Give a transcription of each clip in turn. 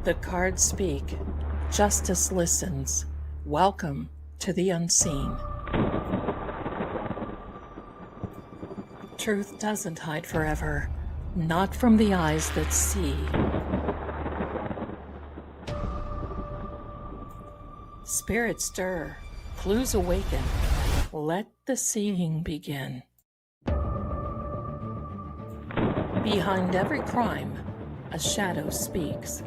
The cards speak. Justice listens. Welcome to the unseen. Truth doesn't hide forever, not from the eyes that see. Spirits stir, clues awaken. Let the seeing begin. Behind every crime, a shadow speaks.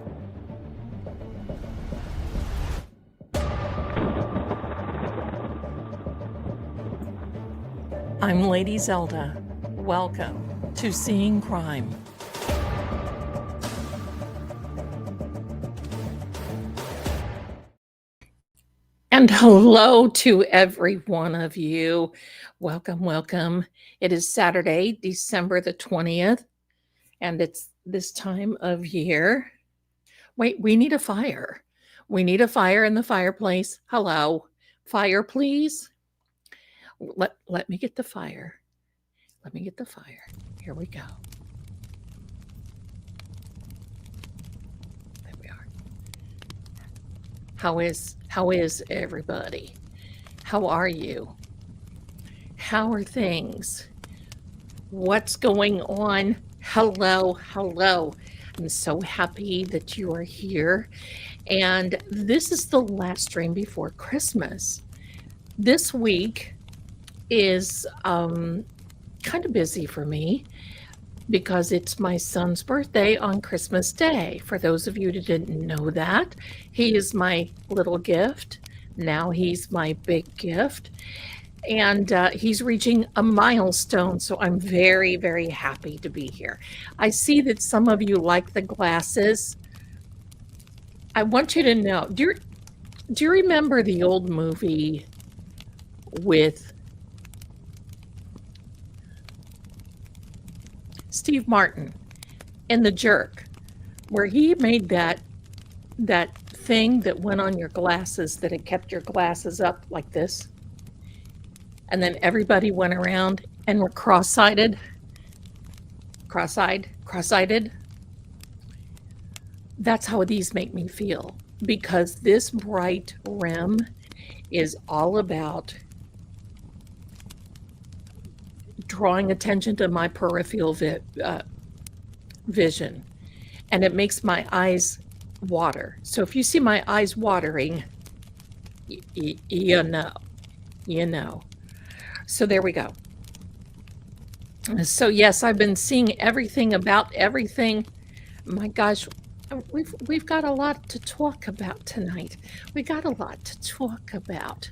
I'm Lady Zelda. Welcome to Seeing Crime. And hello to every one of you. Welcome, welcome. It is Saturday, December the 20th, and it's this time of year. Wait, we need a fire. We need a fire in the fireplace. Hello. Fire, please. Let me get the fire. Let me get the fire. Here we go. There we are. How is everybody? How are you? How are things? What's going on? Hello, hello. I'm so happy that you are here. And this is the last stream before Christmas. This week is kind of busy for me because it's my son's birthday on Christmas Day. For those of you that didn't know that, he is my little gift. Now he's my big gift. And he's reaching a milestone, so I'm very, very happy to be here. I see that some of you like the glasses. I want you to know, do you remember the old movie with Steve Martin and The Jerk, where he made that thing that went on your glasses, that it kept your glasses up like this? And then everybody went around and were cross-eyed. That's how these make me feel, because this bright rim is all about drawing attention to my peripheral vision, and it makes my eyes water. So if you see my eyes watering, you know. So there we go. So yes, I've been seeing everything about everything. My gosh, we've got a lot to talk about tonight. We got a lot to talk about.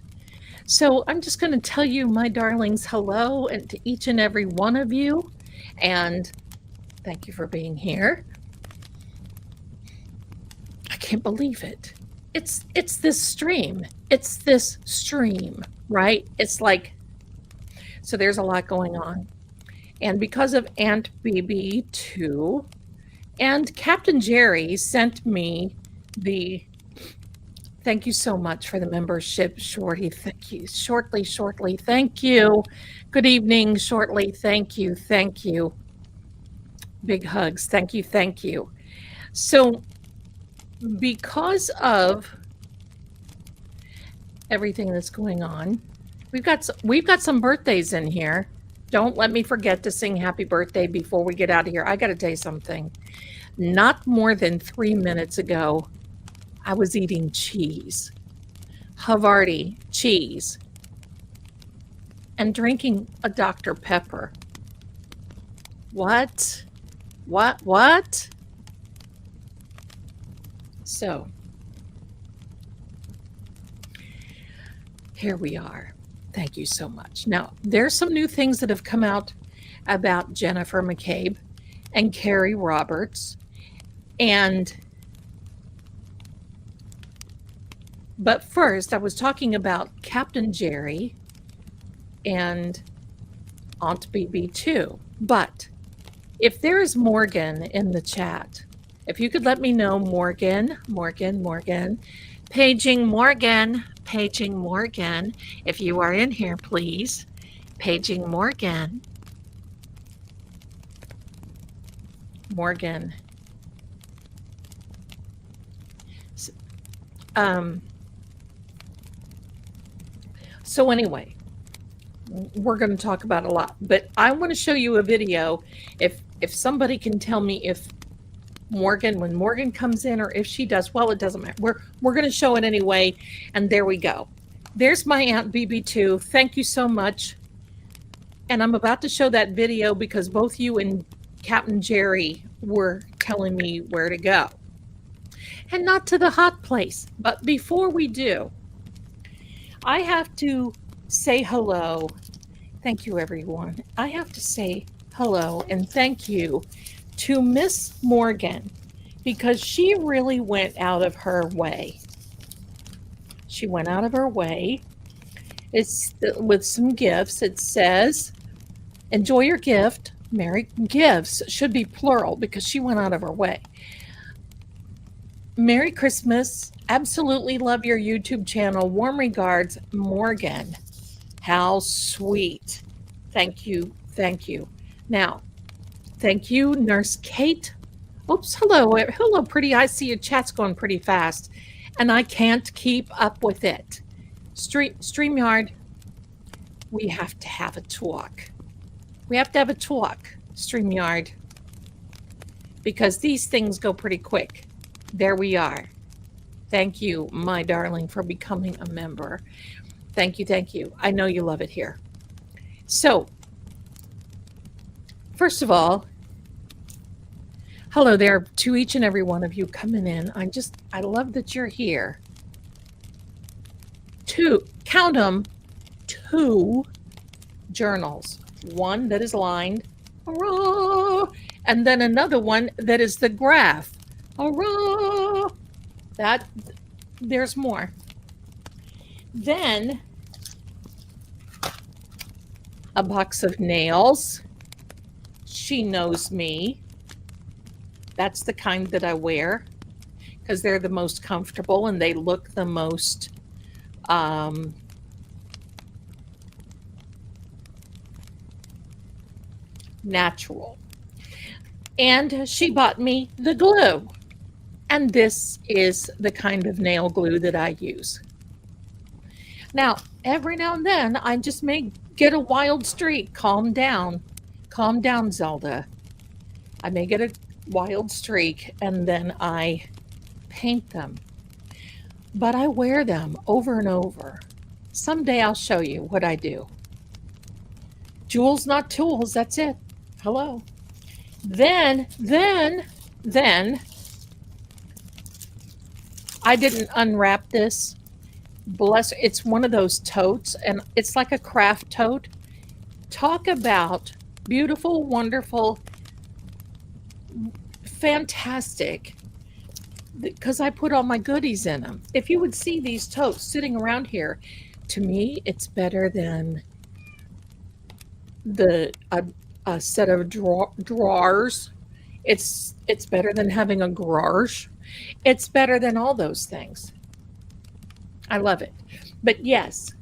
So I'm just going to tell you, my darlings, hello, and to each and every one of you, and thank you for being here. I can't believe it. It's this stream. It's this stream, right? It's like, so there's a lot going on. And because of Aunt BB2, and Captain Jerry sent me the, thank you so much for the membership, Shorty. Thank you. Shortly. Thank you. Good evening, Shortly. Thank you. Big hugs. Thank you. So because of everything that's going on, we've got some birthdays in here. Don't let me forget to sing happy birthday before we get out of here. I got to tell you something. Not more than 3 minutes ago, I was eating cheese, Havarti cheese, and drinking a Dr. Pepper. What? So, here we are. Thank you so much. Now, there's some new things that have come out about Jennifer McCabe and Carrie Roberts. But first, I was talking about Captain Jerry and Aunt BB2. But if there is Morgan in the chat, if you could let me know, Morgan, paging Morgan, if you are in here, please, paging Morgan. Um, so anyway, we're going to talk about a lot, but I want to show you a video. If somebody can tell me if Morgan, when Morgan comes in, or if she does, well, it doesn't matter. We're going to show it anyway, and there we go. There's my Aunt BB2. Thank you so much. And I'm about to show that video because both you and Captain Jerry were telling me where to go. And not to the hot place. But before we do, I have to say hello. Thank you, everyone. I have to say hello and thank you to Miss Morgan because she really went out of her way. She went out of her way. It's with some gifts. It says, enjoy your gift. Merry gifts should be plural because she went out of her way. Merry Christmas. Absolutely love your YouTube channel. Warm regards, Morgan. How sweet. Thank you. Thank you. Now, thank you, Nurse Kate. Oops, hello. Hello, pretty. I see your chat's going pretty fast, and I can't keep up with it. StreamYard, we have to have a talk. We have to have a talk, StreamYard, because these things go pretty quick. There we are. Thank you, my darling, for becoming a member. Thank you, thank you. I know you love it here. So, first of all, hello there to each and every one of you coming in. I love that you're here. Count them, 2 journals. One that is lined, hurrah, and then another one that is the graph. Hurrah! There's more. Then a box of nails. She knows me. That's the kind that I wear because they're the most comfortable and they look the most natural. And she bought me the glue. And this is the kind of nail glue that I use. Now, every now and then, I just may get a wild streak. Calm down. Calm down, Zelda. I may get a wild streak, and then I paint them. But I wear them over and over. Someday I'll show you what I do. Jewels, not tools. That's it. Hello. Then, I didn't unwrap this. It's one of those totes, and it's like a craft tote. Talk about beautiful, wonderful, fantastic, because I put all my goodies in them. If you would see these totes sitting around here, to me, it's better than a set of drawers. It's better than having a garage. It's better than all those things. I love it. But yes,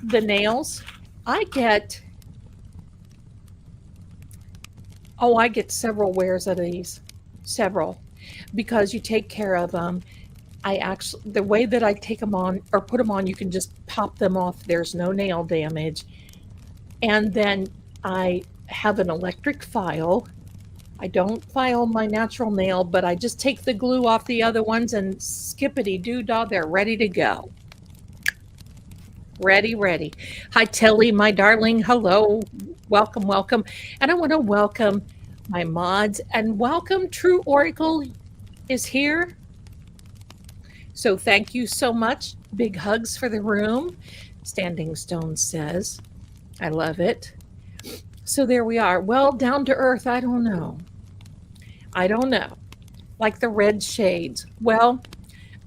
the nails, I get several wears out of these. Several. Because you take care of them. The way that I take them on or put them on, you can just pop them off. There's no nail damage. And then I have an electric file. I don't file my natural nail, but I just take the glue off the other ones and skippity-doo-dah, they're ready to go. Ready. Hi, Telly, my darling. Hello. Welcome. And I want to welcome my mods and welcome True Oracle is here. So thank you so much. Big hugs for the room. Standing Stone says, I love it. So there we are. Well, down to earth, I don't know. Like the red shades. Well,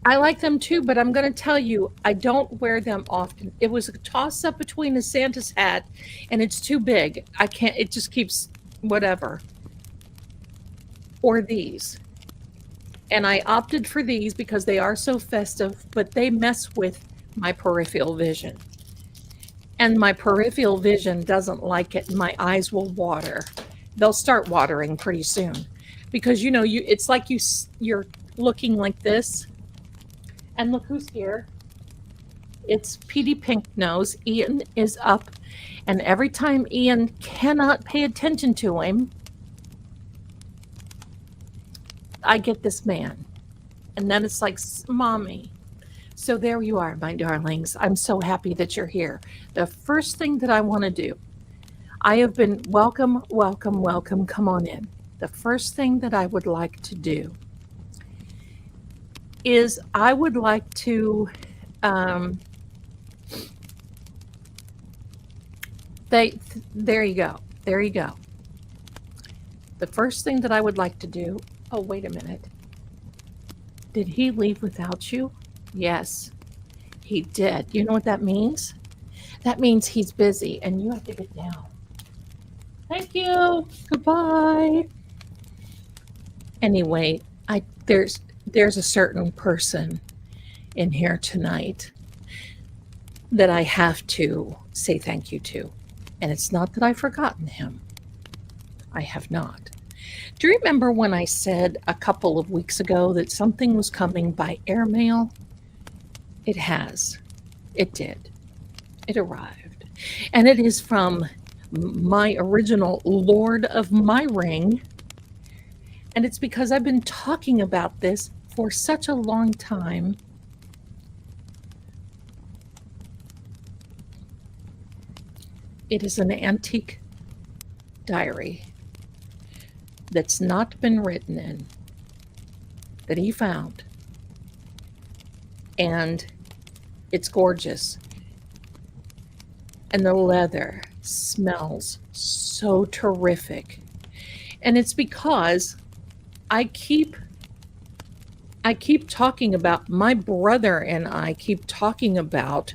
I like them too, but I'm going to tell you, I don't wear them often. It was a toss up between a Santa's hat and it's too big. I can't, it just keeps whatever. Or these. And I opted for these because they are so festive, but they mess with my peripheral vision. And my peripheral vision doesn't like it. My eyes will water. They'll start watering pretty soon. Because it's like you're looking like this. And look who's here. It's Petey Pinknose. Ian is up. And every time Ian cannot pay attention to him, I get this man. And then it's like, Mommy. So there you are, my darlings. I'm so happy that you're here. The first thing that I want to do, I have been welcome, welcome, welcome. Come on in. The first thing that I would like to do is I would like to there you go. There you go. The first thing that I would like to do, oh, wait a minute. Did he leave without you? Yes, he did. You know what that means? That means he's busy and you have to get down. Thank you. Goodbye. Anyway, there's a certain person in here tonight that I have to say thank you to. And it's not that I've forgotten him. I have not. Do you remember when I said a couple of weeks ago that something was coming by airmail? It has. It did. It arrived. And it is from my original Lord of my Ring. And it's because I've been talking about this for such a long time. It is an antique diary that's not been written in, that he found. And it's gorgeous. And the leather smells so terrific. And it's because I keep talking about, my brother and I keep talking about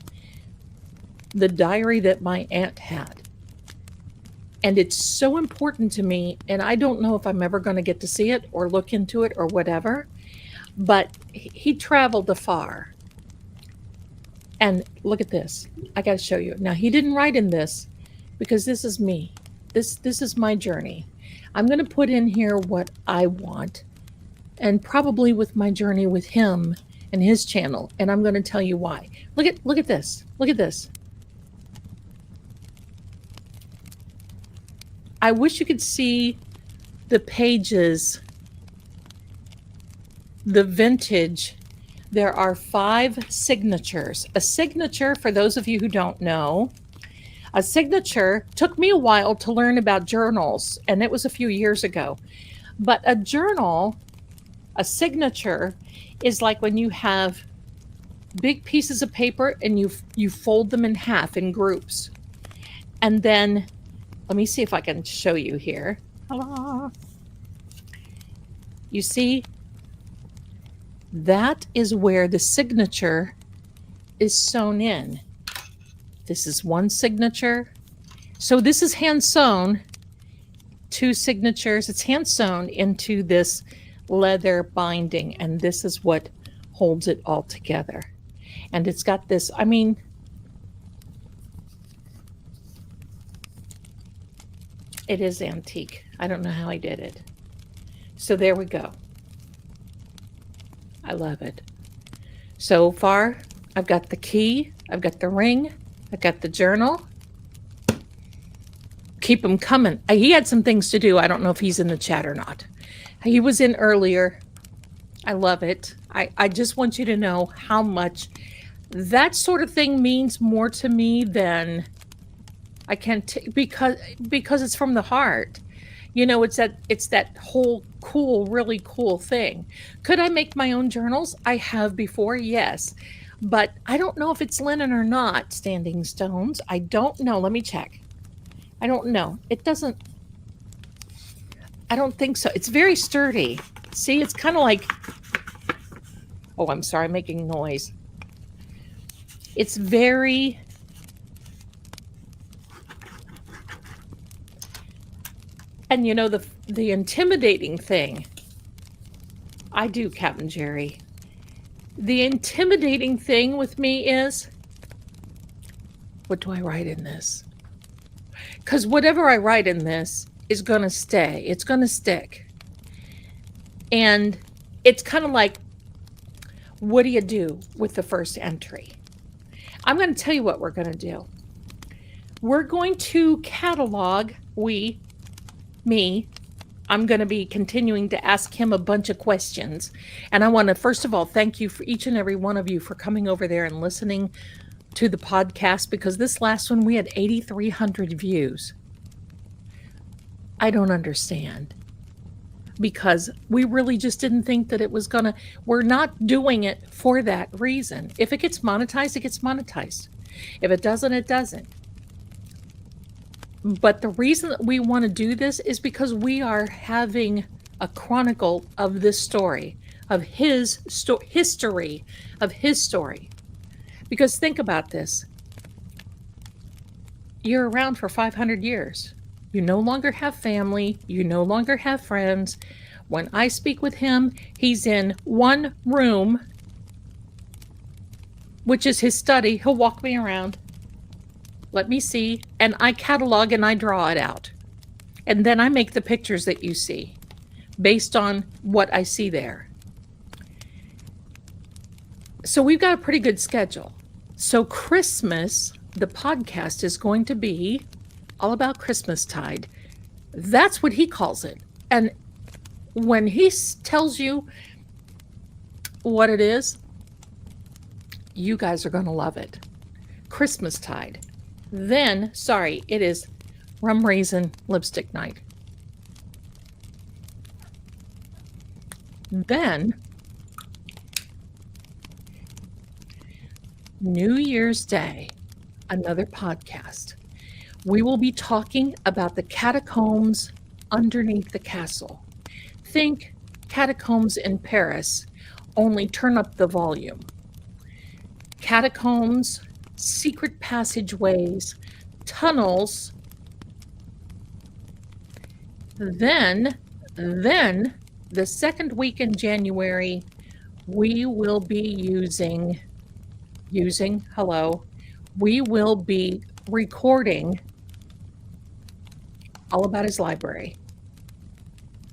the diary that my aunt had. And it's so important to me, and I don't know if I'm ever going to get to see it or look into it or whatever, but he traveled afar. And look at this. I got to show you. Now, he didn't write in this because this is me. This is my journey. I'm going to put in here what I want, and probably with my journey with him and his channel, and I'm going to tell you why. Look at this. Look at this. I wish you could see the pages, the vintage. There are 5 signatures. A signature, for those of you who don't know, a signature took me a while to learn about journals, and it was a few years ago. But a journal, a signature, is like when you have big pieces of paper and you fold them in half in groups. And then, let me see if I can show you here. Hello. You see, that is where the signature is sewn in. This is one signature. So this is hand sewn, 2 signatures. It's hand sewn into this leather binding, and this is what holds it all together. And it's got this, I mean, it is antique. I don't know how I did it. So there we go. I love it. So far, I've got the key, I've got the ring, I've got the journal. Keep him coming. He had some things to do. I don't know if he's in the chat or not. He was in earlier. I love it. I just want you to know how much that sort of thing means more to me than I can, because it's from the heart. You know, it's that whole cool, really cool thing. Could I make my own journals? I have before, yes. But I don't know if it's linen or not, standing stones. I don't know. Let me check. I don't know. It doesn't, I don't think so. It's very sturdy. See, it's kind of like, oh, I'm sorry, I'm making noise. It's very, and you know, the intimidating thing, I do, Captain Jerry. The intimidating thing with me is, what do I write in this? Because whatever I write in this is going to stay. It's going to stick. And it's kind of like, what do you do with the first entry? I'm going to tell you what we're going to do. We're going to catalog, me, I'm going to be continuing to ask him a bunch of questions. And I want to, first of all, thank you for each and every one of you for coming over there and listening to the podcast, because this last one we had 8,300 views. I don't understand, because we really just didn't think that it was gonna, we're not doing it for that reason. If it gets monetized, it gets monetized. If it doesn't, it doesn't. But the reason that we want to do this is because we are having a chronicle of this story, of his history, of his story. Because think about this. You're around for 500 years. You no longer have family. You no longer have friends. When I speak with him, he's in one room, which is his study. He'll walk me around. Let me see. And I catalog and I draw it out. And then I make the pictures that you see based on what I see there. So we've got a pretty good schedule. So Christmas, the podcast is going to be all about Christmastide. That's what he calls it. And when he tells you what it is, you guys are going to love it. Christmastide. Then, sorry, it is rum raisin lipstick night. Then, New Year's Day, another podcast. We will be talking about the catacombs underneath the castle. Think catacombs in Paris, only turn up the volume. Catacombs, secret passageways, tunnels. Then the second week in January, we will be using, we will be recording all about his library.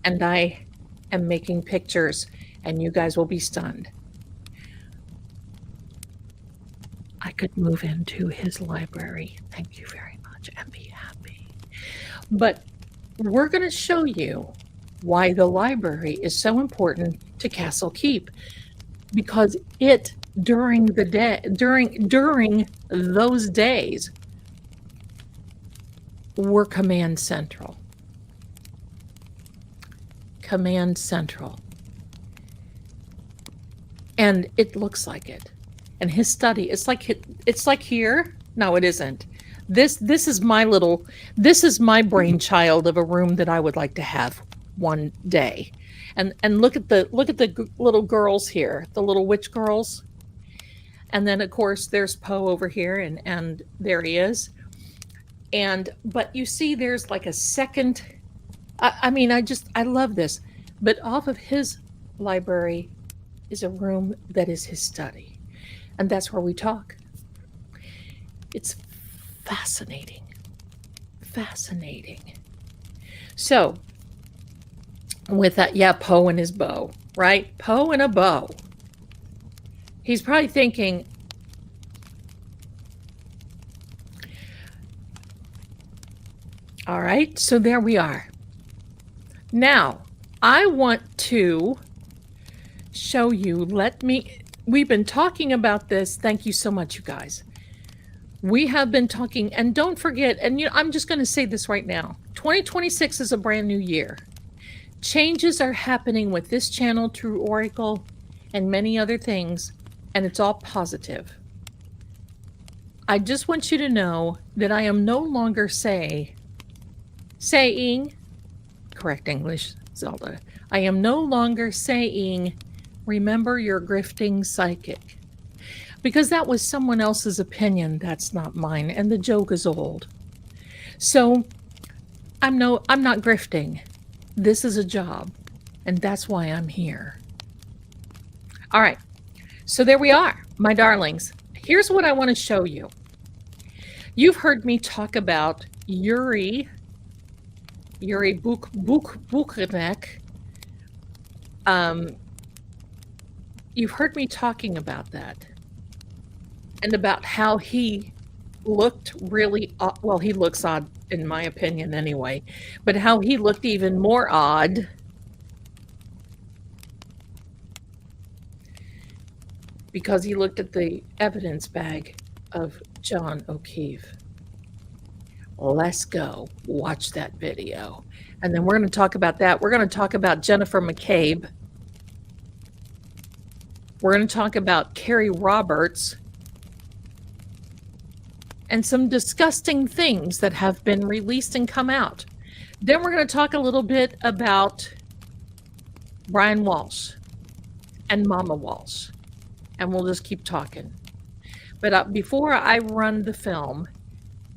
And I am making pictures, and you guys will be stunned. I could move into his library. Thank you very much, and be happy. But we're going to show you why the library is so important to Castle Keep, because it during the day, during those days, were command central. Command central. And it looks like it. And his study, it's like here. No, it isn't. This is my brainchild of a room that I would like to have one day. And look at the little girls here, the little witch girls. And then of course there's Poe over here, and there he is. But you see there's like a second, I love this. But off of his library is a room that is his study. And that's where we talk. It's fascinating. Fascinating. So, with that, yeah, Poe and his bow, right? Poe and a bow. He's probably thinking, all right, so there we are. Now, I want to show you, we've been talking about this. Thank you so much, you guys. We have been talking, and don't forget, and I'm just going to say this right now. 2026 is a brand new year. Changes are happening with this channel, True Oracle, and many other things, and it's all positive. I just want you to know that I am no longer saying, correct English, Zelda, I am no longer saying, remember your grifting psychic. Because that was someone else's opinion, that's not mine, and the joke is old. So I'm not grifting. This is a job, and that's why I'm here. All right, so there we are, my darlings. Here's what I want to show you. You've heard me talk about Yuri Buchanek, you've heard me talking about that and about how he looked really well, he looks odd in my opinion anyway, but how he looked even more odd because he looked at the evidence bag of John O'Keefe. Let's go watch that video. And then we're going to talk about that. We're going to talk about Jennifer McCabe. We're going to talk about Carrie Roberts and some disgusting things that have been released and come out. Then we're going to talk a little bit about Brian Walsh and Mama Walsh. And we'll just keep talking. But before I run the film,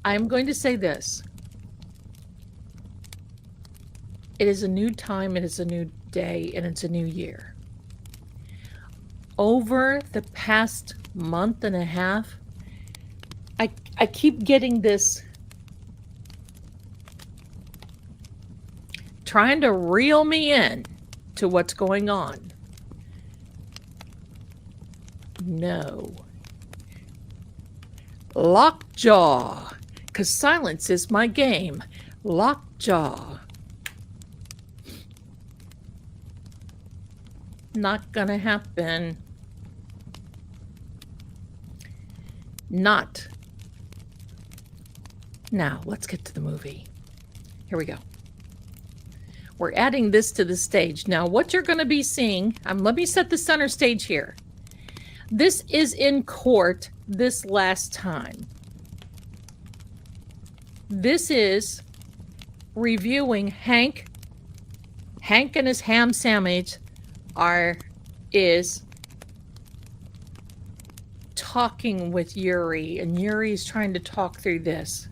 I'm going to say this. It is a new time, it is a new day, and it's a new year. Over the past month and a half, I keep getting this trying to reel me in to what's going on. No. Lockjaw, because silence is my game. Lockjaw. Not gonna happen. Not. Now, let's get to the movie. Here we go. We're adding this to the stage. Now, what you're going to be seeing, let me set the center stage here. This is in court this last time. This is reviewing Hank. Hank and his ham sandwich is talking with Yuri, and Yuri's trying to talk through this.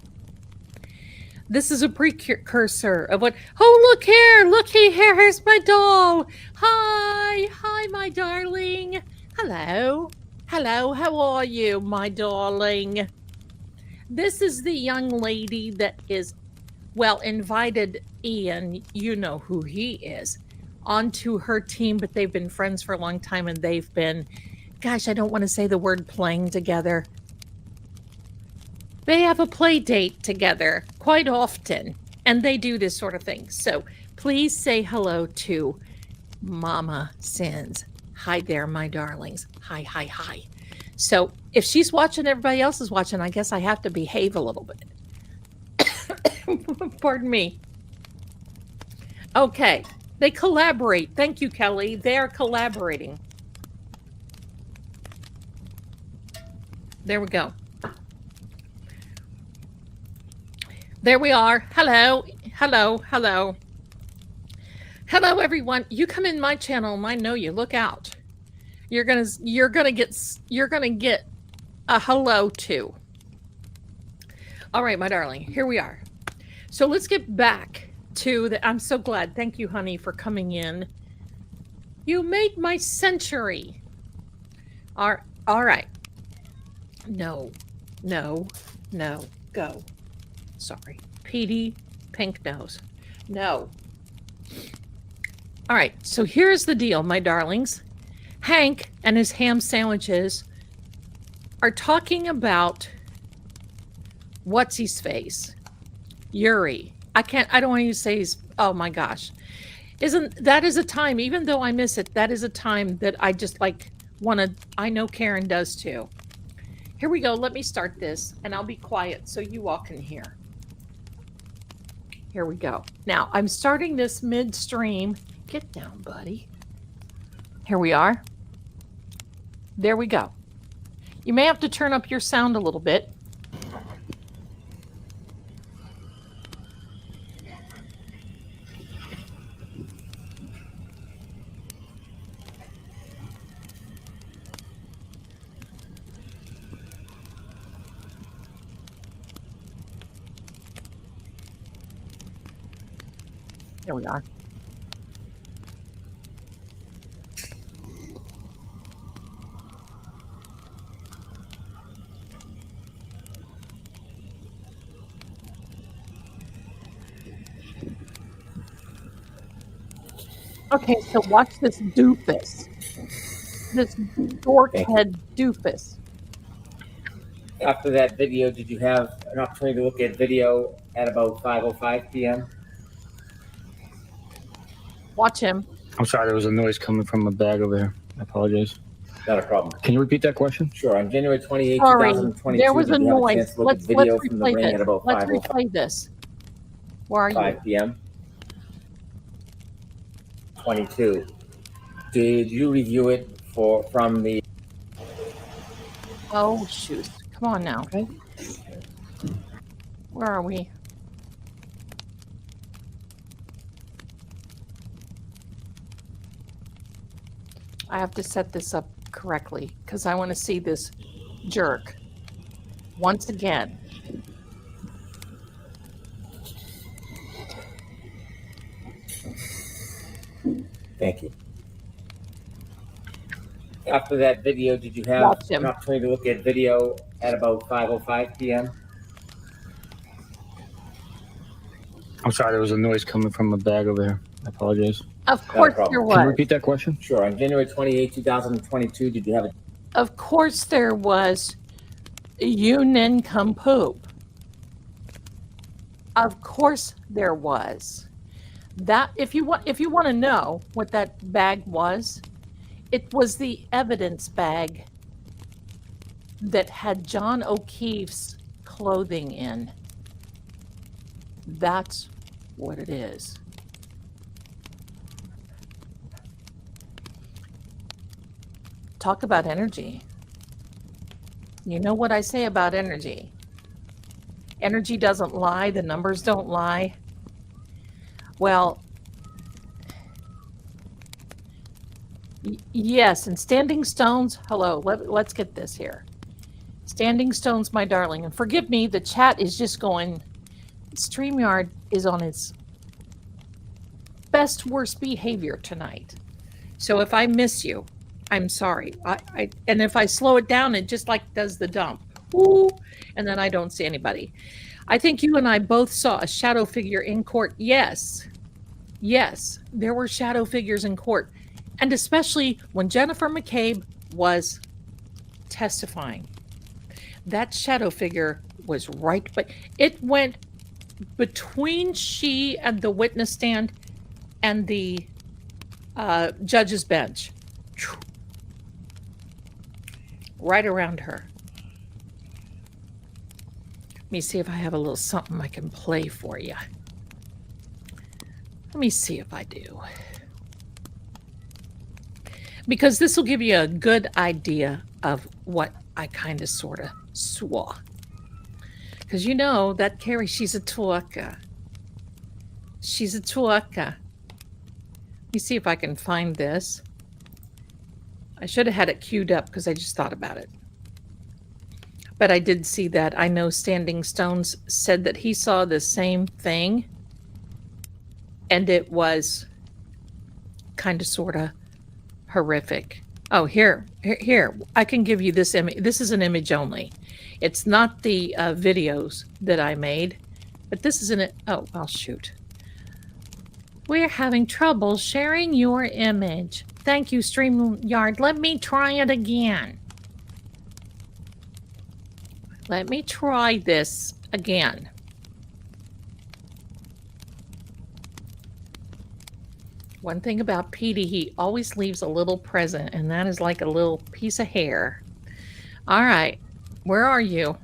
This is a precursor of what, oh, look here, here's my doll. Hi, my darling. Hello, how are you, my darling? This is the young lady that is, well, invited Ian, you know who he is, onto her team, but they've been friends for a long time, and they've been, gosh, I don't want to say the word playing together. They have a play date together quite often, and they do this sort of thing. So please say hello to Mama Sins. Hi there, my darlings. Hi. So if she's watching, everybody else is watching, I guess I have to behave a little bit. Pardon me. Okay, they collaborate. Thank you, Kelly. They are collaborating. There we go. There we are. Hello, everyone. You come in my channel, and I know you. Look out. You're gonna get a hello too. All right, my darling. Here we are. So let's get back to the. I'm so glad. Thank you, honey, for coming in. You made my century. All right. No. Go. Sorry. Petey, pink nose. No. All right. So here's the deal, my darlings. Hank and his ham sandwiches are talking about what's his face? Yuri. I don't want you to say oh my gosh. That is a time, even though I miss it, that is a time that I just I know Karen does too. Here we go. Let me start this, and I'll be quiet so you all can hear. Here we go. Now, I'm starting this midstream. Get down, buddy. Here we are. There we go. You may have to turn up your sound a little bit. Here we are. Okay, so watch this doofus. this dork head doofus. After that video, did you have an opportunity to look at video at about 5:05 p.m.? Watch him. I'm sorry, there was a noise coming from a bag over here. I apologize. Not a problem. Can you repeat that question? Sure. On January 28, Sorry, 2022, there was did a you have a noise. chance to look at video from the replay ring this. at about Let's 5:05 replay this. Where are you? p.m.? 22. Did you review it from the... Oh, shoot. Come on now. Okay. Where are we? I have to set this up correctly because I want to see this jerk once again. Thank you. After that video, did you have an opportunity to look at video at about 5:05 p.m.? I'm sorry, there was a noise coming from a bag over here. I apologize. Of course there was. Can you repeat that question? Sure. On January 28, 2022, did you have a... Of course there was. You nincompoop. Of course there was. That if you want to know what that bag was, it was the evidence bag that had John O'Keefe's clothing in. That's what it is. Talk about energy. You know what I say about energy. Energy doesn't lie. The numbers don't lie. Well, yes, and Standing Stones, hello, let's get this here. Standing Stones, my darling, and forgive me, the chat is just going, StreamYard is on its best worst behavior tonight. So if I miss you, I'm sorry. And if I slow it down, it just like does the dump. Ooh, and then I don't see anybody. I think you and I both saw a shadow figure in court. Yes, there were shadow figures in court. And especially when Jennifer McCabe was testifying. That shadow figure was right, but it went between she and the witness stand and the judge's bench. Right around her. Let me see if I have a little something I can play for you. Let me see if I do. Because this will give you a good idea of what I kind of sort of saw. Because you know that Carrie, she's a talker. She's a talker. Let me see if I can find this. I should have had it queued up because I just thought about it. But I did see that. I know Standing Stones said that he saw the same thing. And it was kind of sort of horrific. Oh, here. I can give you this image. This is an image only. It's not the videos that I made. But this is an... Oh, I'll shoot. We're having trouble sharing your image. Thank you, StreamYard. Let me try it again. Let me try this again. One thing about Petey, he always leaves a little present, and that is like a little piece of hair. All right. Where are you?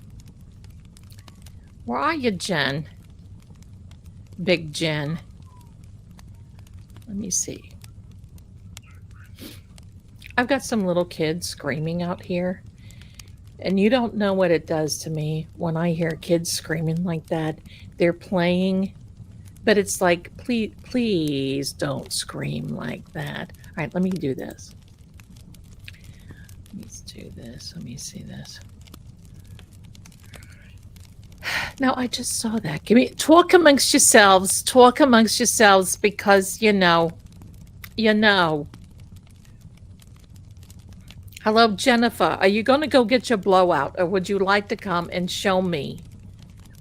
Where are you, Jen? Big Jen. Let me see. I've got some little kids screaming out here. And you don't know what it does to me when I hear kids screaming like that. They're playing, but it's like, please don't scream like that. All right, let me do this. Let's do this. Let me see this. Now, I just saw that. Talk amongst yourselves. Talk amongst yourselves because, you know. Hello, Jennifer. Are you going to go get your blowout, or would you like to come and show me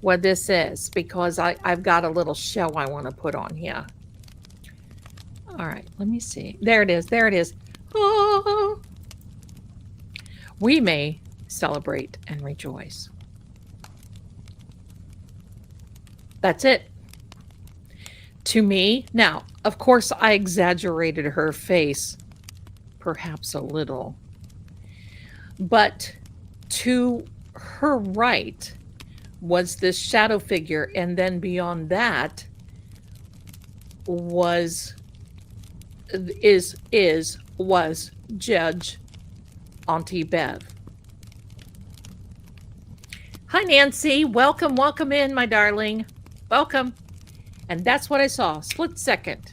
what this is? Because I've got a little show I want to put on here. All right, let me see. There it is. There it is. Oh, we may celebrate and rejoice. That's it. To me, now, of course, I exaggerated her face, perhaps a little, but to her right was this shadow figure, and then beyond that was Judge Auntie Bev. Hi, Nancy. Welcome in, my darling. Welcome. And that's what I saw. Split second.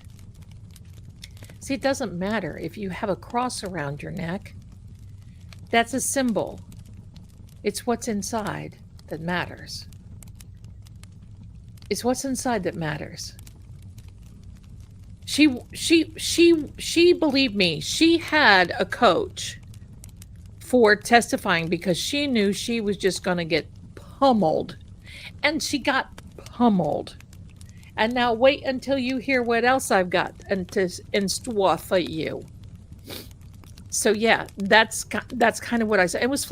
See, it doesn't matter if you have a cross around your neck. That's a symbol. It's what's inside that matters. It's what's inside that matters. She believed me. She had a coach for testifying because she knew she was just going to get pummeled. And she got pummeled. And now wait until you hear what else I've got in store for you. So yeah, that's kind of what I said. It was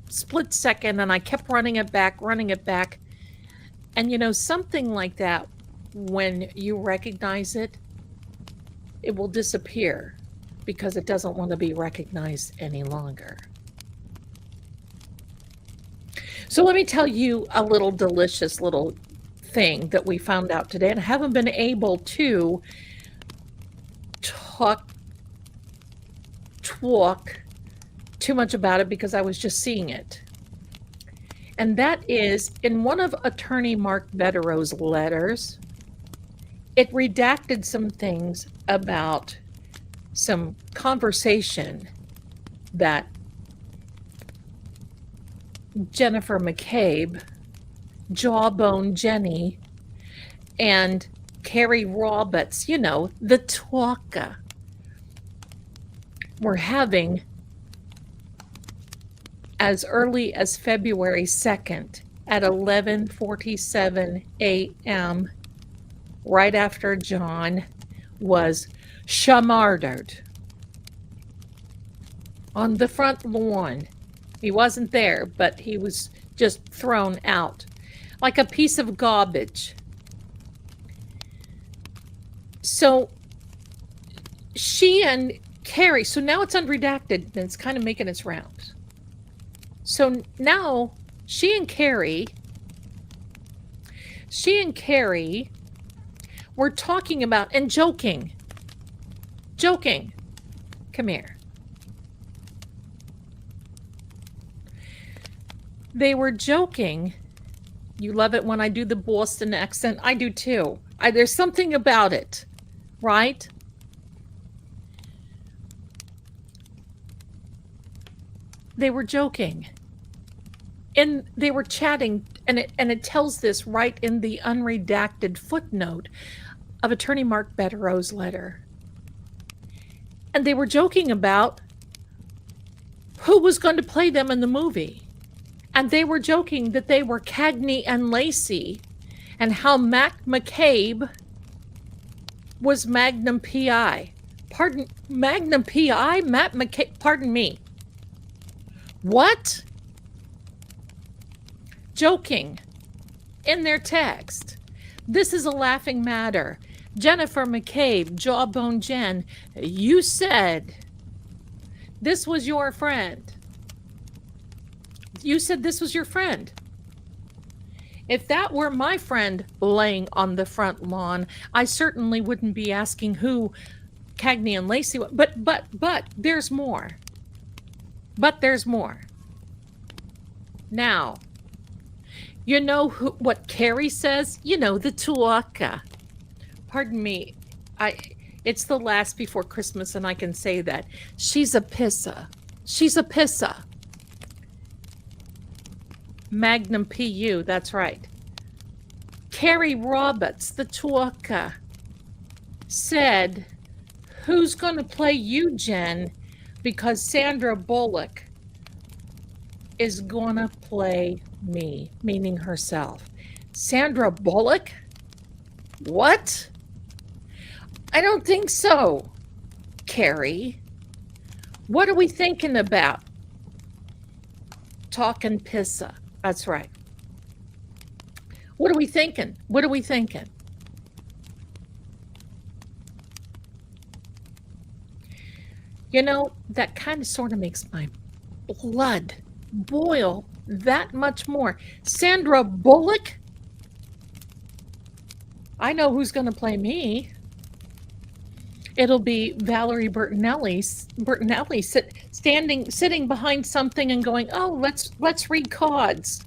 split second, and I kept running it back. And you know, something like that, when you recognize it, it will disappear because it doesn't want to be recognized any longer. So let me tell you a little delicious little thing that we found out today, and I haven't been able to talk too much about it because I was just seeing it. And that is in one of Attorney Mark Bettero's letters, it redacted some things about some conversation that Jennifer McCabe, Jawbone Jenny, and Carrie Roberts, you know, the talker, were having as early as February 2nd at 11:47 a.m., right after John was shamardered on the front lawn. He wasn't there, but he was just thrown out like a piece of garbage. So she and Carrie, so now it's unredacted and it's kind of making its rounds. So now she and Carrie were talking about and joking. Come here. They were joking. You love it when I do the Boston accent. I do too. There's something about it, right? They were joking. And they were chatting, and it tells this right in the unredacted footnote of Attorney Mark Bettero's letter. And they were joking about who was going to play them in the movie. And they were joking that they were Cagney and Lacey, and how Mac McCabe was Magnum PI. Magnum PI? Matt McCabe, pardon me. What? Joking in their text. This is a laughing matter. Jennifer McCabe, Jawbone Jen, you said this was your friend. You said this was your friend. If that were my friend laying on the front lawn, I certainly wouldn't be asking who Cagney and Lacey were. But there's more. But there's more. Now, you know what Carrie says? You know, the talker. Pardon me. It's the last before Christmas, and I can say that. She's a pisser. She's a pisser. Magnum PU, that's right. Carrie Roberts, the talker, said, who's going to play you, Jen? Because Sandra Bullock is going to play me, meaning herself. Sandra Bullock? What? I don't think so, Carrie. What are we thinking about? talking pizza. That's right. What are we thinking? What are we thinking? You know, that kind of sort of makes my blood boil that much more. Sandra Bullock? I know who's going to play me. It'll be Valerie Bertinelli sitting behind something and going, "Oh, let's read cards."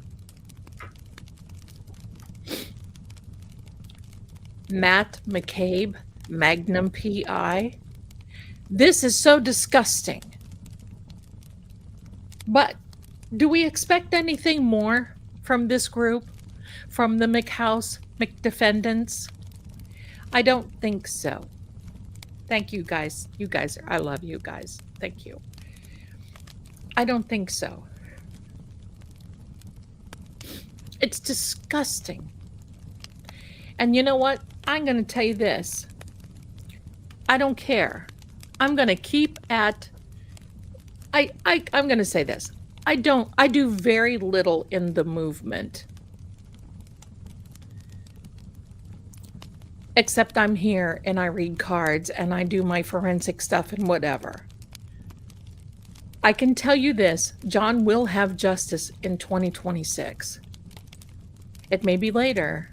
Matt McCabe, Magnum PI. This is so disgusting. But do we expect anything more from this group, from the McHouse McDefendants? I don't think so. Thank you guys. You guys, I love you guys. Thank you. I don't think so. It's disgusting. And you know what? I'm going to tell you this. I don't care. I'm going to keep at, I'm going to say this. I do very little in the movement. Except I'm here and I read cards and I do my forensic stuff and whatever. I can tell you this, John will have justice in 2026. It may be later,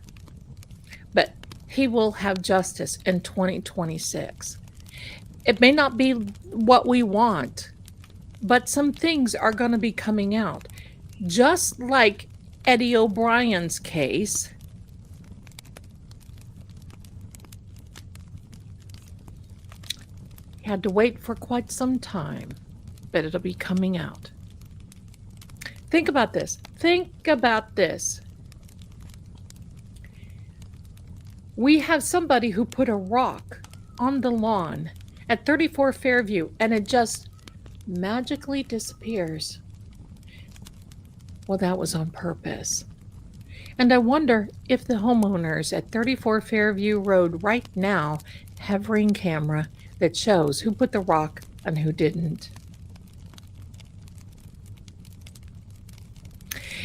but he will have justice in 2026. It may not be what we want, but some things are going to be coming out. Just like Eddie O'Brien's case, he had to wait for quite some time, but it'll be coming out. Think about this. Think about this. We have somebody who put a rock on the lawn at 34 Fairview and it just magically disappears. Well, that was on purpose. And I wonder if the homeowners at 34 Fairview Road right now have Ring camera that shows who put the rock and who didn't.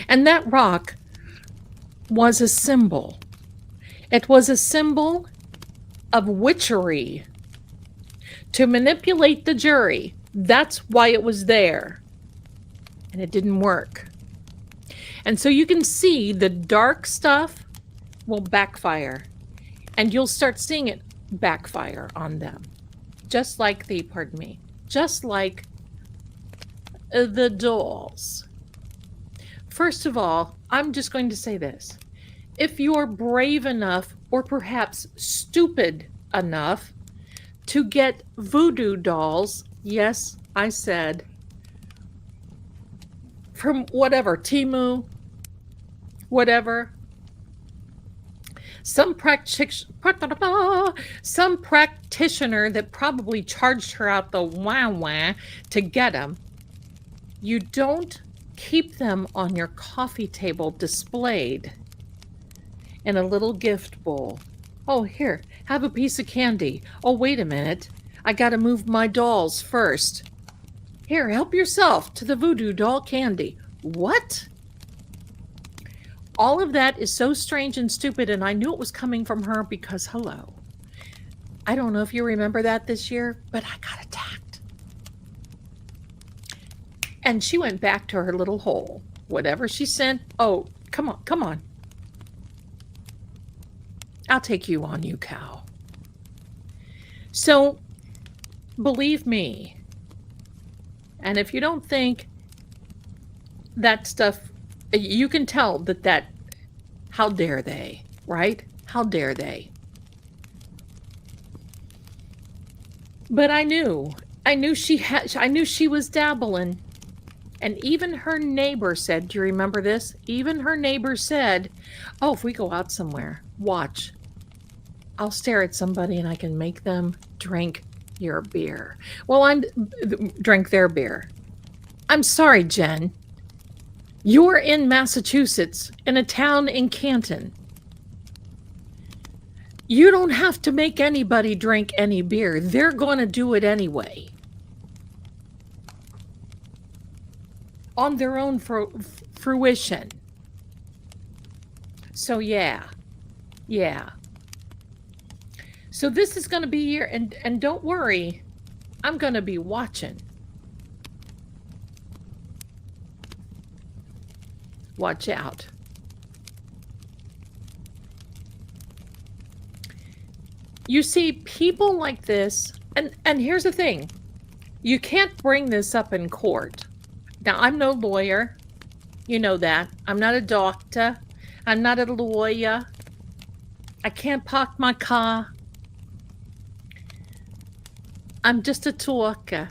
And that rock was a symbol. It was a symbol of witchery to manipulate the jury. That's why it was there. And it didn't work. And so you can see the dark stuff will backfire. And you'll start seeing it backfire on them. Just like the dolls. First of all, I'm just going to say this. If you're brave enough or perhaps stupid enough to get voodoo dolls, yes, I said, from whatever, Temu, whatever, some practitioner that probably charged her out the wah to get them, you don't keep them on your coffee table displayed in a little gift bowl. Oh, here, have a piece of candy. Oh, wait a minute. I got to move my dolls first. Here, help yourself to the voodoo doll candy. What? All of that is so strange and stupid, and I knew it was coming from her because, hello. I don't know if you remember that this year, but I got attacked. And she went back to her little hole. Whatever she sent, oh, come on, come on. I'll take you on, you cow. So, believe me, and if you don't think that stuff, you can tell that how dare they, right? How dare they? But I knew she was dabbling. And even her neighbor said, do you remember this? Even her neighbor said, oh, if we go out somewhere, watch. I'll stare at somebody and I can make them drink your beer. Well, drink their beer. I'm sorry, Jen. You're in Massachusetts, in a town in Canton. You don't have to make anybody drink any beer. They're going to do it anyway. on their own fruition. So yeah. So this is going to be your, and don't worry, I'm going to be watching. Watch out. You see, people like this, and here's the thing. You can't bring this up in court. Now, I'm no lawyer. You know that. I'm not a doctor. I'm not a lawyer. I can't park my car. I'm just a talker.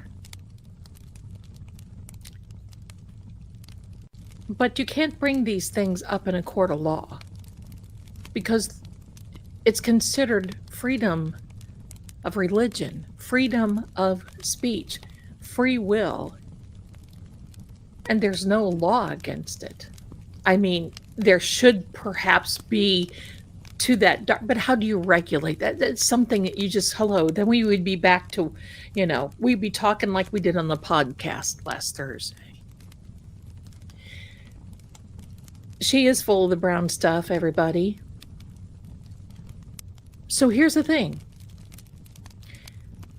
But you can't bring these things up in a court of law because it's considered freedom of religion, freedom of speech, free will, and there's no law against it. I mean, there should perhaps be to that, but how do you regulate that? That's something that you just, hello, then we would be back to, we'd be talking like we did on the podcast last Thursday. She is full of the brown stuff, everybody. So here's the thing.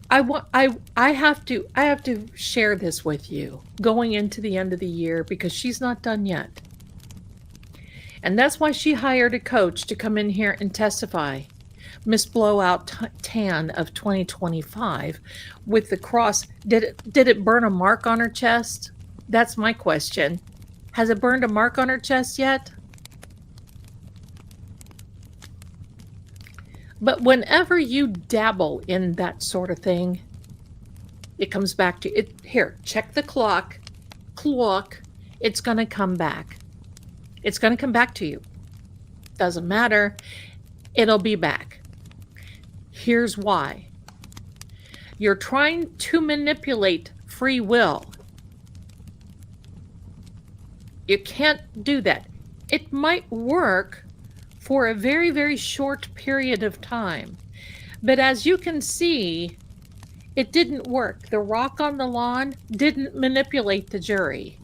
I have to share this with you going into the end of the year because she's not done yet. And that's why she hired a coach to come in here and testify. Miss Blowout Tan of 2025 with the cross. Did it burn a mark on her chest? That's my question. Has it burned a mark on her chest yet? But whenever you dabble in that sort of thing, it comes back to it. Here, check the clock. It's going to come back. It's going to come back to you. Doesn't matter. It'll be back. Here's why. You're trying to manipulate free will. You can't do that. It might work for a very, very short period of time. But as you can see, it didn't work. The rock on the lawn didn't manipulate the jury.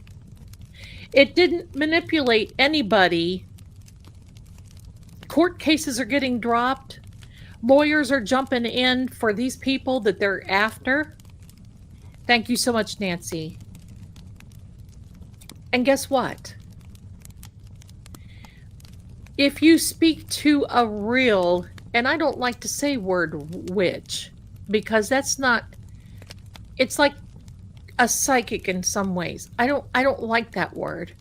It didn't manipulate anybody. Court cases are getting dropped. Lawyers are jumping in for these people that they're after. Thank you so much, Nancy. And guess what? If you speak to a real, and I don't like to say word witch, because that's not, it's like a psychic in some ways. I don't like that word.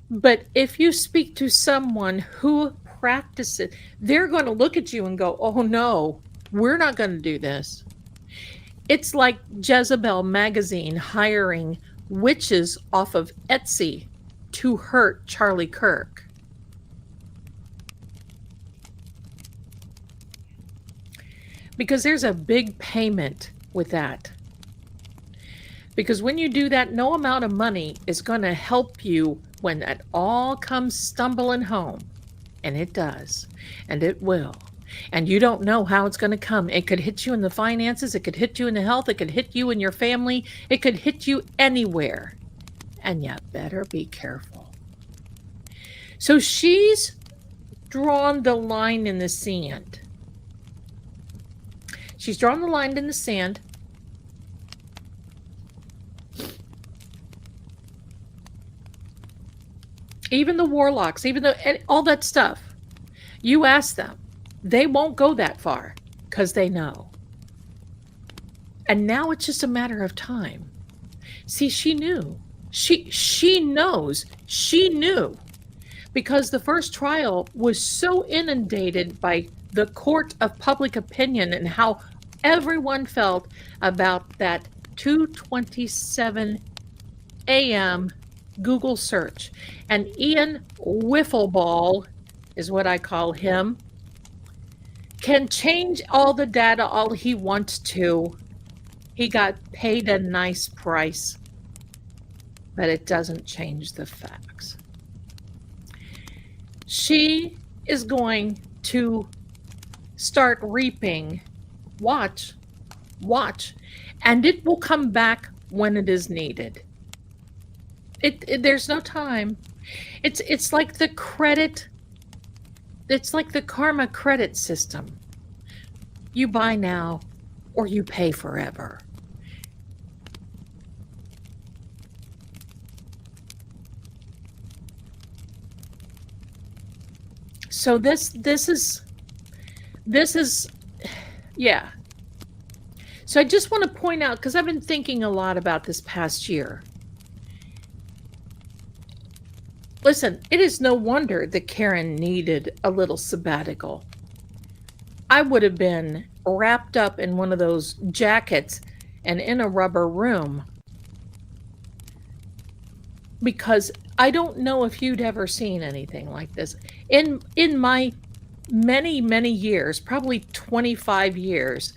But if you speak to someone who practices, they're going to look at you and go, oh no, we're not going to do this. It's like Jezebel magazine hiring witches off of Etsy to hurt Charlie Kirk. Because there's a big payment with that. Because when you do that, no amount of money is going to help you when that all comes stumbling home. And it does. And it will. And you don't know how it's going to come. It could hit you in the finances. It could hit you in the health. It could hit you in your family. It could hit you anywhere. And you better be careful. So she's drawn the line in the sand. She's drawn the line in the sand. Even the warlocks, even all that stuff, you ask them, they won't go that far because they know. And now it's just a matter of time. See, she knew. She knows. She knew. Because the first trial was so inundated by the court of public opinion and how everyone felt about that 2:27 a.m. Google search. And Ian Wiffleball is what I call him, can change all the data all he wants to. He got paid a nice price, but it doesn't change the facts. She is going to start reaping. Watch, and it will come back when it is needed. There's no time. It's like the credit. It's like the karma credit system. You buy now, or you pay forever. So this is yeah. So I just want to point out, because I've been thinking a lot about this past year. Listen, it is no wonder that Karen needed a little sabbatical. I would have been wrapped up in one of those jackets and in a rubber room, because I don't know if you'd ever seen anything like this. In my many years, probably 25 years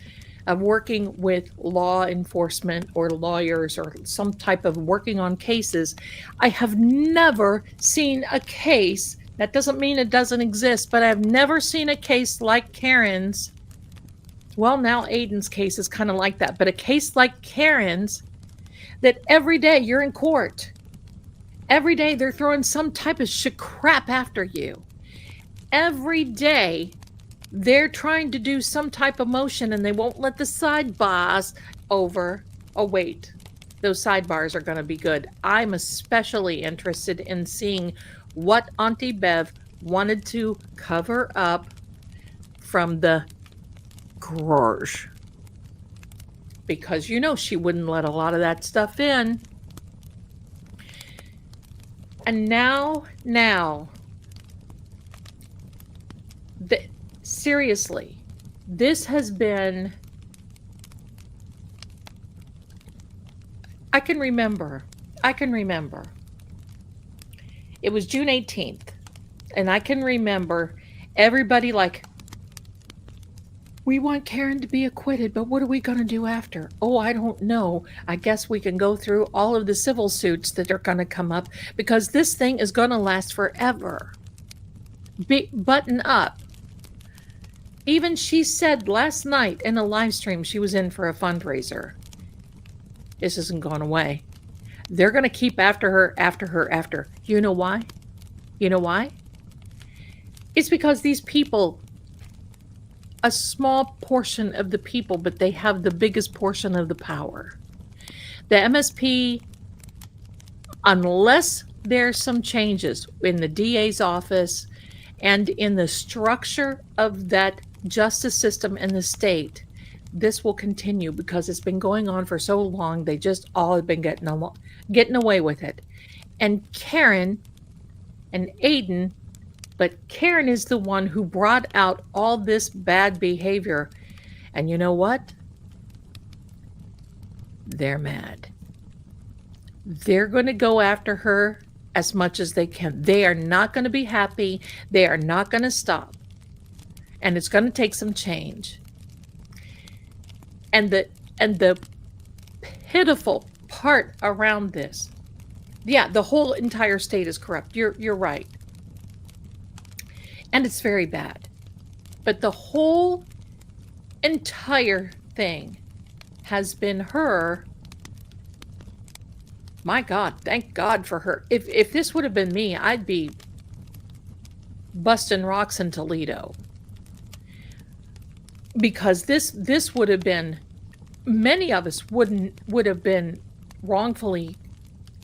of working with law enforcement or lawyers or some type of working on cases, I have never seen a case. That doesn't mean it doesn't exist, but I've never seen a case like Karen's. Well, now Aiden's case is kind of like that, but a case like Karen's, that every day you're in court. Every day they're throwing some type of crap after you. Every day they're trying to do some type of motion and they won't let the sidebars over. Oh, wait. Those sidebars are going to be good. I'm especially interested in seeing what Auntie Bev wanted to cover up from the garage. Because you know she wouldn't let a lot of that stuff in. And now, seriously, this has been, I can remember. It was June 18th, and I can remember everybody like, we want Karen to be acquitted, but what are we going to do after? Oh, I don't know. I guess we can go through all of the civil suits that are going to come up, because this thing is going to last forever. Button up. Even she said last night in a live stream she was in for a fundraiser. This isn't going away. They're going to keep after her. You know why? It's because these people, a small portion of the people, but they have the biggest portion of the power. The MSP, unless there's some changes in the DA's office and in the structure of that justice system in the state, this will continue because it's been going on for so long. They just all have been getting away with it. And Karen and Aiden, but Karen is the one who brought out all this bad behavior. And you know what? They're mad. They're going to go after her as much as they can. They are not going to be happy. They are not going to stop. And it's going to take some change. And the pitiful part around this, yeah, the whole entire state is corrupt. You're right. And it's very bad. But the whole entire thing has been her. My God, thank God for her. If this would have been me, I'd be busting rocks in Toledo. Because this would have been, many of us would have been wrongfully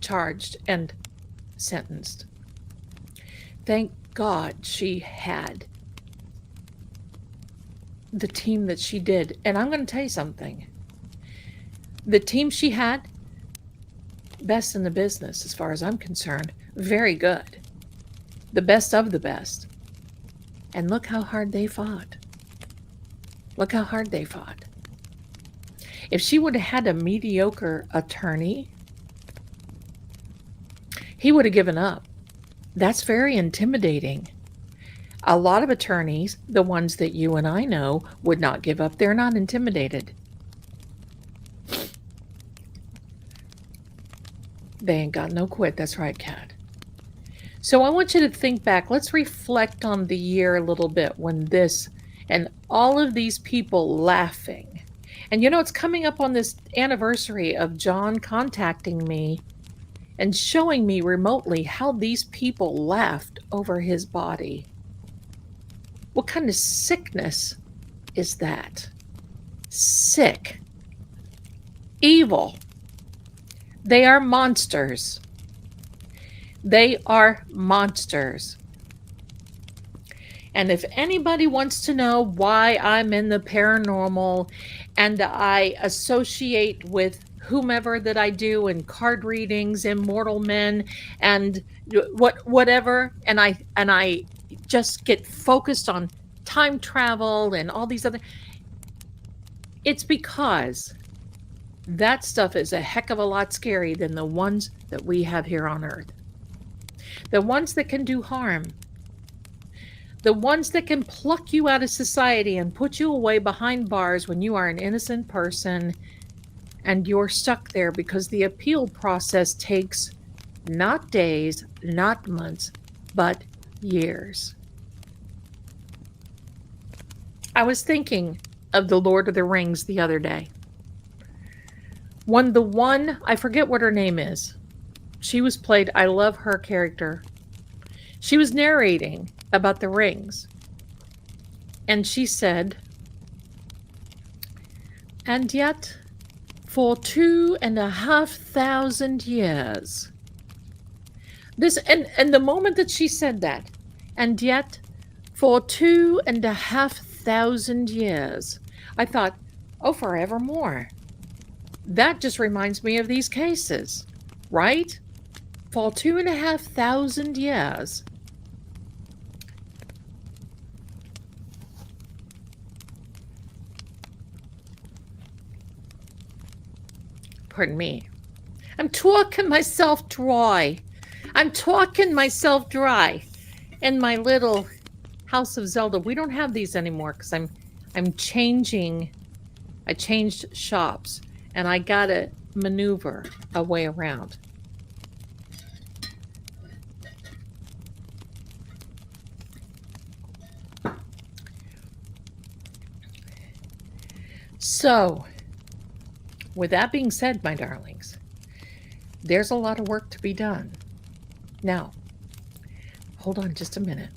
charged and sentenced. Thank God she had the team that she did. And I'm going to tell you something. The team she had, best in the business as far as I'm concerned. Very good. The best of the best. And look how hard they fought. If she would have had a mediocre attorney, he would have given up. That's very intimidating. A lot of attorneys, the ones that you and I know, would not give up. They're not intimidated. They ain't got no quit. That's right, Kat. So I want you to think back. Let's reflect on the year a little bit when this and all of these people laughing. And you know, it's coming up on this anniversary of John contacting me and showing me remotely how these people laughed over his body. What kind of sickness is that? Sick. Evil. They are monsters. They are monsters. And if anybody wants to know why I'm in the paranormal and I associate with whomever that I do in card readings, immortal men, and whatever, and I just get focused on time travel and all these other, it's because that stuff is a heck of a lot scary than the ones that we have here on Earth. The ones that can do harm. The ones that can pluck you out of society and put you away behind bars when you are an innocent person and you're stuck there because the appeal process takes not days, not months, but years. I was thinking of the Lord of the Rings the other day. The one, I forget what her name is. She was played, I love her character. She was narrating about the rings. And she said, and yet for 2,500 years. This and the moment that she said that, and yet for 2,500 years, I thought, oh, forevermore. That just reminds me of these cases, right? For 2,500 years. Pardon me. I'm talking myself dry. I'm talking myself dry. In my little House of Zelda, we don't have these anymore because I'm changing. I changed shops and I gotta maneuver a way around. So, with that being said, my darlings, there's a lot of work to be done. Now, hold on just a minute.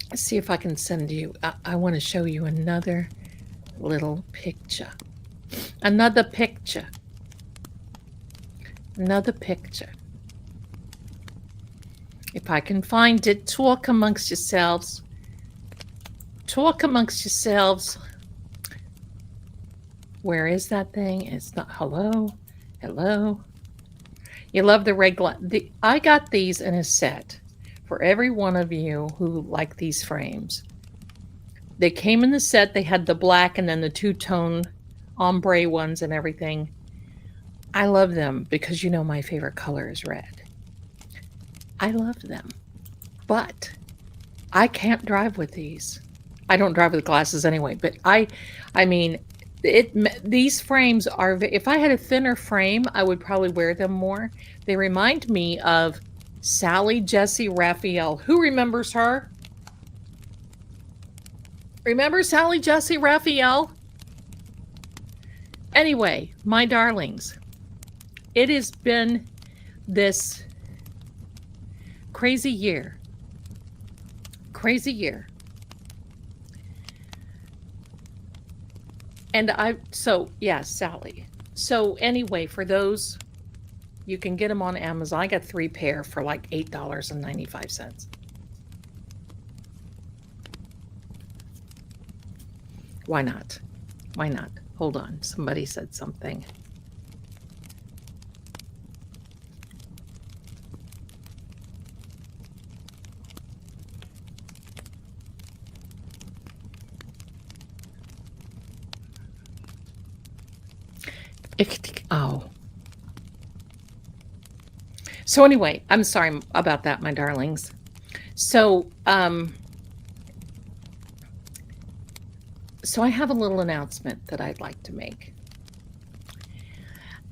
Let's see if I can send you, I want to show you another little picture. Another picture. Another picture. If I can find it, talk amongst yourselves. Talk amongst yourselves. Where is that thing? It's not. Hello? Hello? You love the red glass. I got these in a set for every one of you who like these frames. They came in the set. They had the black and then the two-tone ombre ones and everything. I love them because you know my favorite color is red. I love them. But I can't drive with these. I don't drive with glasses anyway, but I mean, these frames are, if I had a thinner frame, I would probably wear them more. They remind me of Sally Jesse Raphael. Who remembers her? Remember Sally Jesse Raphael? Anyway, my darlings, it has been this crazy year. Crazy year. And Sally. So anyway, for those, you can get them on Amazon. I got 3 pair for like $8.95. Why not? Why not? Hold on. Somebody said something. Oh. So anyway, I'm sorry about that, my darlings. So, so I have a little announcement that I'd like to make.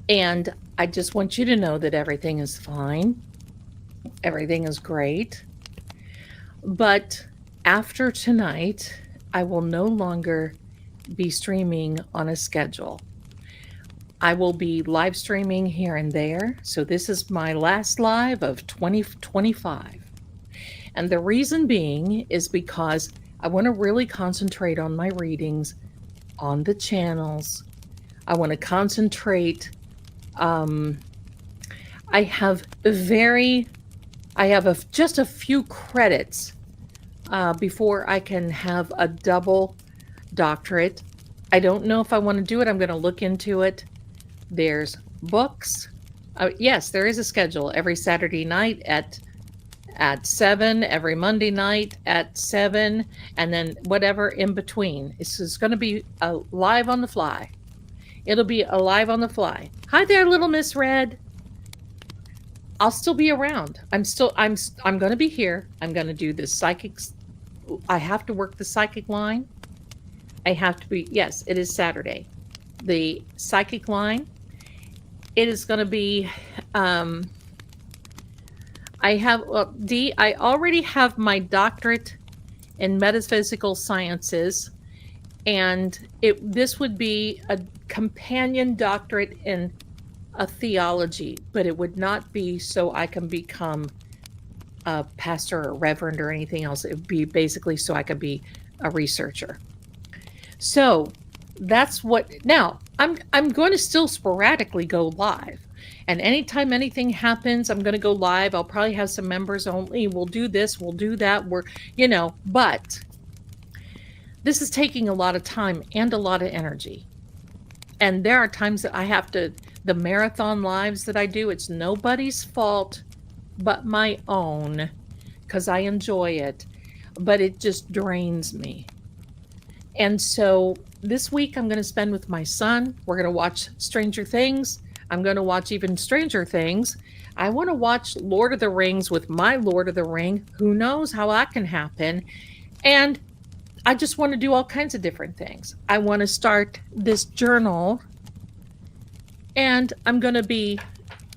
And I just want you to know that everything is fine. Everything is great. But after tonight, I will no longer be streaming on a schedule. I will be live streaming here and there. So this is my last live of 2025. And the reason being is because I want to really concentrate on my readings on the channels. I want to concentrate. I have just a few credits before I can have a double doctorate. I don't know if I want to do it. I'm going to look into it. There's books. Yes, there is a schedule every Saturday night at 7, every Monday night at 7, and then whatever in between. This is going to be a live on the fly. It'll be a live on the fly. Hi there, little Miss Red. I'll still be around. I'm going to be here. I'm going to do the psychics. I have to work the psychic line. I have to be, yes, it is Saturday. The psychic line. It is going to be, I already have my doctorate in metaphysical sciences, and this would be a companion doctorate in a theology, but it would not be so I can become a pastor or reverend or anything else. It would be basically so I could be a researcher. So that's what, now I'm going to still sporadically go live. And anytime anything happens, I'm going to go live. I'll probably have some members only. We'll do this, we'll do that. But this is taking a lot of time and a lot of energy. And there are times that I have to, the marathon lives that I do, it's nobody's fault but my own, because I enjoy it, but it just drains me. And so this week I'm going to spend with my son. We're going to watch Stranger Things. I'm going to watch even Stranger Things. I want to watch Lord of the Rings with my Lord of the Ring. Who knows how that can happen? And I just want to do all kinds of different things. I want to start this journal, and I'm going to be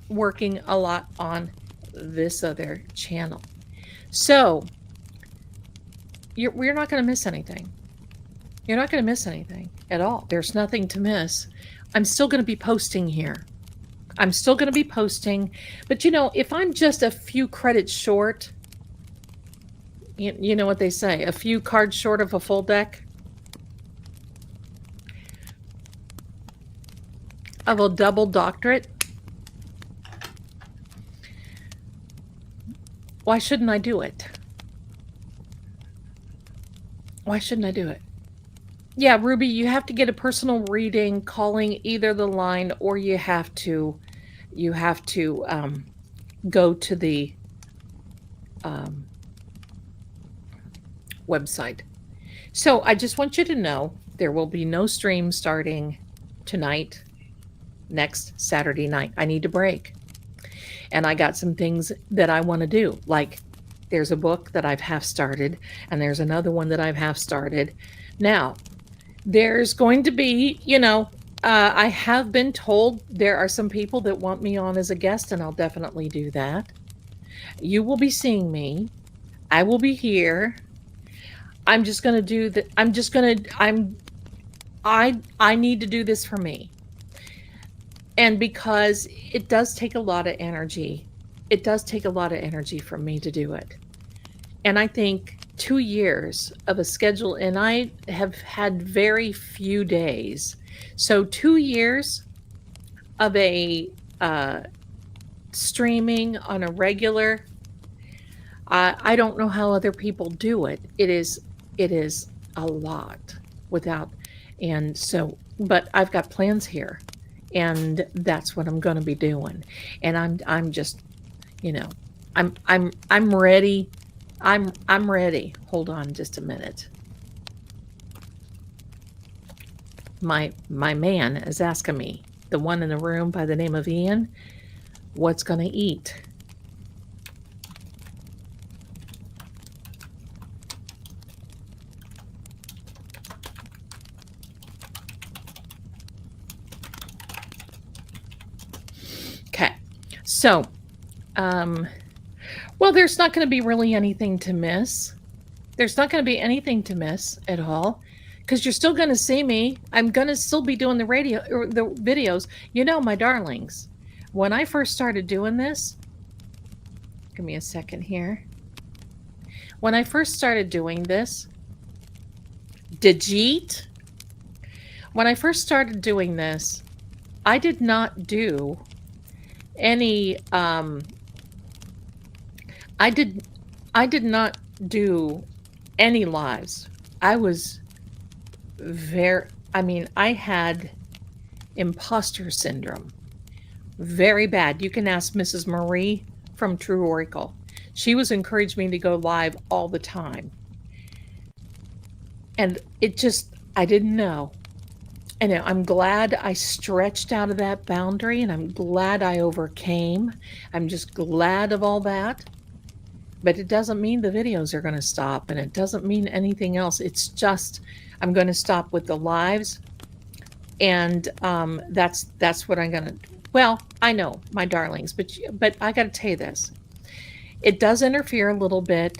working a lot on this other channel. So we're not going to miss anything. You're not going to miss anything at all. There's nothing to miss. I'm still going to be posting here. I'm still going to be posting. But if I'm just a few credits short, you know what they say, a few cards short of a full deck of a double doctorate, why shouldn't I do it? Why shouldn't I do it? Yeah, Ruby, you have to get a personal reading calling either the line, or you have to go to the website. So I just want you to know there will be no stream starting tonight, next Saturday night. I need to break. And I got some things that I want to do. Like there's a book that I've half started, and there's another one that I've half started. Now, there's going to be, I have been told there are some people that want me on as a guest, and I'll definitely do that. You will be seeing me. I will be here. I'm just going to do that. I need to do this for me. And because it does take a lot of energy. It does take a lot of energy for me to do it. And I think 2 years of a schedule, and I have had very few days. So 2 years of a streaming on a regular, I don't know how other people do it. It is a lot but I've got plans here, and that's what I'm going to be doing. And I'm just, I'm ready. I'm ready. Hold on just a minute. My man is asking me, the one in the room by the name of Ian, what's going to eat. Okay. So, well, there's not going to be really anything to miss. There's not going to be anything to miss at all, because you're still going to see me. I'm going to still be doing the radio or the videos. You know, my darlings, when I first started doing this, give me a second here. When I first started doing this, Digit, when I first started doing this, I did not do any, I did not do any lives. I was I had imposter syndrome. Very bad. You can ask Mrs. Marie from True Oracle. She was encouraging me to go live all the time. And I didn't know. And I'm glad I stretched out of that boundary, and I'm glad I overcame. I'm just glad of all that. But it doesn't mean the videos are going to stop, and it doesn't mean anything else. It's just I'm going to stop with the lives, and that's what I'm going to. Well, I know, my darlings, but I got to tell you this. It does interfere a little bit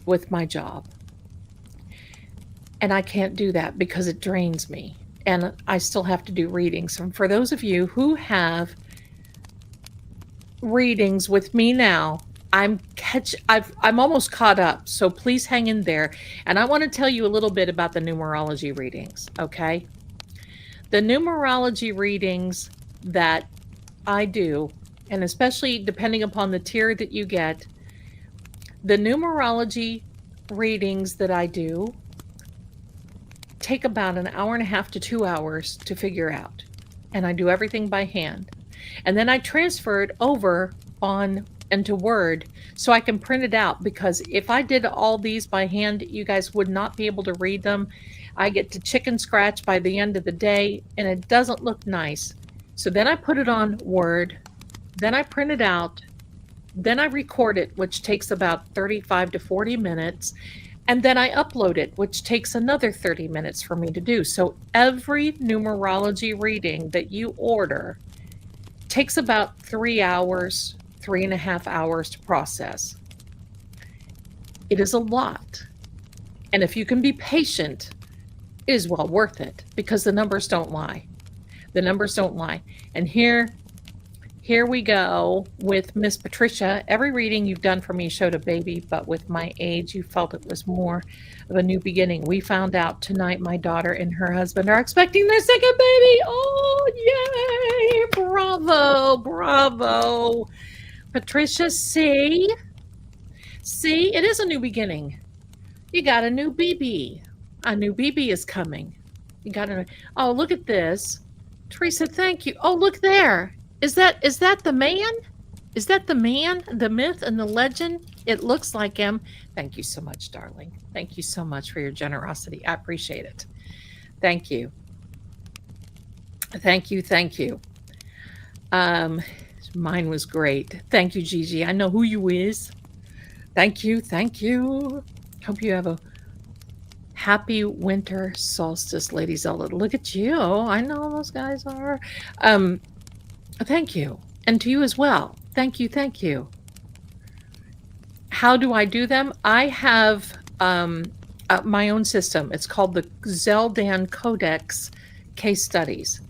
with my job, and I can't do that because it drains me, and I still have to do readings. And for those of you who have readings with me now, I'm almost caught up, so please hang in there. And I want to tell you a little bit about the numerology readings, okay? The numerology readings that I do, and especially depending upon the tier that you get, the numerology readings that I do take about an hour and a half to 2 hours to figure out. And I do everything by hand. And then I transfer it over into Word so I can print it out, because if I did all these by hand, you guys would not be able to read them. I get to chicken scratch by the end of the day, and it doesn't look nice. So then I put it on Word, then I print it out, then I record it, which takes about 35 to 40 minutes, and then I upload it, which takes another 30 minutes for me to do. So every numerology reading that you order takes about 3 hours, 3.5 hours to process. It is a lot. And if you can be patient, it is well worth it, because the numbers don't lie. The numbers don't lie. And here we go with Miss Patricia. Every reading you've done for me showed a baby, but with my age, you felt it was more of a new beginning. We found out tonight my daughter and her husband are expecting their second baby. Oh, yay! Bravo, bravo. Patricia, see, it is a new beginning. You got a new baby. A new baby is coming. You got oh, look at this. Teresa, thank you. Oh, look there. Is that the man? Is that the man, the myth and the legend? It looks like him. Thank you so much, darling. Thank you so much for your generosity. I appreciate it. Thank you. Thank you. Thank you. Mine was great. Thank you, Gigi. I know who you is. Thank you. Thank you. Hope you have a happy winter solstice, Lady Zelda. Look at you. I know those guys are. Thank you. And to you as well. Thank you. Thank you. How do I do them? I have my own system. It's called the Zeldan Codex Case Studies.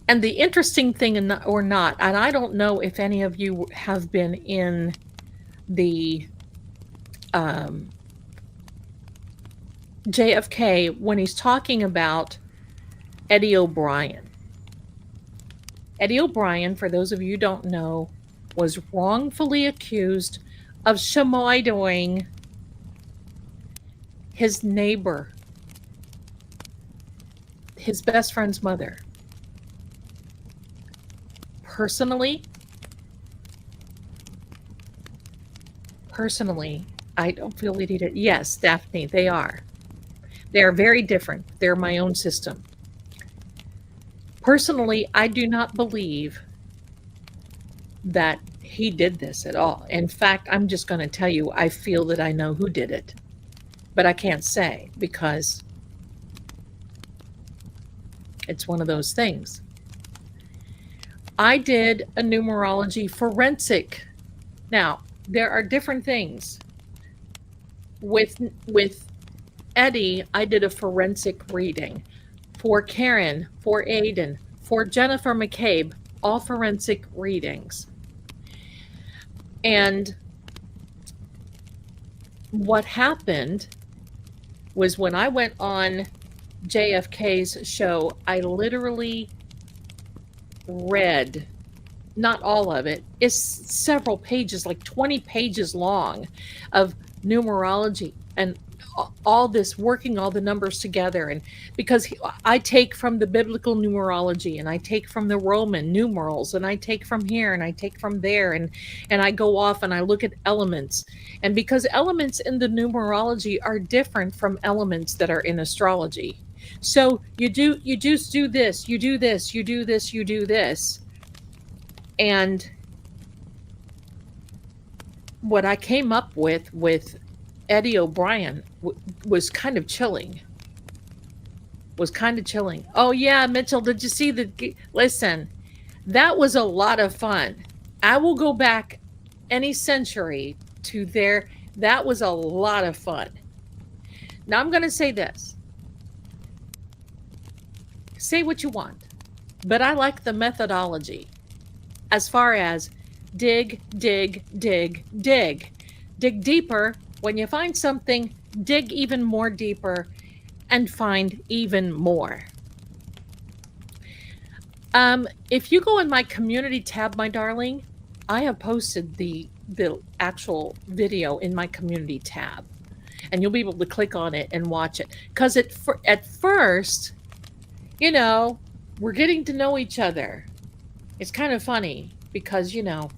And the interesting thing, or not, and I don't know if any of you have been in the JFK when he's talking about Eddie O'Brien. Eddie O'Brien, for those of you who don't know, was wrongfully accused of shamoidoing his neighbor, his best friend's mother. Personally, I don't feel he did it. Yes, Daphne, they are. They are very different. They're my own system. Personally, I do not believe that he did this at all. In fact, I'm just going to tell you, I feel that I know who did it, but I can't say because it's one of those things. I did a numerology forensic. Now, there are different things with Eddie, I did a forensic reading. For Karen, for Aiden, for Jennifer McCabe, all forensic readings. And what happened was when I went on JFK's show, I literally read, not all of it, it's several pages, like 20 pages long of numerology and all this, working all the numbers together. And because I take from the biblical numerology, and I take from the Roman numerals, and I take from here, and I take from there, and I go off and I look at elements. And because elements in the numerology are different from elements that are in astrology. So you just do this, you do this, you do this, you do this. And what I came up with Eddie O'Brien was kind of chilling. Oh yeah, Mitchell, did you see listen, that was a lot of fun. I will go back any century to there. That was a lot of fun. Now I'm going to say this. Say what you want, but I like the methodology as far as dig, dig, dig, dig. Dig deeper. When you find something, dig even more deeper and find even more. If you go in my community tab, my darling, I have posted the actual video in my community tab, and you'll be able to click on it and watch it. Because at first, you know, we're getting to know each other. It's kind of funny because, you know,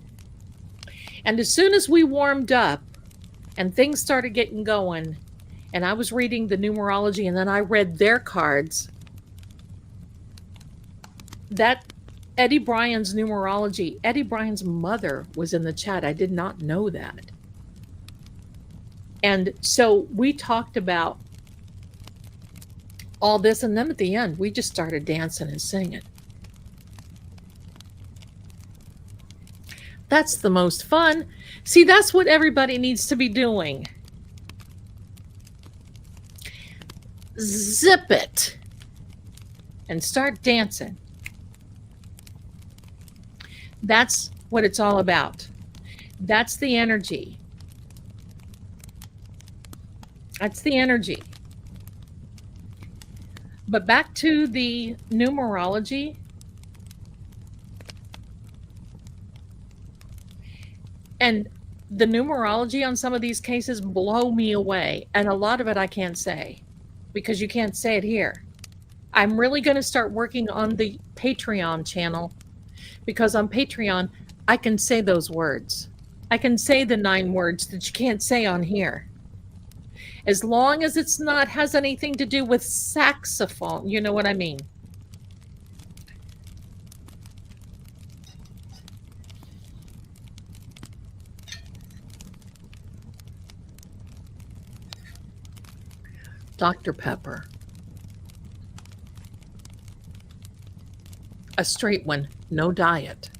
and as soon as we warmed up and things started getting going, and I was reading the numerology and then I read their cards, that Eddie Bryan's numerology, Eddie Bryan's mother was in the chat. I did not know that. And so we talked about all this, and then at the end, we just started dancing and singing. That's the most fun. See, that's what everybody needs to be doing. Zip it and start dancing. That's what it's all about. That's the energy. That's the energy. But back to the numerology. And the numerology on some of these cases blow me away. And a lot of it I can't say because you can't say it here. I'm really going to start working on the Patreon channel, because on Patreon, I can say those words. I can say the 9 words that you can't say on here. As long as it's not has anything to do with saxophone, you know what I mean? Dr. Pepper. A straight one, no diet.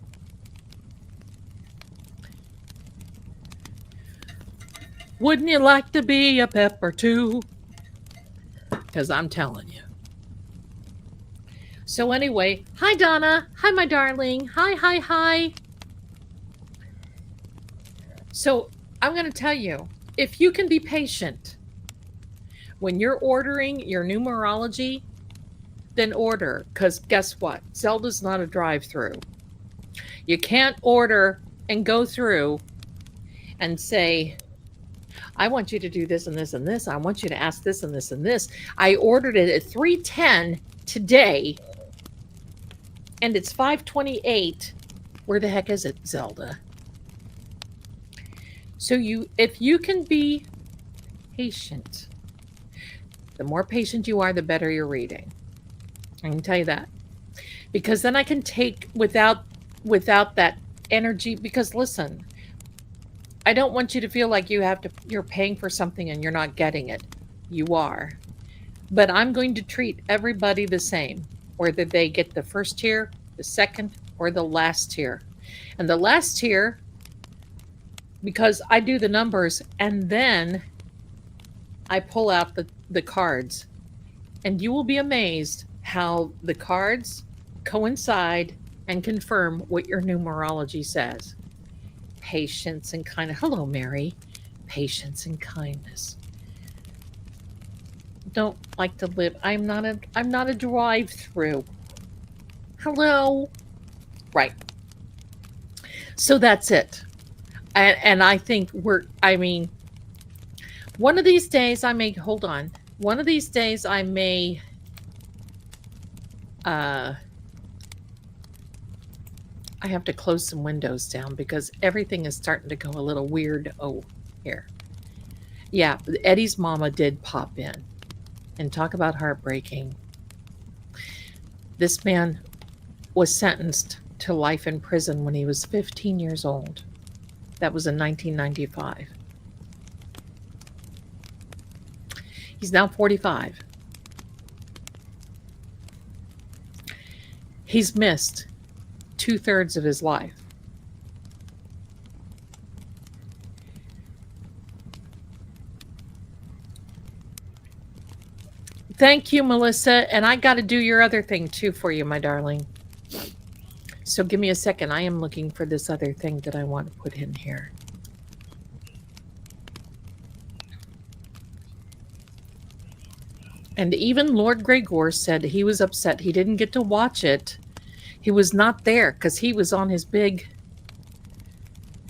Wouldn't you like to be a pepper too? Because I'm telling you. So anyway, hi Donna. Hi my darling. Hi, hi, hi. So I'm going to tell you, if you can be patient when you're ordering your numerology, then order. Because guess what? Zelda's not a drive-through. You can't order and go through and say, I want you to do this and this and this. I want you to ask this and this and this. I ordered it at 3:10 today, and it's 5:28. Where the heck is it, Zelda? So if you can be patient, the more patient you are, the better your reading. I can tell you that. Because then I can take without that energy. Because listen, I don't want you to feel like you're paying for something and you're not getting it. You are. But I'm going to treat everybody the same, whether they get the first tier, the second, or the last tier. And the last tier, because I do the numbers and then I pull out the cards, and you will be amazed how the cards coincide and confirm what your numerology says. Patience and kindness. Hello, Mary. Patience and kindness. Don't like to live. I'm not a drive-through. Hello. Right. So that's it. And I think one of these days I may, hold on. One of these days I may I have to close some windows down because everything is starting to go a little weird. Oh, here. Yeah, Eddie's mama did pop in and talk about heartbreaking. This man was sentenced to life in prison when he was 15 years old. That was in 1995. He's now 45. He's missed 2/3 of his life. Thank you, Melissa. And I got to do your other thing too for you, my darling. So give me a second. I am looking for this other thing that I want to put in here. And even Lord Gregor said he was upset he didn't get to watch it. He was not there because he was on his big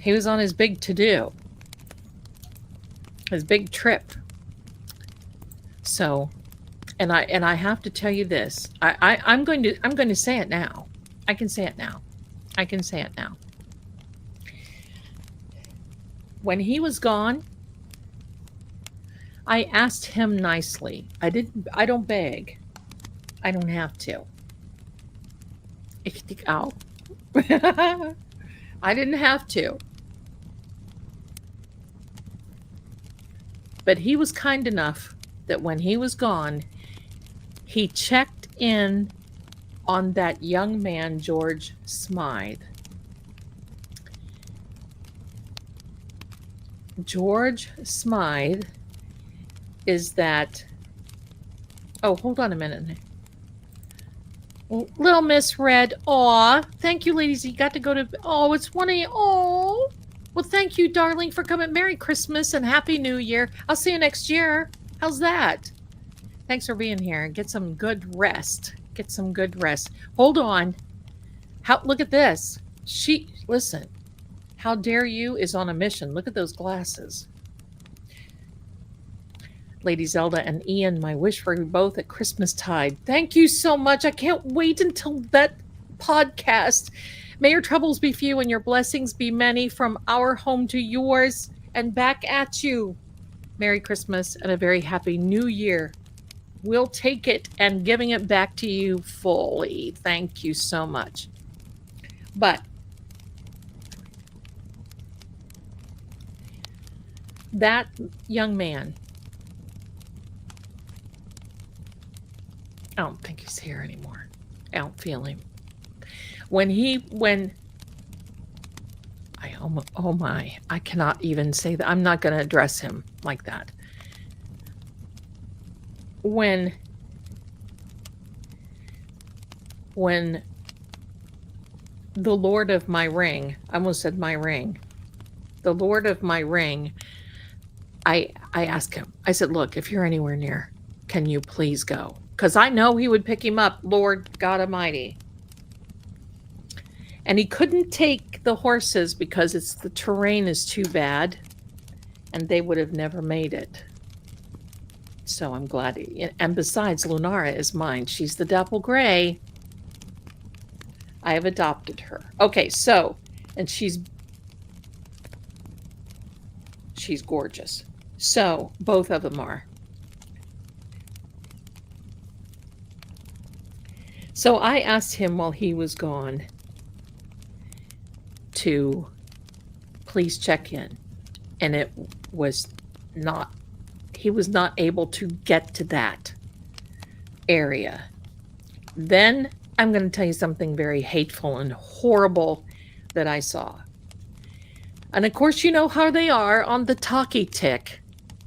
to-do. His big trip. So, and I have to tell you this. I'm going to say it now. I can say it now. When he was gone, I asked him nicely. I don't beg. I don't have to. Ow. I didn't have to. But he was kind enough that when he was gone, he checked in on that young man, George Smythe. George Smythe is that... Oh, hold on a minute. Little Miss Red. Aw, thank you, ladies. You got to go to... Oh, it's one of you. Oh, well, thank you, darling, for coming. Merry Christmas and Happy New Year. I'll see you next year. How's that? Thanks for being here. Get some good rest. Hold on. Look at this. Listen. How dare you is on a mission. Look at those glasses. Lady Zelda and Ian, my wish for you both at Christmastide. Thank you so much. I can't wait until that podcast. May your troubles be few and your blessings be many, from our home to yours and back at you. Merry Christmas and a very happy New Year. We'll take it and giving it back to you fully. Thank you so much. But that young man, I don't think he's here anymore. I don't feel him. Oh my, I cannot even say that. I'm not going to address him like that. When the Lord of my ring, I almost said my ring, the Lord of my ring, I asked him, I said, look, if you're anywhere near, can you please go? Because I know he would pick him up, Lord God Almighty. And he couldn't take the horses because the terrain is too bad, and they would have never made it. So I'm glad. And besides, Lunara is mine. She's the Dapple Gray. I have adopted her. Okay, so, and she's gorgeous. So both of them are. So I asked him while he was gone to please check in. And it was not, he was not able to get to that area. Then I'm going to tell you something very hateful and horrible that I saw. And of course, you know how they are on the talkie tick.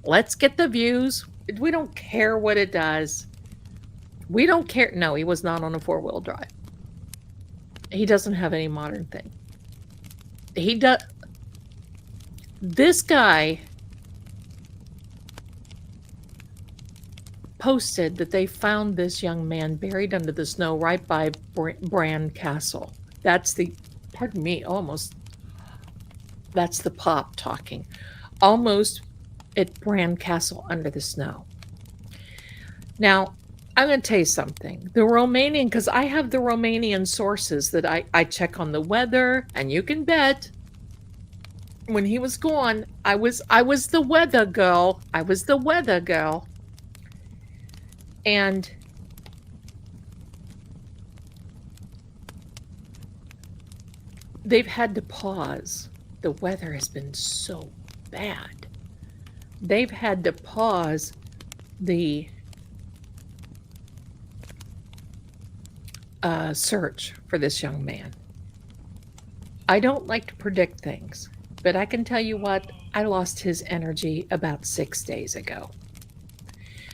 Let's get the views. We don't care what it does. We don't care. No, he was not on a 4-wheel drive. He doesn't have any modern thing. He does. This guy posted that they found this young man buried under the snow right by Bran Castle. That's the, pardon me, almost, that's the pop talking. Almost at Bran Castle under the snow. Now, I'm going to tell you something. The Romanian, because I have the Romanian sources that I check on the weather, and you can bet when he was gone, I was the weather girl. I was the weather girl. And they've had to pause. The weather has been so bad. They've had to pause the search for this young man. I don't like to predict things, but I can tell you what, I lost his energy about 6 days ago.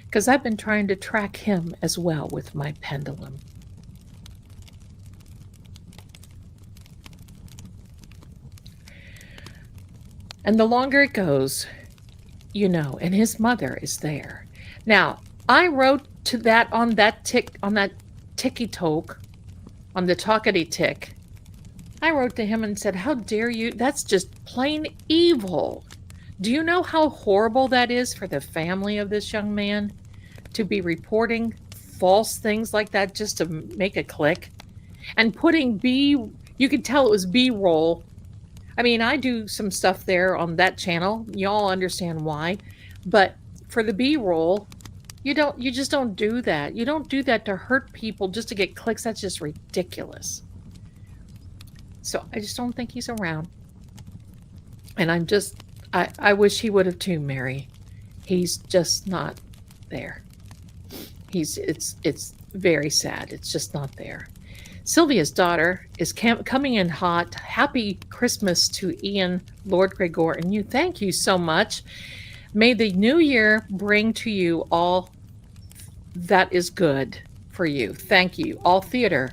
Because I've been trying to track him as well with my pendulum. And the longer it goes, you know, and his mother is there. Now, I wrote to that on that ticky toke, on the talkity tick. I wrote to him and said, how dare you? That's just plain evil. Do you know how horrible that is for the family of this young man to be reporting false things like that just to make a click? And putting you could tell it was B-roll. I mean, I do some stuff there on that channel. Y'all understand why. But for the B-roll, you just don't do that. You don't do that to hurt people just to get clicks. That's just ridiculous. So I just don't think he's around. And I wish he would have too, Mary. He's just not there. It's very sad. It's just not there. Sylvia's daughter is coming in hot. Happy Christmas to Ian, Lord Gregor, and you. Thank you so much. May the new year bring to you all that is good for you. Thank you. All theater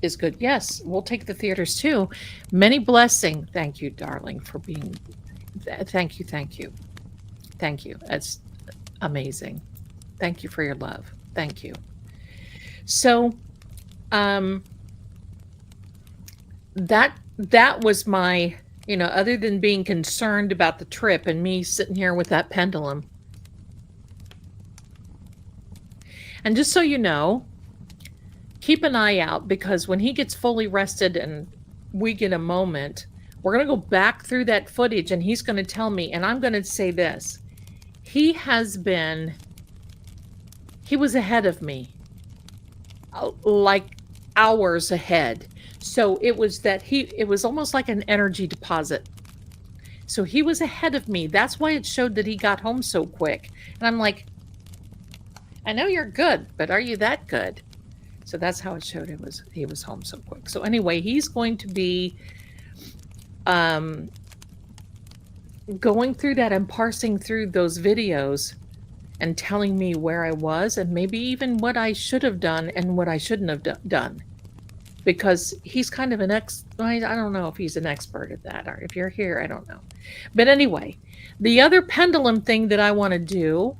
is good. Yes, we'll take the theaters too. Many blessing. Thank you, darling, for being. Thank you. Thank you. Thank you. That's amazing. Thank you for your love. Thank you. So, that was my, other than being concerned about the trip and me sitting here with that pendulum. And just so you know, keep an eye out, because when he gets fully rested and we get a moment, we're going to go back through that footage and he's going to tell me, and I'm going to say this. He was ahead of me, like hours ahead. So it was almost like an energy deposit. So he was ahead of me. That's why it showed that he got home so quick. And I'm like, I know you're good, but are you that good? So that's how it showed he was home so quick. So anyway, he's going to be going through that and parsing through those videos and telling me where I was and maybe even what I should have done and what I shouldn't have done. Because he's kind of I don't know if he's an expert at that, or if you're here, I don't know. But anyway, the other pendulum thing that I want to do,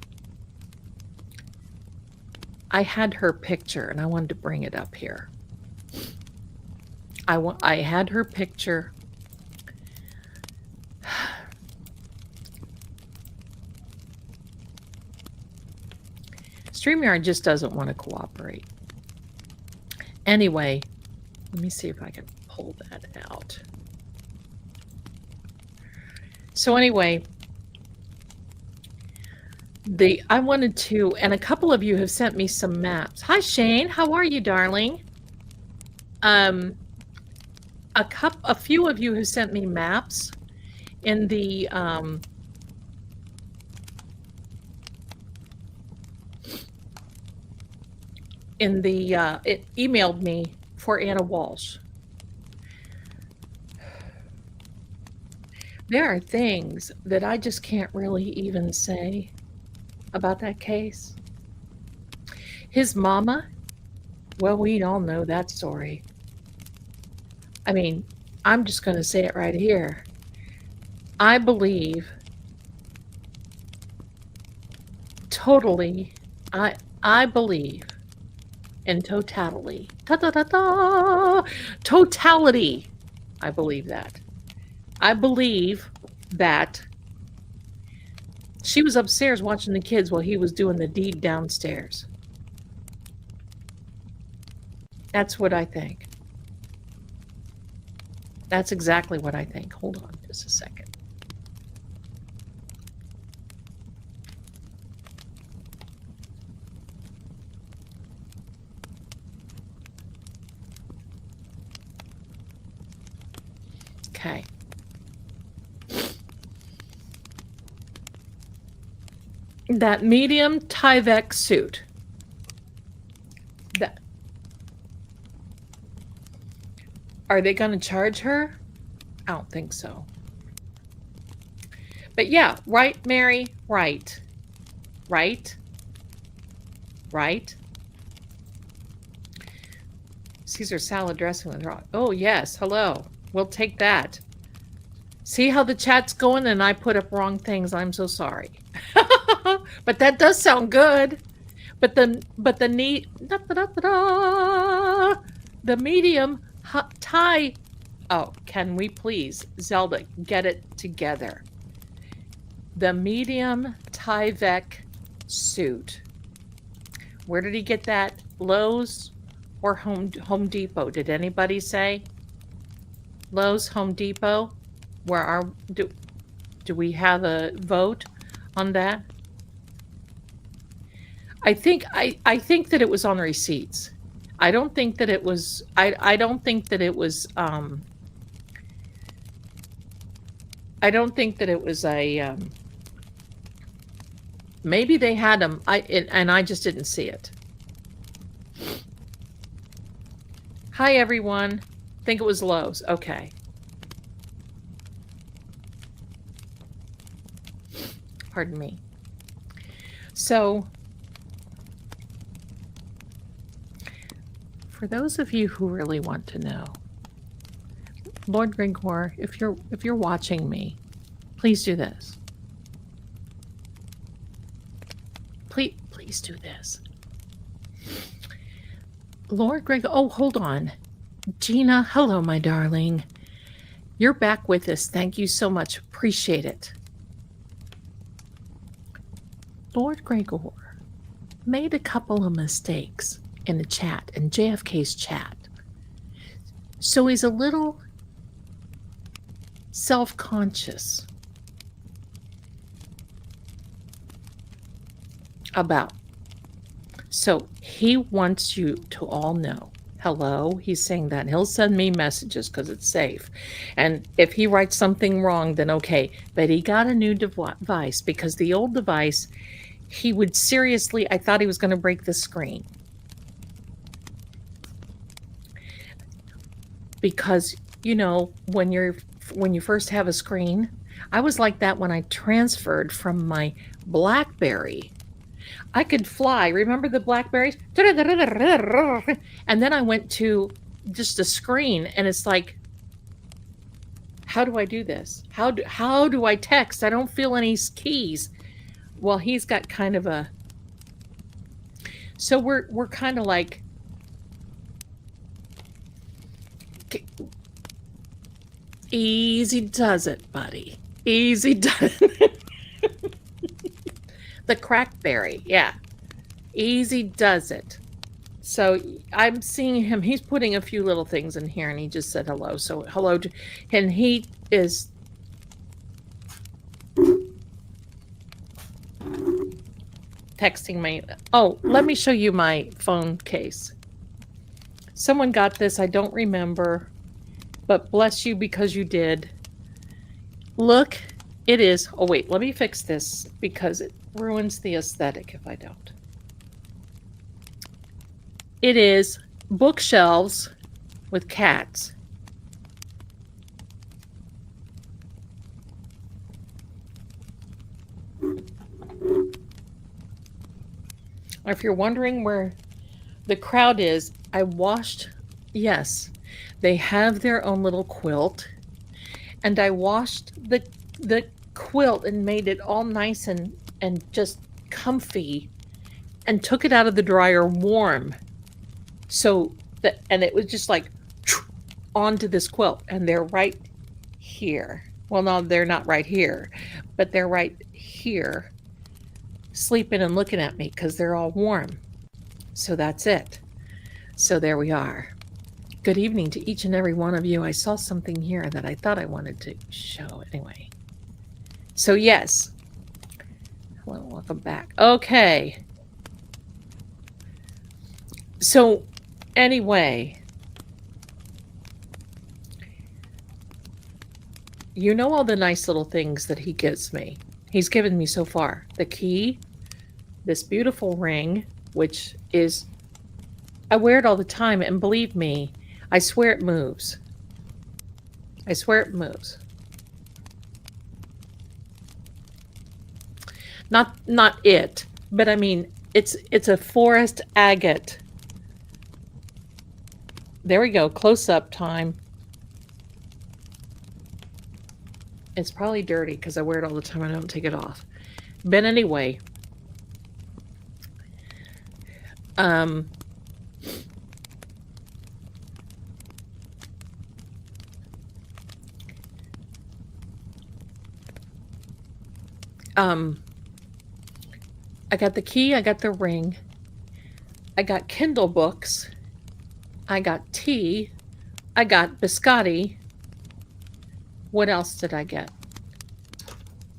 I had her picture and I wanted to bring it up here. I had her picture. StreamYard just doesn't want to cooperate. Anyway, let me see if I can pull that out. So anyway, I wanted to, and a couple of you have sent me some maps. Hi Shane, how are you, darling? A few of you have sent me maps in the it emailed me for Anna Walsh. There are things that I just can't really even say about that case. His mama, well, we all know that story. I mean, I'm just going to say it right here. I believe totally, I believe in totality. Ta ta ta ta! Totality. I believe that. I believe that she was upstairs watching the kids while he was doing the deed downstairs. That's what I think. That's exactly what I think. Hold on just a second. Okay. That medium Tyvek suit. That, are they going to charge her? I don't think so. But yeah, right, Mary? Right. Right? Right? Caesar salad dressing with raw. Oh, yes. Hello. We'll take that. See how the chat's going and I put up wrong things. I'm so sorry. But that does sound good. But the medium Thai. Oh, can we please, Zelda, get it together? The medium Tyvek suit. Where did he get that? Lowe's or Home Depot? Did anybody say? Lowe's, Home Depot? Where are do we have a vote on that? I think that it was on receipts. I don't think that it was I don't think that it was I don't think that it was a maybe they had them and I just didn't see it. Hi everyone. Think it was Lowe's. Okay. Pardon me. So, for those of you who really want to know, Lord Gregor, if you're watching me, please do this. Please do this. Lord Gregor, oh, hold on. Gina, hello, my darling. You're back with us. Thank you so much. Appreciate it. Lord Gregor made a couple of mistakes in the chat, in JFK's chat. So he's a little self-conscious about. So he wants you to all know. Hello, he's saying that. He'll send me messages because it's safe. And if he writes something wrong, then okay. But he got a new device because the old device, he would seriously, I thought he was going to break the screen. Because, you know, when you first have a screen, I was like that when I transferred from my BlackBerry. I could fly. Remember the Blackberries? And then I went to just a screen, and it's like, how do I do this? How do I text? I don't feel any keys. Well, he's got kind of a. So we're kind of like. Easy does it, buddy. Easy does it. The crackberry, yeah. Easy does it. So I'm seeing him. He's putting a few little things in here, and he just said hello. So hello, and he is texting me. Oh, let me show you my phone case. Someone got this. I don't remember, but bless you because you did. Look, it is. Oh wait, let me fix this because it ruins the aesthetic if I don't. It is bookshelves with cats. If you're wondering where the crowd is, I washed, yes, they have their own little quilt, and I washed the quilt and made it all nice and just comfy and took it out of the dryer warm. So that, and it was just like onto this quilt, and they're right here. Well, no, they're not right here, but they're right here, sleeping and looking at me because they're all warm. So that's it. So there we are. Good evening to each and every one of you. I saw something here that I thought I wanted to show anyway. So yes. Well, welcome back. Okay. So anyway, you know all the nice little things that he gives me. He's given me so far. The key, this beautiful ring, which is, I wear it all the time, and believe me, I swear it moves. I swear it moves. Not it, but I mean, it's a forest agate. There we go, close-up time. It's probably dirty because I wear it all the time and I don't take it off. But anyway, I got the key, I got the ring, I got Kindle books, I got tea, I got biscotti. What else did I get?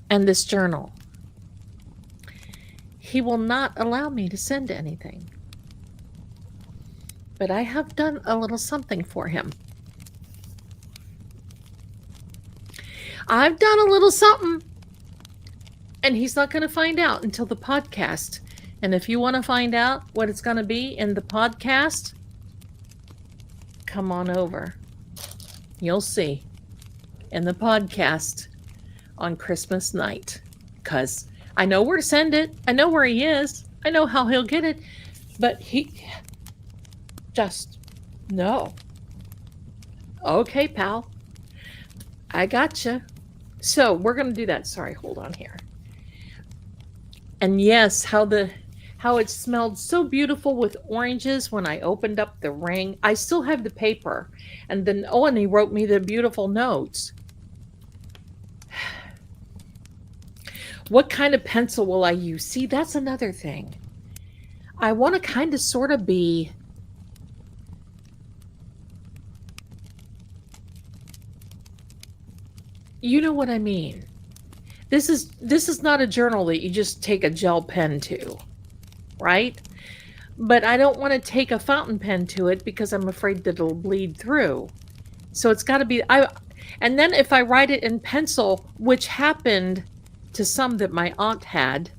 And this journal. He will not allow me to send anything. But I have done a little something for him. I've done a little something. And he's not going to find out until the podcast. And if you want to find out what it's going to be in the podcast, come on over. You'll see in the podcast on Christmas night. Because I know where to send it. I know where he is. I know how he'll get it. But he just, no. Okay, pal. I gotcha. So we're going to do that. Sorry, hold on here. And yes, how it smelled so beautiful with oranges when I opened up the ring. I still have the paper. And then, oh, and he wrote me the beautiful notes. What kind of pencil will I use? See, that's another thing. I want to kind of sort of be, you know what I mean. This is not a journal that you just take a gel pen to, right? But I don't want to take a fountain pen to it because I'm afraid that it'll bleed through. So it's got to be, and then if I write it in pencil, which happened to some that my aunt had,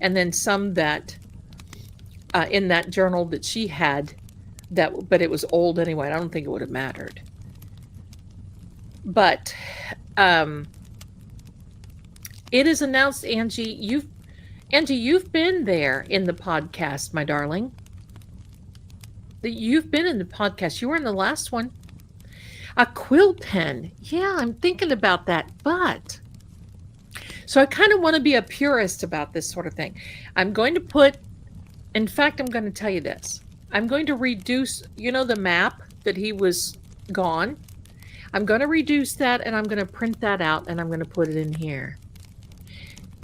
and then some that in that journal that she had, but it was old anyway. I don't think it would have mattered. But it is announced, Angie. You've been there in the podcast, my darling. You've been in the podcast. You were in the last one. A quill pen. Yeah, I'm thinking about that. But so I kind of want to be a purist about this sort of thing. I'm going to put, in fact, I'm going to tell you this. I'm going to reduce, the map that he was gone. I'm going to reduce that and I'm going to print that out and I'm going to put it in here.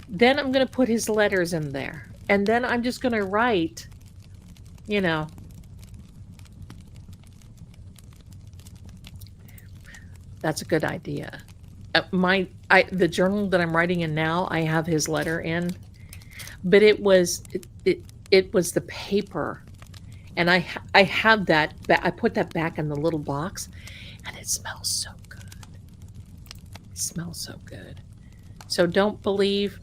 Then I'm going to put his letters in there. And then I'm just going to write, That's a good idea. The journal that I'm writing in now, I have his letter in. But it was the paper. And I have that. I put that back in the little box. And it smells so good. It smells so good. So don't believe,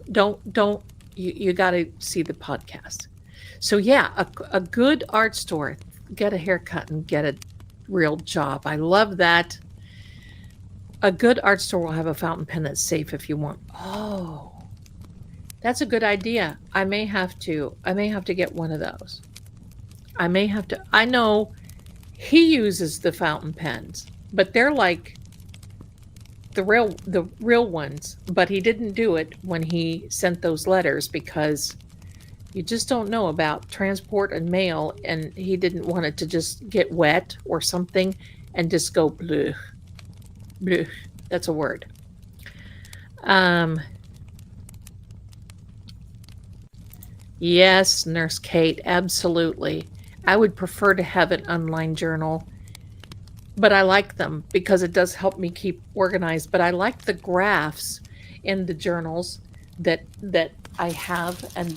you got to see the podcast. So yeah, a good art store, get a haircut and get a real job. I love that. A good art store will have a fountain pen that's safe if you want. Oh, That's a good idea. I may have to get one of those. I know he uses the fountain pens, but they're like the real ones, but he didn't do it when he sent those letters because you just don't know about transport and mail, and he didn't want it to just get wet or something and just go bleh. Bleh. That's a word. Yes, Nurse Kate, absolutely. I would prefer to have an online journal, but I like them because it does help me keep organized. But I like the graphs in the journals that I have, and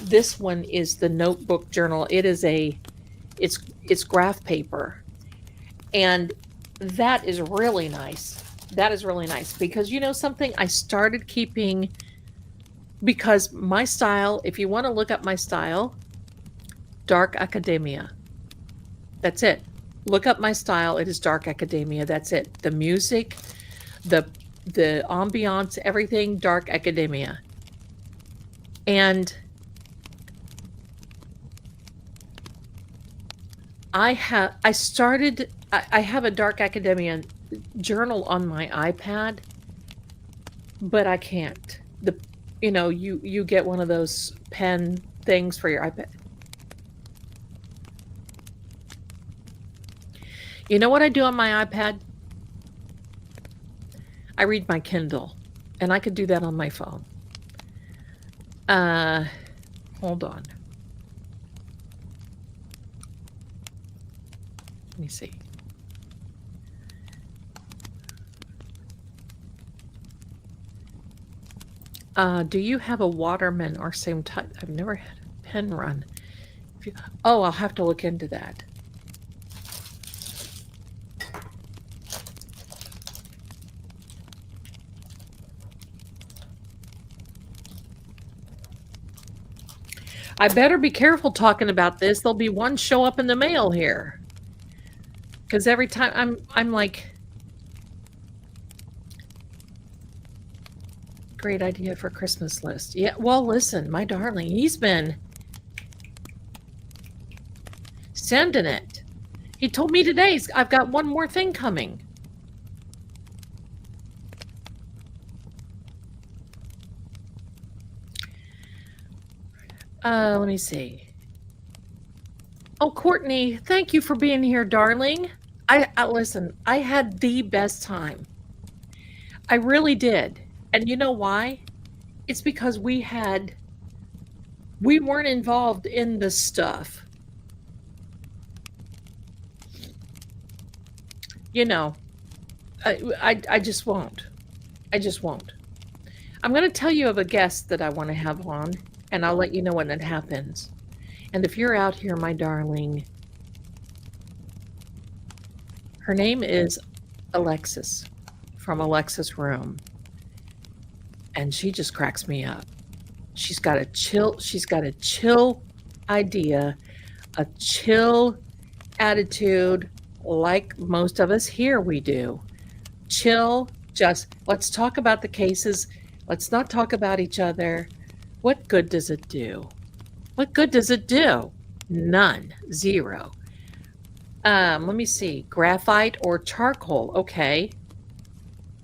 this one is the notebook journal. It's graph paper, and that is really nice. That is really nice because you know something, I started keeping, because my style, if you want to look up my style, dark academia. That's it. Look up my style. It is dark academia. That's it. The music, the ambiance, everything dark academia. And I have a dark academia journal on my iPad, but I can't. You get one of those pen things for your iPad. You know what I do on my iPad? I read my Kindle, and I could do that on my phone. Hold on. Let me see. Do you have a Waterman or same type? I've never had a pen run. I'll have to look into that. I better be careful talking about this. There'll be one show up in the mail here. Because every time I'm like, great idea for Christmas list. Yeah, well, listen, my darling, he's been sending it. He told me today, I've got one more thing coming. Let me see. Oh, Courtney, thank you for being here, darling. I listen, I had the best time. I really did. And you know why? It's because we weren't involved in the stuff. You know, I just won't. I just won't. I'm going to tell you of a guest that I want to have on, and I'll let you know when it happens. And if you're out here, my darling, her name is Alexis from Alexis Room. And she just cracks me up. She's got a chill idea, a chill attitude, like most of us here we do. Chill, just let's talk about the cases. Let's not talk about each other. What good does it do? What good does it do? None. Zero. Let me see. Graphite or charcoal. Okay.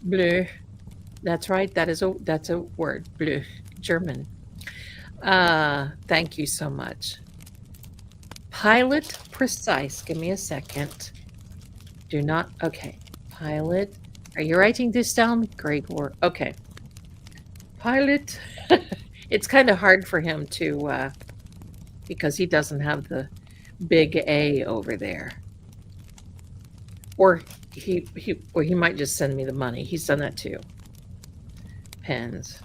Bleu. That's right. That's a word. Bleu. German. Thank you so much. Pilot precise. Give me a second. Do not. Okay. Pilot. Are you writing this down? Great work. Okay. Pilot. It's kind of hard for him to, because he doesn't have the big A over there. Or he might just send me the money. He's done that too. Pens.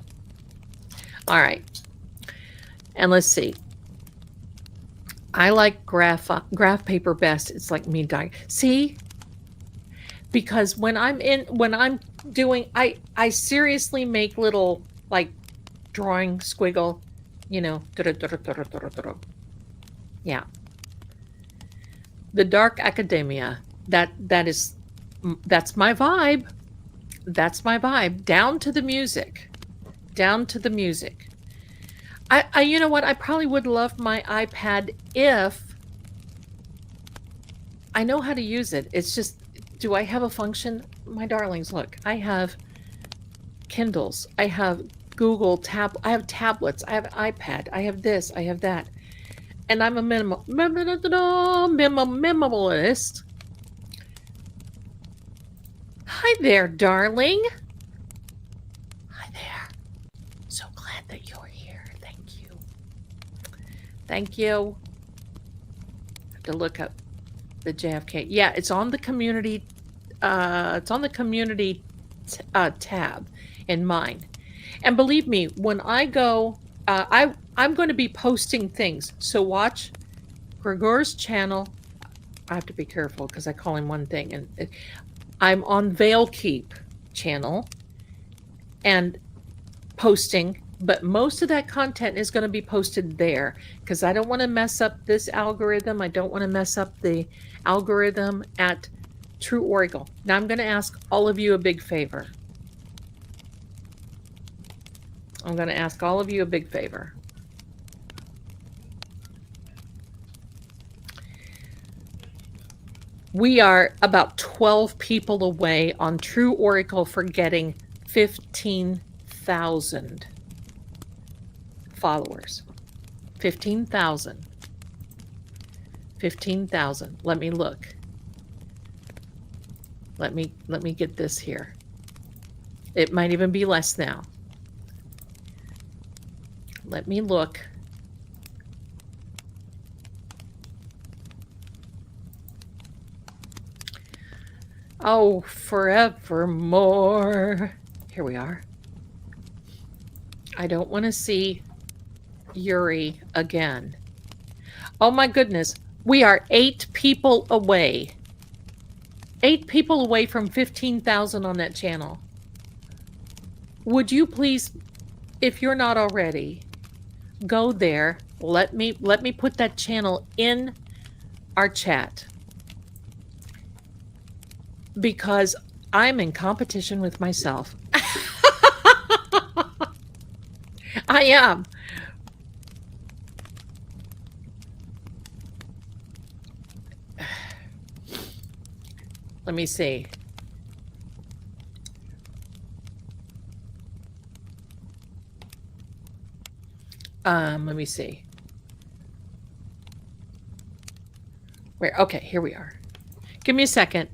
All right. And let's see. I like graph paper best. It's like me dying. See? Because when I'm doing, I seriously make little like drawing squiggle, you know. Yeah. The dark academia. That's my vibe. That's my vibe. Down to the music. Down to the music. You know what? I probably would love my iPad if I know how to use it. It's just, do I have a function? My darlings, look, I have Kindles, I have I have tablets, I have iPad, I have this, I have that. And I'm a minimalist. Hi there, darling. Hi there. So glad that you're here. Thank you. Thank you. I have to look up the JFK. Yeah, it's on the community. It's on the community tab in mine. And believe me, when I go, I'm going to be posting things. So watch Gregor's channel. I have to be careful because I call him one thing, and I'm on Veilkeep channel and posting, but most of that content is going to be posted there because I don't want to mess up this algorithm. I don't want to mess up the algorithm at True Oracle. Now I'm going to ask all of you a big favor. I'm going to ask all of you a big favor. We are about 12 people away on True Oracle for getting 15,000 followers. 15,000. 15,000. Let me look. Let me get this here. It might even be less now. Let me look. Oh, forevermore. Here we are. I don't want to see Yuri again. Oh my goodness. We are 8 people away. 8 people away from 15,000 on that channel. Would you please, if you're not already, go there. Let me put that channel in our chat. Because I'm in competition with myself. I am. Let me see. Let me see. Where? Okay, here we are. Give me a second.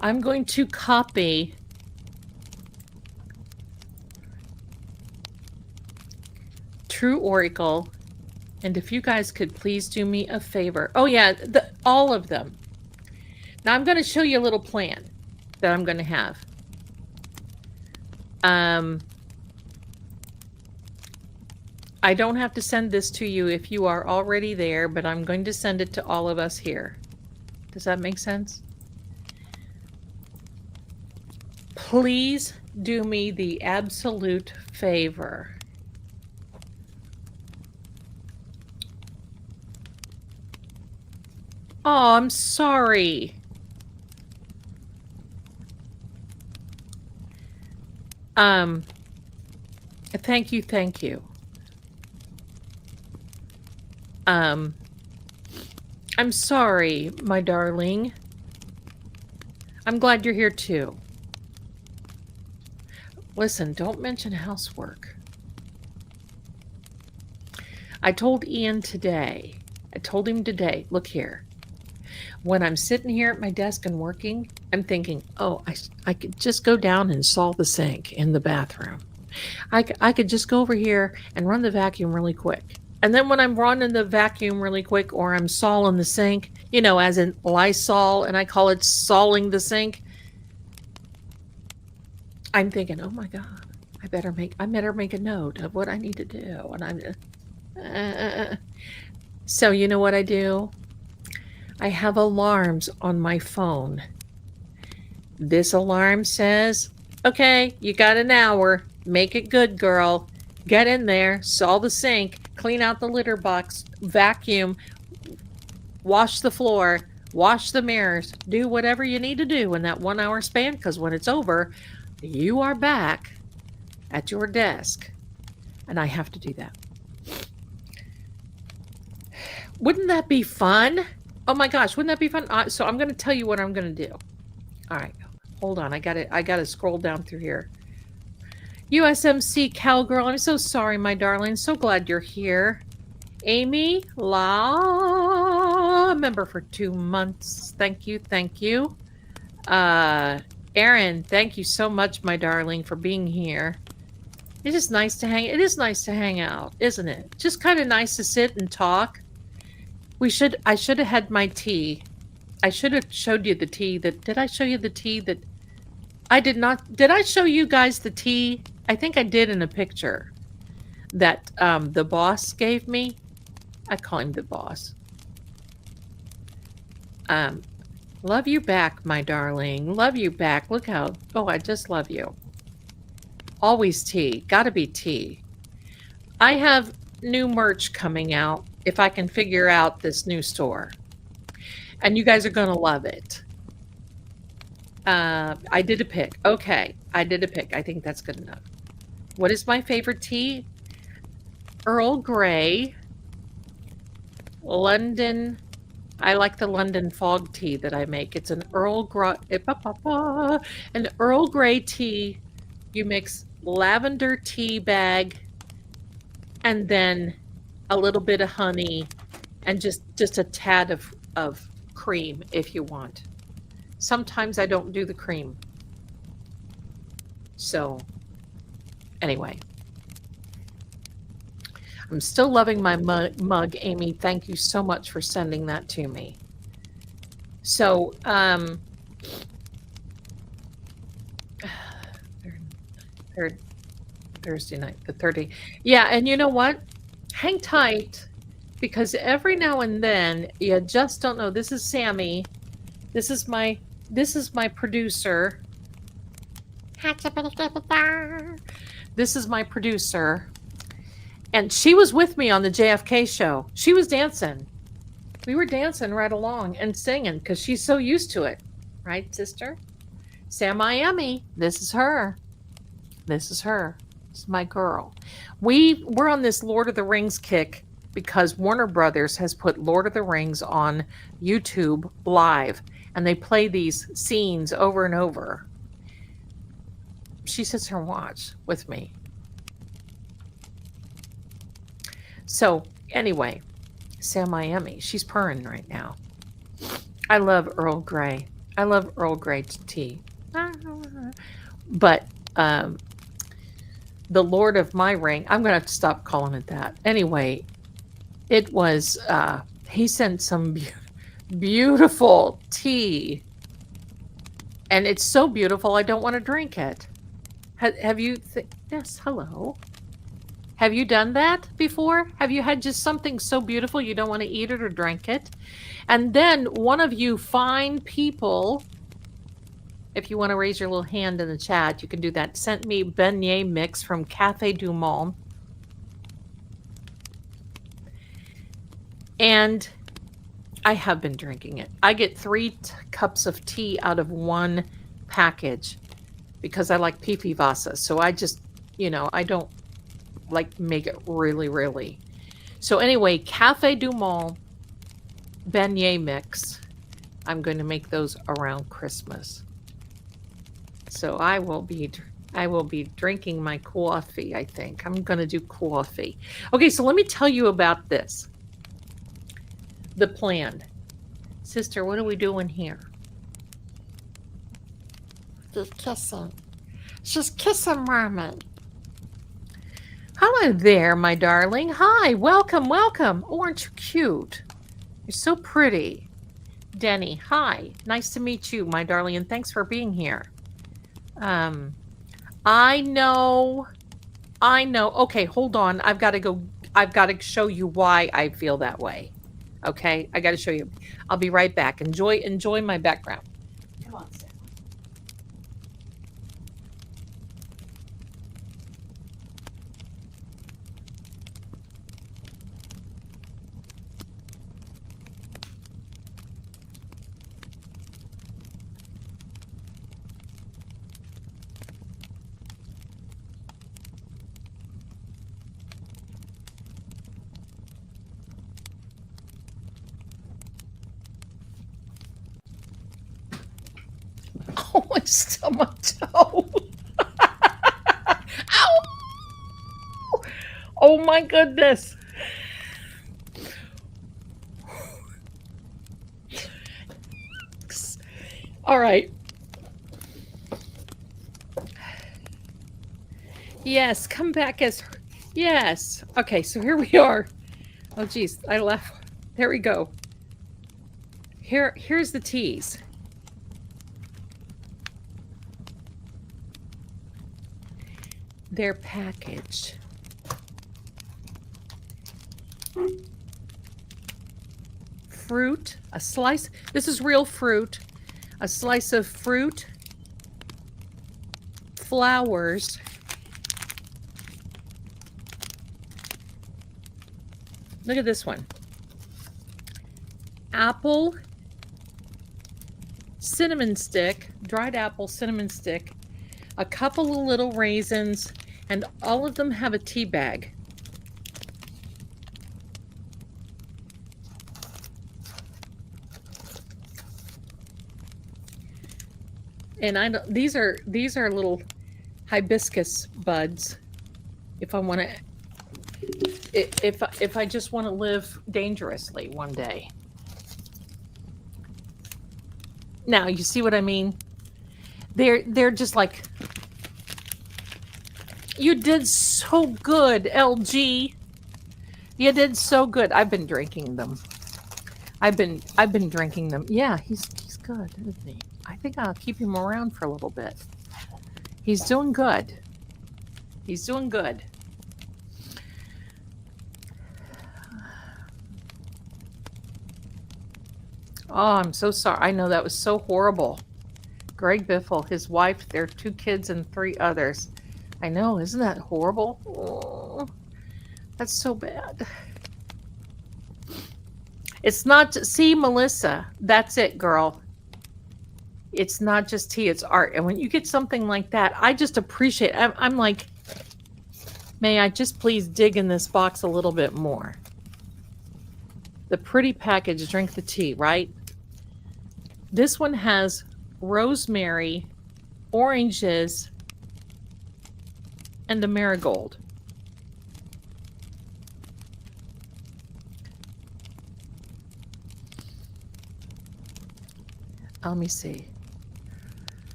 I'm going to copy True Oracle, and if you guys could please do me a favor. Oh yeah, all of them. Now I'm going to show you a little plan that I'm going to have. I don't have to send this to you if you are already there, but I'm going to send it to all of us here. Does that make sense? Please do me the absolute favor. Oh, I'm sorry. Thank you, thank you. I'm sorry, my darling. I'm glad you're here too. Listen, don't mention housework. I told Ian today, look here. When I'm sitting here at my desk and working, I'm thinking, oh, I could just go down and solve the sink in the bathroom. I could just go over here and run the vacuum really quick. And then when I'm running the vacuum really quick, or I'm sawing the sink, you know, as in Lysol, and I call it sawing the sink, I'm thinking, oh my God, I better make a note of what I need to do. And so you know what I do? I have alarms on my phone. This alarm says, okay, you got an hour. Make it good, girl. Get in there, saw the sink, clean out the litter box, vacuum, wash the floor, wash the mirrors, do whatever you need to do in that 1 hour span, because when it's over, you are back at your desk. And I have to do that. Wouldn't that be fun? Oh my gosh, wouldn't that be fun? So I'm going to tell you what I'm going to do. All right, hold on. I got to scroll down through here. USMC Cowgirl, I'm so sorry, my darling. So glad you're here. Amy, member for 2 months. Thank you, thank you. Erin, thank you so much, my darling, for being here. It is nice to hang. It is nice to hang out, isn't it? Just kind of nice to sit and talk. I should have had my tea. I should have showed you the tea that. Did I show you the tea that? I did not. Did I show you guys the tea? I think I did in a picture that the boss gave me. I call him the boss. Love you back, my darling. Love you back. Look how. Oh, I just love you. Always tea. Gotta be tea. I have new merch coming out if I can figure out this new store. And you guys are going to love it. I did a pick. Okay. I did a pick. I think that's good enough. What is my favorite tea? Earl Grey. London. I like the London fog tea that I make. It's an Earl Grey tea. You mix lavender tea bag and then a little bit of honey and just a tad of cream if you want. Sometimes I don't do the cream. So anyway, I'm still loving my mug, Amy. Thank you so much for sending that to me. So Thursday night, the 30th. Yeah, and you know what? Hang tight, because every now and then you just don't know. This is Sammy. This is my producer. This is my producer. And she was with me on the JFK show. She was dancing. We were dancing right along and singing because she's so used to it. Right, sister? Sam Miami. This is her. This is her. This is my girl. We're on this Lord of the Rings kick because Warner Brothers has put Lord of the Rings on YouTube live. And they play these scenes over and over. She sits here and watches with me. So anyway, Sam Miami, she's purring right now. I love Earl Grey. I love Earl Grey tea. But the Lord of my Ring, I'm going to have to stop calling it that. Anyway, it was, he sent some beautiful tea. And it's so beautiful, I don't want to drink it. Have you, yes, hello. Have you done that before? Have you had just something so beautiful you don't want to eat it or drink it? And then one of you fine people, if you want to raise your little hand in the chat, you can do that. Sent me beignet mix from Cafe du Monde. And I have been drinking it. I get 3 cups of tea out of 1 package because I like pipi vasa. So I just, I don't like make it really. So anyway, Cafe du Monde beignet mix. I'm going to make those around Christmas. So I will be drinking my coffee, I think. I'm going to do coffee. Okay, so let me tell you about this. The plan. Sister, what are we doing here? Just kissing. She's kissing Mommy. Hello there, my darling. Hi, welcome. Oh, aren't you cute? You're so pretty. Denny, hi. Nice to meet you, my darling, and thanks for being here. I know. Okay, hold on. I've got to show you why I feel that way. Okay, I got to show you. I'll be right back. Enjoy my background. Come on, Sam. I stubbed my toe. Ow! Oh my goodness. All right. Yes, come back as. Yes. Okay, so here we are. Oh, geez, I left. There we go. Here's the tease. They're packaged. Fruit, a slice. This is real fruit. A slice of fruit, flowers, look at this one. Apple, cinnamon stick, dried apple, cinnamon stick, a couple of little raisins, and all of them have a tea bag. And I don't, these are little hibiscus buds. If I want to, if I just want to live dangerously one day. Now you see what I mean? They're just like, you did so good, LG. You did so good. I've been drinking them. I've been drinking them. Yeah, he's good, isn't he? I think I'll keep him around for a little bit. He's doing good. He's doing good. Oh, I'm so sorry. I know that was so horrible. Greg Biffle, his wife, their 2 kids, and 3 others. I know, isn't that horrible? Oh, that's so bad. It's not, see, Melissa, that's it, girl. It's not just tea, it's art. And when you get something like that, I just appreciate it. I'm like, may I just please dig in this box a little bit more? The pretty package, drink the tea, right? This one has rosemary, oranges, and a marigold. Let me see.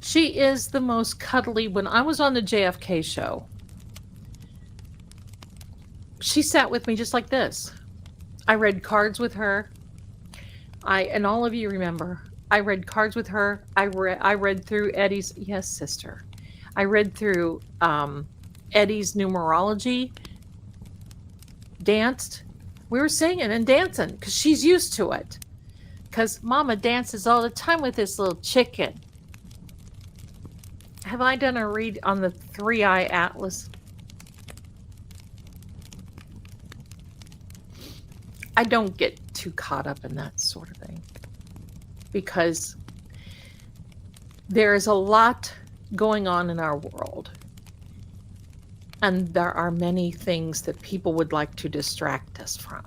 She is the most cuddly. When I was on the JFK show, she sat with me just like this. I read cards with her. And all of you remember, I read cards with her. I read through Eddie's, yes, sister. I read through Eddie's numerology, danced. We were singing and dancing because she's used to it. Because Mama dances all the time with this little chicken. Have I done a read on the 3-eye atlas? I don't get too caught up in that sort of thing because there is a lot going on in our world, and there are many things that people would like to distract us from.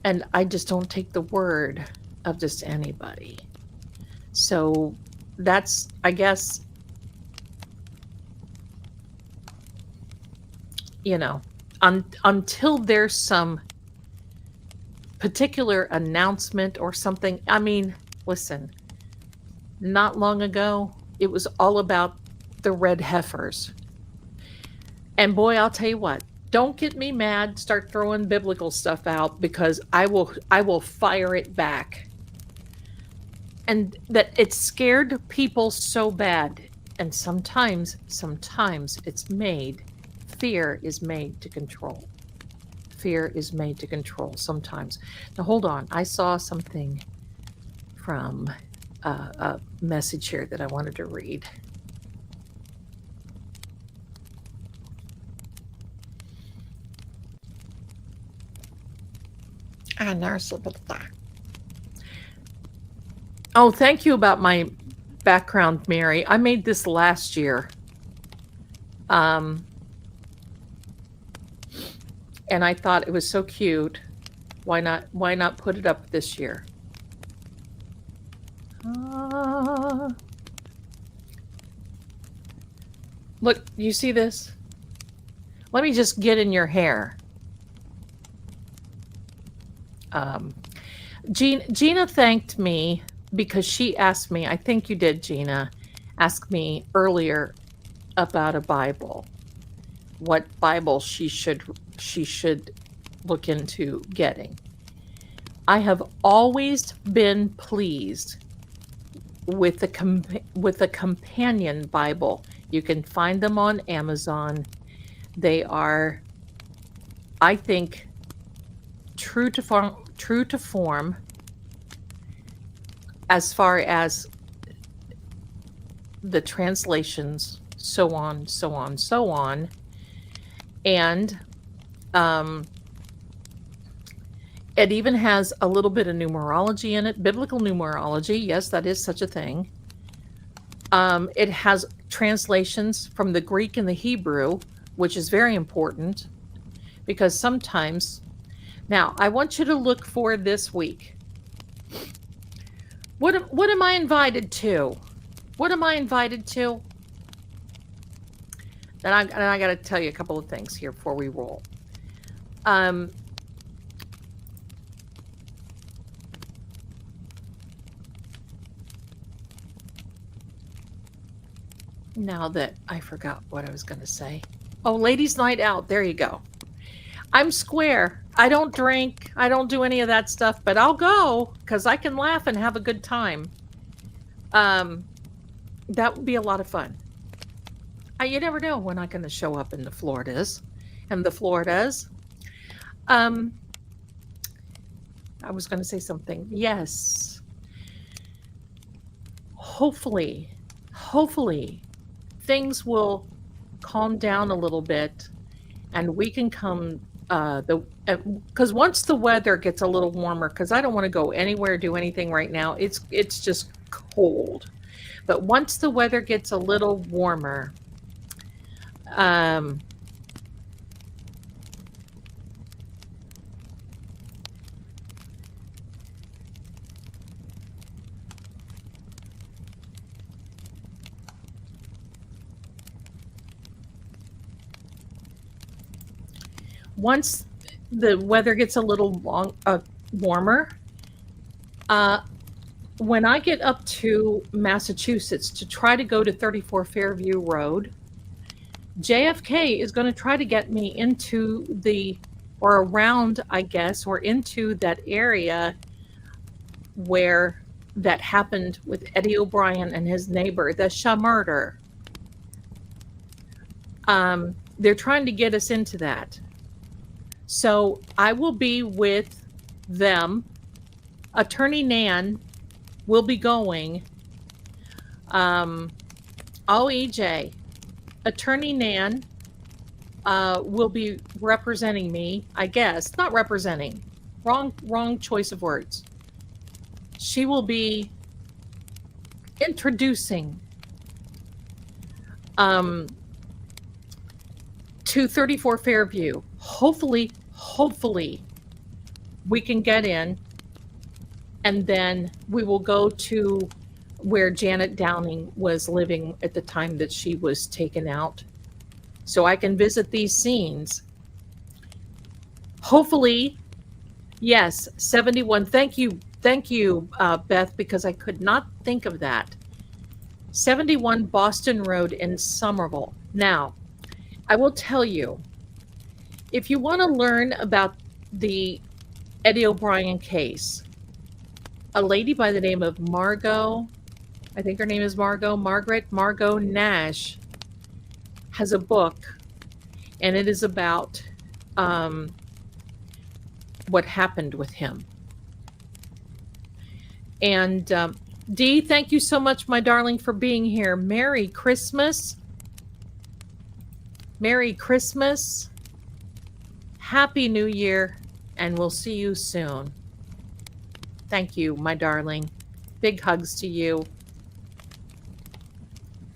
And I just don't take the word of just anybody. So that's, I guess, you know, until there's some particular announcement or something. I mean, listen, not long ago, it was all about the red heifers. And boy, I'll tell you what, don't get me mad, start throwing biblical stuff out, because I will fire it back. And that it scared people so bad. And sometimes it's made, fear is made to control. Fear is made to control sometimes. Now hold on, I saw something from a message here that I wanted to read. Oh, thank you about my background, Mary. I made this last year. Um, and I thought it was so cute. Why not put it up this year? Look, you see this? Let me just get in your hair. Gina thanked me because she asked me, I think you did, Gina, ask me earlier about a Bible. What Bible she should look into getting. I have always been pleased with the companion Bible. You can find them on Amazon. They are, I think, true to form as far as the translations, so on, so on, so on. And it even has a little bit of numerology in it, biblical numerology. Yes, that is such a thing. It has translations from the Greek and the Hebrew, which is very important because sometimes. Now, I want you to look for this week. What am I invited to? What am I invited to? Then I got to tell you a couple of things here before we roll. Now that I forgot what I was going to say. Oh, ladies' night out. There you go. I'm square. I don't drink. I don't do any of that stuff, but I'll go because I can laugh and have a good time. That would be a lot of fun. You never know when I'm going to show up in the Floridas. I was going to say something. Yes. Hopefully, things will calm down a little bit and we can come because once the weather gets a little warmer, because I don't want to go anywhere, do anything right now. It's just cold. But once the weather gets a little warmer, once the weather gets a little warmer, when I get up to Massachusetts to try to go to 34 Fairview Road, JFK is going to try to get me into or around, I guess, or into that area where that happened with Eddie O'Brien and his neighbor, the Shaw murder. They're trying to get us into that. So I will be with them. Attorney Nan will be going. EJ. Attorney Nan will be representing me, I guess. Not representing. Wrong choice of words. She will be introducing to 34 Fairview. Hopefully we can get in, and then we will go to where Janet Downing was living at the time that she was taken out, so I can visit these scenes. Hopefully, yes, 71. Thank you, Beth, because I could not think of that. 71 Boston Road in Somerville. Now, I will tell you, if you want to learn about the Eddie O'Brien case, a lady by the name of Margot, I think her name is Margot Nash, has a book, and it is about what happened with him. And Dee, thank you so much, my darling, for being here. Merry Christmas. Merry Christmas. Happy New Year, and we'll see you soon. Thank you, my darling. Big hugs to you.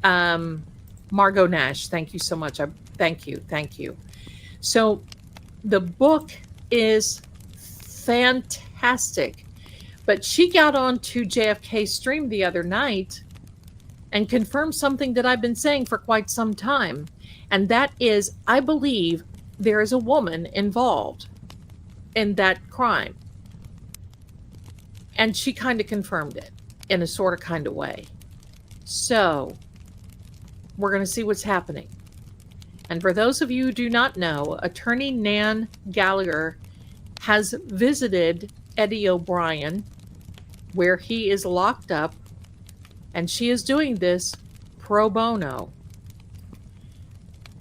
Margot Nash, thank you so much. Thank you. So the book is fantastic, but she got on to JFK's stream the other night and confirmed something that I've been saying for quite some time, and that is, I believe there is a woman involved in that crime, and she kind of confirmed it in a sort of kind of way. So we're going to see what's happening. And for those of you who do not know, attorney Nan Gallagher has visited Eddie O'Brien where he is locked up, and she is doing this pro bono.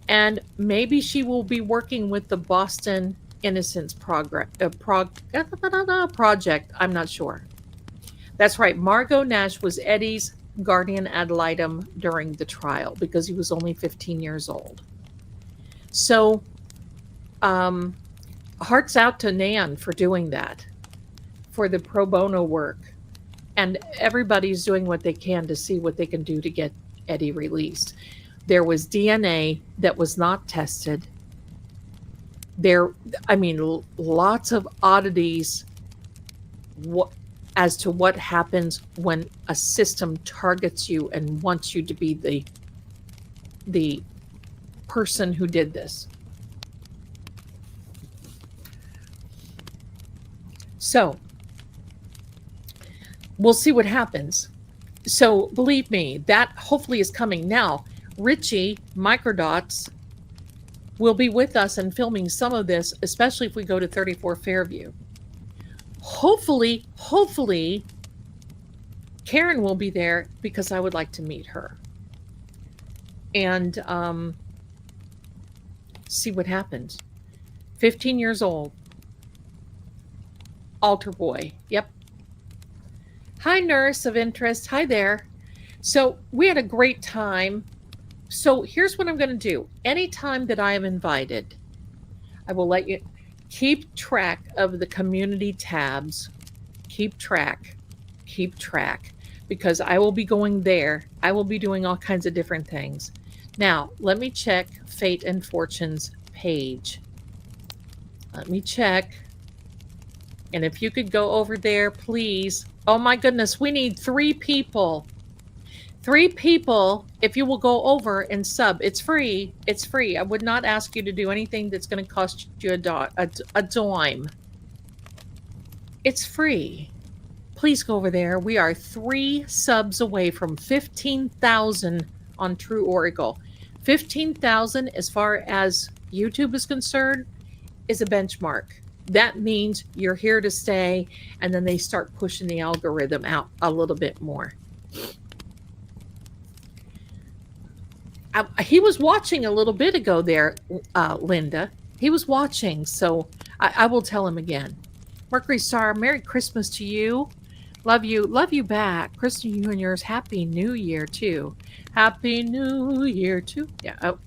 And maybe she will be working with the Boston Innocence Project. I'm not sure. That's right. Margot Nash was Eddie's guardian ad litem during the trial because he was only 15 years old. So, hearts out to Nan for doing that, for the pro bono work. And everybody's doing what they can to see what they can do to get Eddie released. There was DNA that was not tested. Lots of oddities as to what happens when a system targets you and wants you to be the person who did this. So we'll see what happens. So believe me, that hopefully is coming now. Richie Microdots will be with us and filming some of this, especially if we go to 34 Fairview. Hopefully, Karen will be there because I would like to meet her and see what happens. 15 years old. Altar boy. Yep. Hi, nurse of interest. Hi there. So we had a great time. So here's what I'm going to do. Anytime that I am invited, I will let you keep track of the community tabs. Keep track, because I will be going there. I will be doing all kinds of different things. Now, let me check Fate and Fortune's page. Let me check. And if you could go over there, please. Oh my goodness, we need 3 people. 3 people, if you will go over and sub. It's free. It's free. I would not ask you to do anything that's going to cost you a dime. It's free. Please go over there. We are 3 subs away from 15,000 on True Oracle. 15,000, as far as YouTube is concerned, is a benchmark. That means you're here to stay, and then they start pushing the algorithm out a little bit more. He was watching a little bit ago there, Linda. He was watching, so I will tell him again. Mercury Star, Merry Christmas to you. Love you back. Kristen, you and yours, Happy New Year, too. Happy New Year, too. Yeah, oh.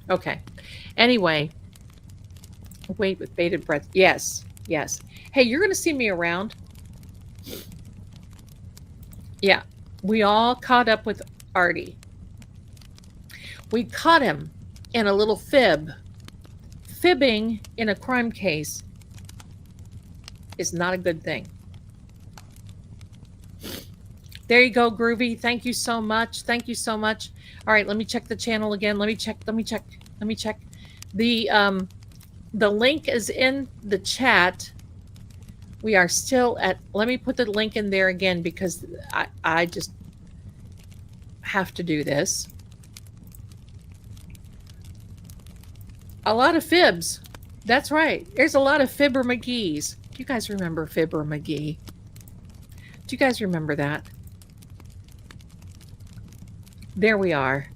Okay. Anyway, wait with bated breath. Yes. Hey, you're going to see me around. Yeah, we all caught up with Artie. We caught him in a little fib. Fibbing in a crime case is not a good thing. There you go, Groovy. Thank you so much. All right, let me check the channel again. Let me check. The link is in the chat. We are still at, let me put the link in there again because I just have to do this. A lot of fibs. That's right. There's a lot of Fibber McGee's. Do you guys remember Fibber McGee? Do you guys remember that? There we are.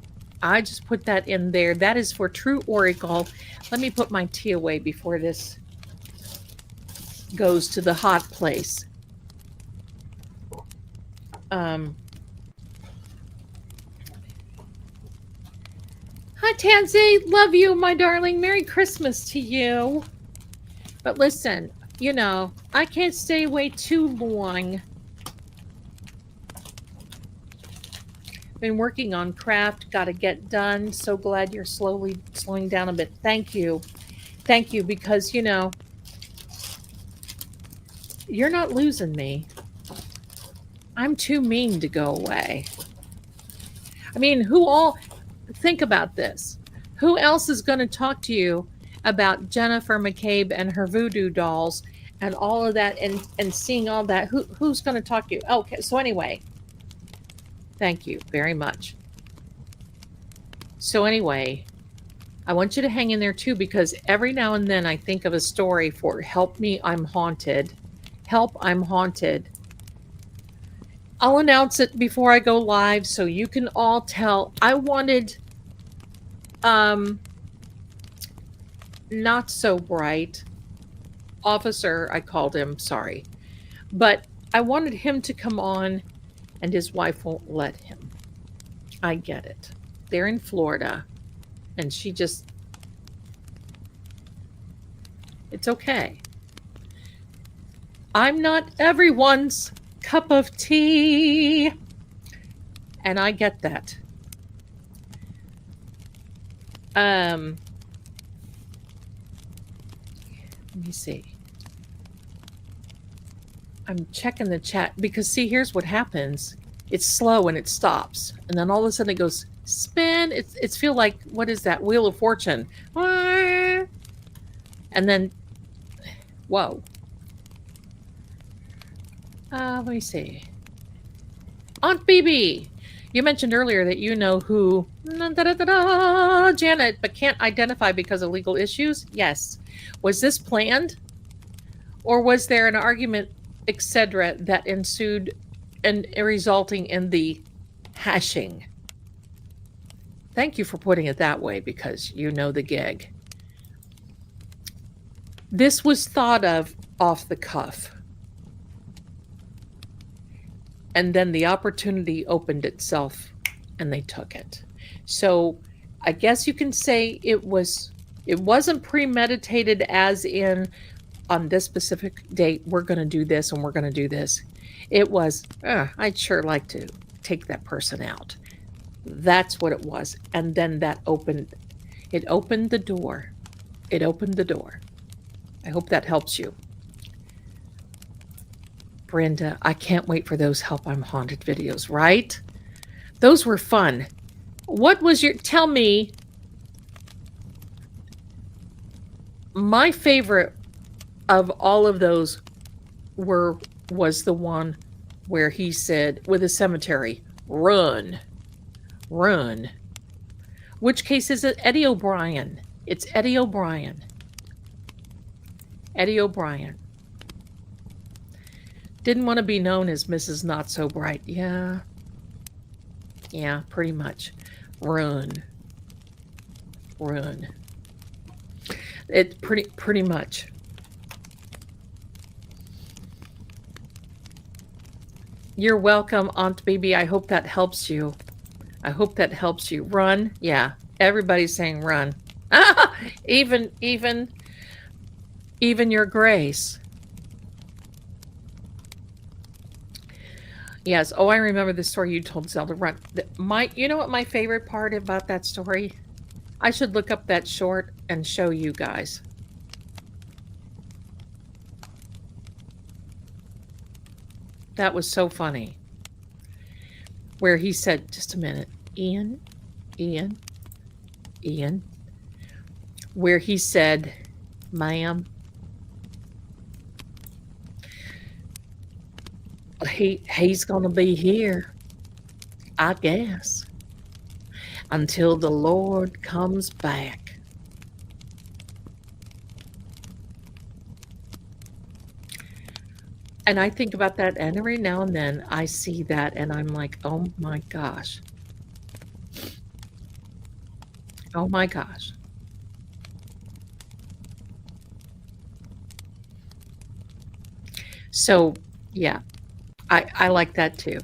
I just put that in there. That is for True Oracle. Let me put my tea away before this goes to the hot place. Hi, Tansy. Love you, my darling. Merry Christmas to you. But listen, you know, I can't stay away too long. Been working on craft, got to get done. So glad you're slowing down a bit. Thank you. Thank you, because, you know, you're not losing me. I'm too mean to go away. I mean, think about this. Who else is going to talk to you about Jennifer McCabe and her voodoo dolls and all of that and seeing all that? Who's going to talk to you? Okay, so anyway, thank you very much. So anyway, I want you to hang in there too, because every now and then I think of a story for Help Me, I'm Haunted. Help, I'm Haunted. I'll announce it before I go live so you can all tell. I wanted not so bright officer, I called him, sorry. But I wanted him to come on and his wife won't let him. I get it. They're in Florida and she just, it's okay. I'm not everyone's cup of tea. And I get that. Let me see. I'm checking the chat because see, here's what happens. It's slow and it stops. And then all of a sudden it goes spin. It's feel like, what is that? Wheel of Fortune. And then, whoa. Let me see. Aunt BB, you mentioned earlier that you know who Janet, but can't identify because of legal issues. Yes. Was this planned? Or was there an argument, etc., that ensued and resulting in the hashing? Thank you for putting it that way because you know the gig. This was thought of off the cuff. And then the opportunity opened itself and they took it. So I guess you can say it wasn't premeditated as in on this specific date, we're going to do this and we're going to do this. It was, I'd sure like to take that person out. That's what it was. And then it opened the door. It opened the door. I hope that helps you. Brenda, I can't wait for those Help I'm Haunted videos, right? Those were fun. What was tell me, my favorite of all of those was the one where he said, with a cemetery, run. Which case is it? Eddie O'Brien. It's Eddie O'Brien. Eddie O'Brien. Didn't want to be known as Mrs. Not So Bright. Yeah, pretty much. Run. It pretty much. You're welcome, Aunt Baby. I hope that helps you. Run. Yeah, everybody's saying run. even Your Grace. Yes. Oh, I remember the story you told, Zelda. Run. You know what my favorite part about that story? I should look up that short and show you guys. That was so funny. Where he said, just a minute, Ian. Where he said, ma'am, he's going to be here, I guess, until the Lord comes back. And I think about that, and every now and then I see that, and I'm like, oh my gosh. Oh my gosh. So, yeah, I like that too.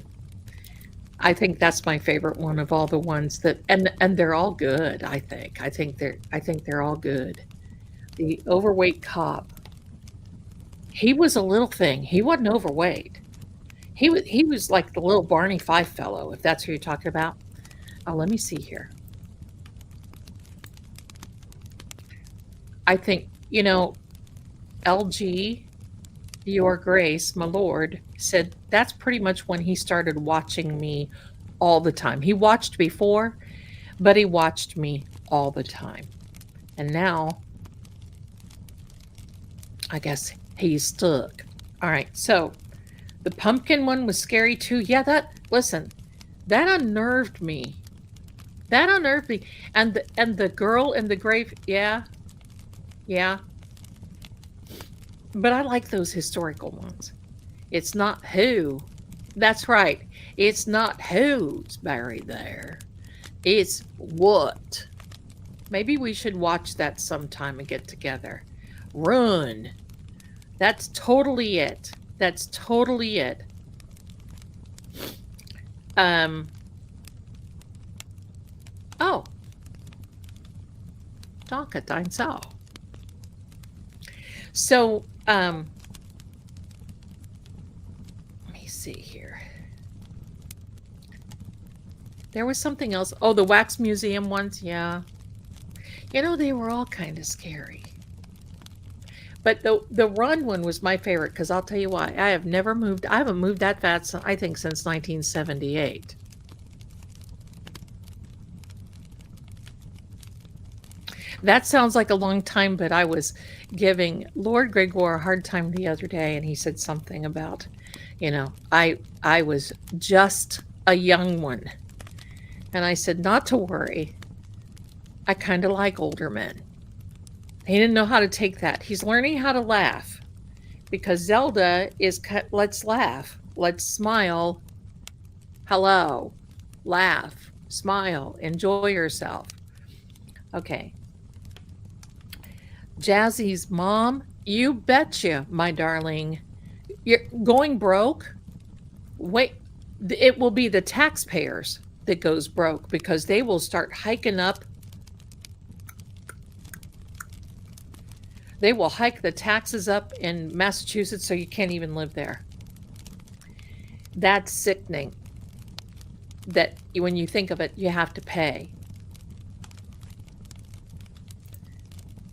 I think that's my favorite one of all the ones that, and they're all good. I think they're all good. The overweight cop. He was a little thing. He wasn't overweight. He was like the little Barney Fife fellow, if that's who you're talking about. Oh, let me see here. I think, LG, Your Grace, my Lord, said that's pretty much when he started watching me all the time. He watched before, but he watched me all the time. And now, I guess he's stuck. All right, so the pumpkin one was scary too. Yeah, listen, that unnerved me. That unnerved me. And the girl in the grave, yeah, yeah. But I like those historical ones. It's not who. That's right. It's not who's buried there. It's what. Maybe we should watch that sometime and get together. Run. That's totally it. That's totally it. Oh. Danke, dein Sau. So, let me see here. There was something else. Oh, the wax museum ones, yeah. They were all kind of scary. But the run one was my favorite because I'll tell you why. I haven't moved that fast, I think, since 1978. That sounds like a long time, but I was giving Lord Gregor a hard time the other day, and he said something about, I was just a young one. And I said, not to worry. I kind of like older men. He didn't know how to take that. He's learning how to laugh because Zelda is, let's laugh, let's smile, hello, laugh, smile, enjoy yourself. Okay. Jazzy's mom, you betcha, my darling. You're going broke? Wait, it will be the taxpayers that goes broke because they will start hiking up. They will hike the taxes up in Massachusetts so you can't even live there. That's sickening. That when you think of it, you have to pay.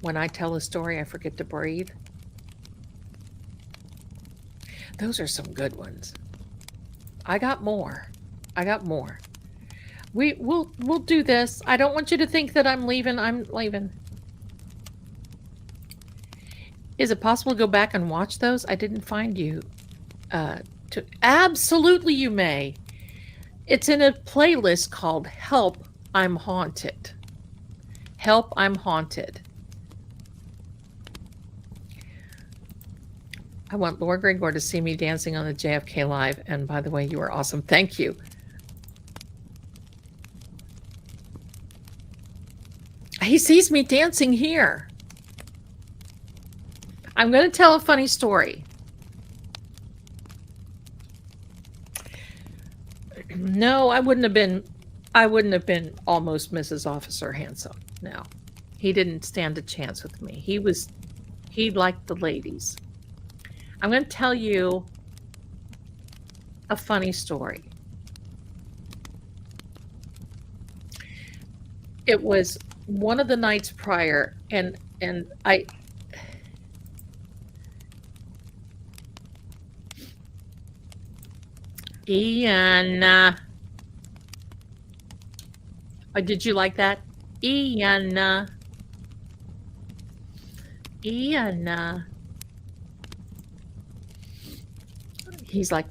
When I tell a story, I forget to breathe. Those are some good ones. I got more. We'll do this. I don't want you to think that I'm leaving. Is it possible to go back and watch those? I didn't find you. Absolutely, you may. It's in a playlist called Help, I'm Haunted. Help, I'm Haunted. I want Lord Gregor to see me dancing on the JFK Live. And by the way, you are awesome. Thank you. He sees me dancing here. I'm going to tell a funny story. No, I wouldn't have been almost Mrs. Officer Handsome. No. He didn't stand a chance with me. He liked the ladies. I'm going to tell you a funny story. It was one of the nights prior, and I Ian, did you like that? Ian, he's like,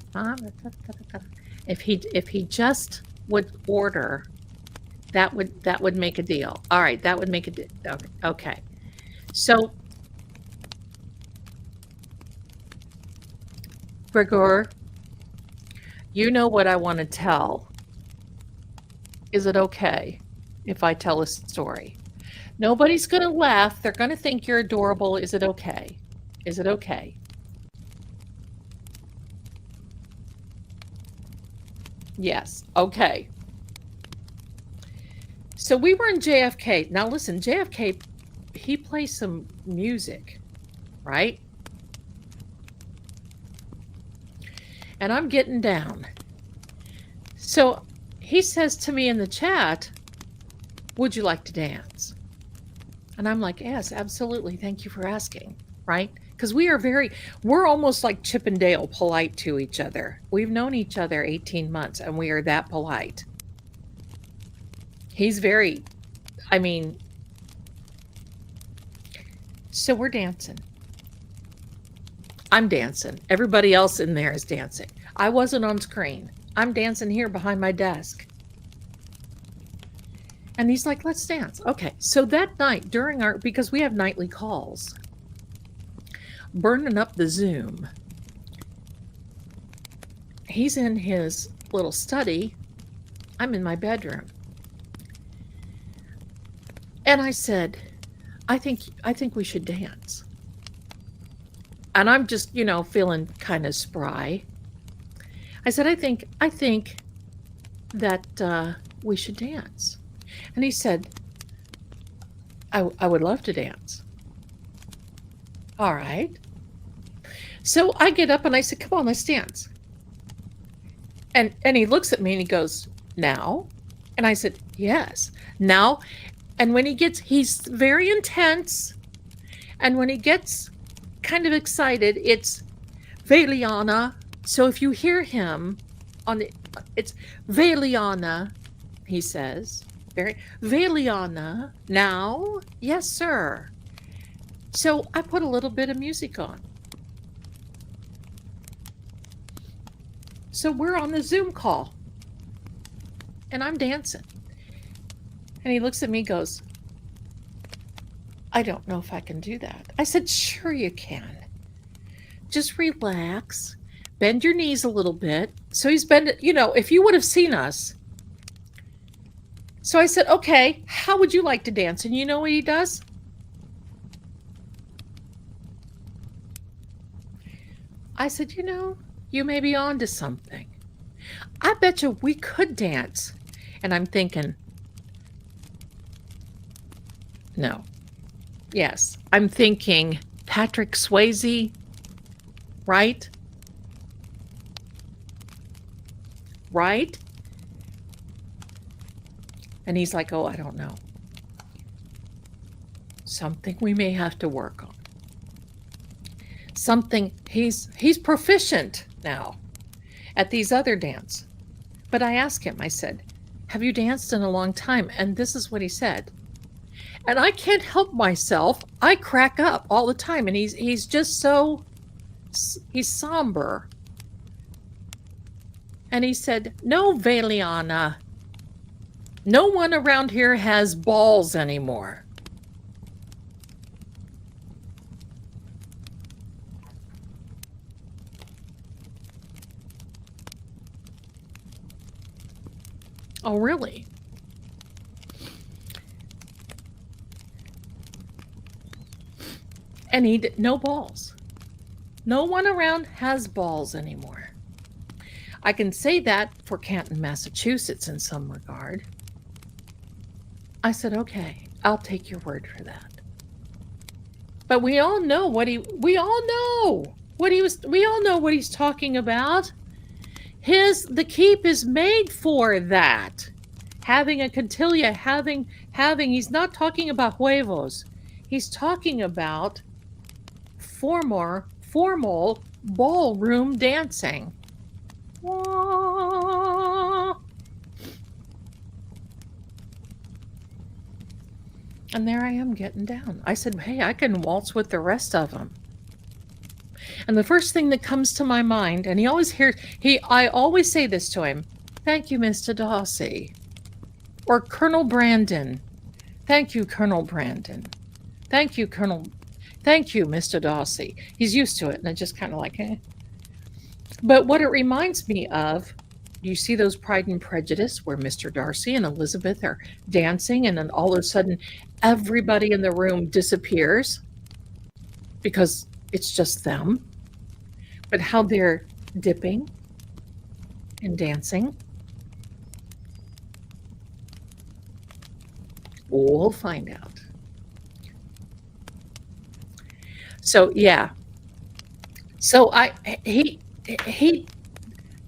if he just would order, that would make a deal. All right, that would make a deal. Okay. So, Gregor, you know what I want to tell. Is it okay if I tell a story? Nobody's going to laugh. They're going to think you're adorable. Is it okay? Is it okay? Yes. Okay. So we were in JFK. Now listen, JFK, he plays some music, right? and I'm getting down. So he says to me in the chat, would you like to dance? And I'm like, yes, absolutely. Thank you for asking. Right? Because we're almost like Chip and Dale, polite to each other. We've known each other 18 months and we are that polite. He's very, I mean, so we're dancing. I'm dancing. Everybody else in there is dancing. I wasn't on screen. I'm dancing here behind my desk. And he's like, let's dance. Okay. So that night because we have nightly calls, burning up the Zoom, he's in his little study. I'm in my bedroom. And I said, I think we should dance. And I'm just, feeling kind of spry. I said, I think that we should dance. And he said, I would love to dance. All right. So I get up and I said, come on, let's dance. And he looks at me and he goes, now? And I said, yes, now. And when he's very intense. And when he gets kind of excited, it's Veliana. So if you hear him it's Veliana, he says. Veliana, now? Yes, sir. So I put a little bit of music on. So we're on the Zoom call. And I'm dancing. And he looks at me and goes, I don't know if I can do that. I said, sure you can. Just relax. Bend your knees a little bit. So he's bent, if you would have seen us. So I said, okay, how would you like to dance? And you know what he does? I said, you may be on to something. I bet you we could dance. And I'm thinking, no. Yes, I'm thinking Patrick Swayze, right? Right? And he's like, oh, I don't know. Something we may have to work on. Something, he's proficient now at these other dance. But I asked him, I said, have you danced in a long time? And this is what he said. And I can't help myself. I crack up all the time. And he's just he's somber. And he said, no, Veliana, no one around here has balls anymore. Oh, really? And no balls. No one around has balls anymore. I can say that for Canton, Massachusetts in some regard. I said, okay, I'll take your word for that. But we all know what we all know what he's talking about. The keep is made for that. Having a cantilla, having, he's not talking about huevos. He's talking about formal ballroom dancing. And there I am getting down. I said, hey, I can waltz with the rest of them. And the first thing that comes to my mind, and I always say this to him, thank you, Mr. Darcy. Or Colonel Brandon. Thank you, Colonel Brandon. Thank you, Mr. Darcy. He's used to it, and it's just kind of like, eh. But what it reminds me of, you see those Pride and Prejudice where Mr. Darcy and Elizabeth are dancing, and then all of a sudden, everybody in the room disappears because it's just them. But how they're dipping and dancing. We'll find out. So yeah. So he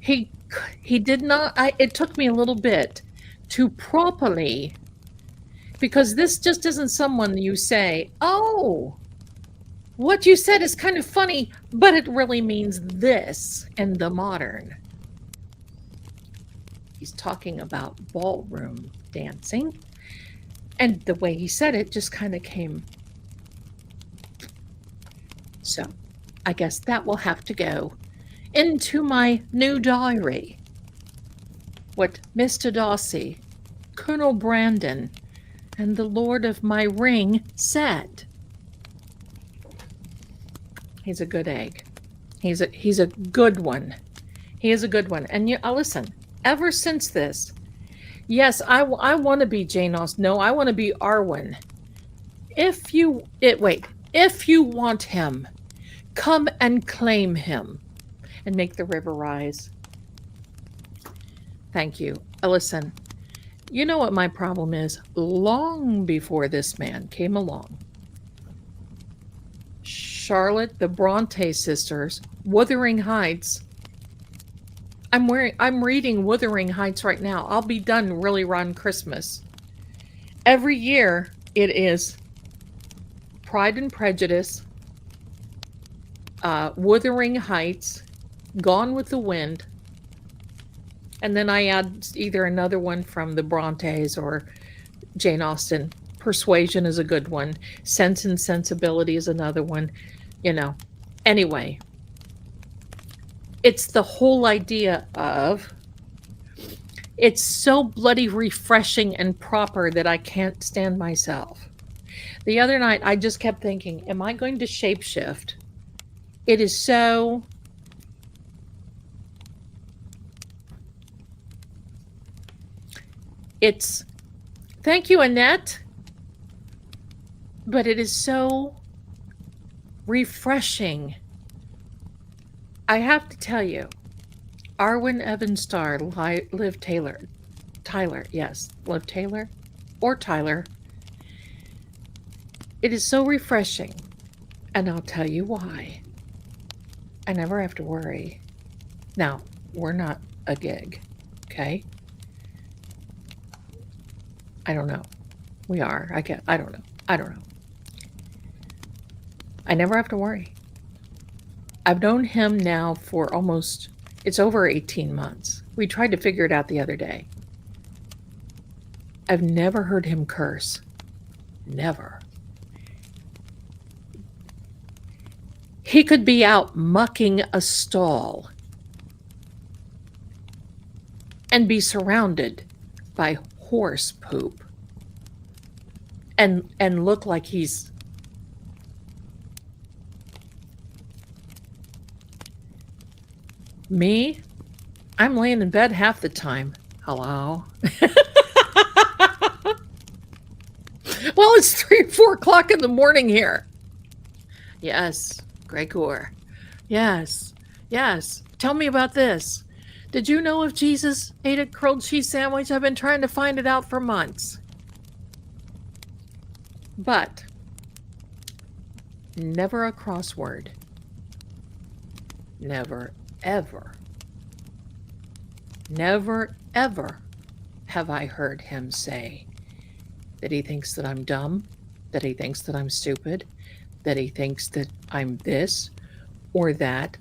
He he did not. It took me a little bit to properly, because this just isn't someone you say, "Oh, what you said is kind of funny, but it really means this in the modern." He's talking about ballroom dancing, and the way he said it just kind of came. So, I guess that will have to go into my new diary. What Mr. Darcy, Colonel Brandon, and the Lord of my Ring said. He's a good egg. He's a good one. He is a good one. And listen, ever since this, yes, I want to be Jane Austen. No, I want to be Arwen. If you want him, come and claim him and make the river rise. Thank you. Listen, you know what my problem is? Long before this man came along, Charlotte, the Bronte sisters, Wuthering Heights. I'm reading Wuthering Heights right now. I'll be done really around Christmas. Every year it is Pride and Prejudice, Wuthering Heights, Gone with the Wind, and then I add either another one from the Brontes or Jane Austen. Persuasion is a good one. Sense and Sensibility is another one. Anyway, it's the whole idea of, it's so bloody refreshing and proper that I can't stand myself. The other night, I just kept thinking, am I going to shapeshift? It is so... Thank you, Annette. But it is so refreshing. I have to tell you, Arwen Evans Starr, Liv Tyler, yes, Liv Taylor or Tyler. It is so refreshing, and I'll tell you why. I never have to worry. Now, we're not a gig, okay? I don't know. We are. I don't know. I don't know. I never have to worry. I've known him now for it's over 18 months. We tried to figure it out the other day. I've never heard him curse. Never. He could be out mucking a stall and be surrounded by horse poop and look like he's... Me? I'm laying in bed half the time. Hello? Well, it's 3 or 4 o'clock in the morning here. Yes, Gregor. Yes. Tell me about this. Did you know if Jesus ate a grilled cheese sandwich? I've been trying to find it out for months. But never a crossword. Never, ever have I heard him say that he thinks that I'm dumb, that he thinks that I'm stupid, that he thinks that I'm this or that.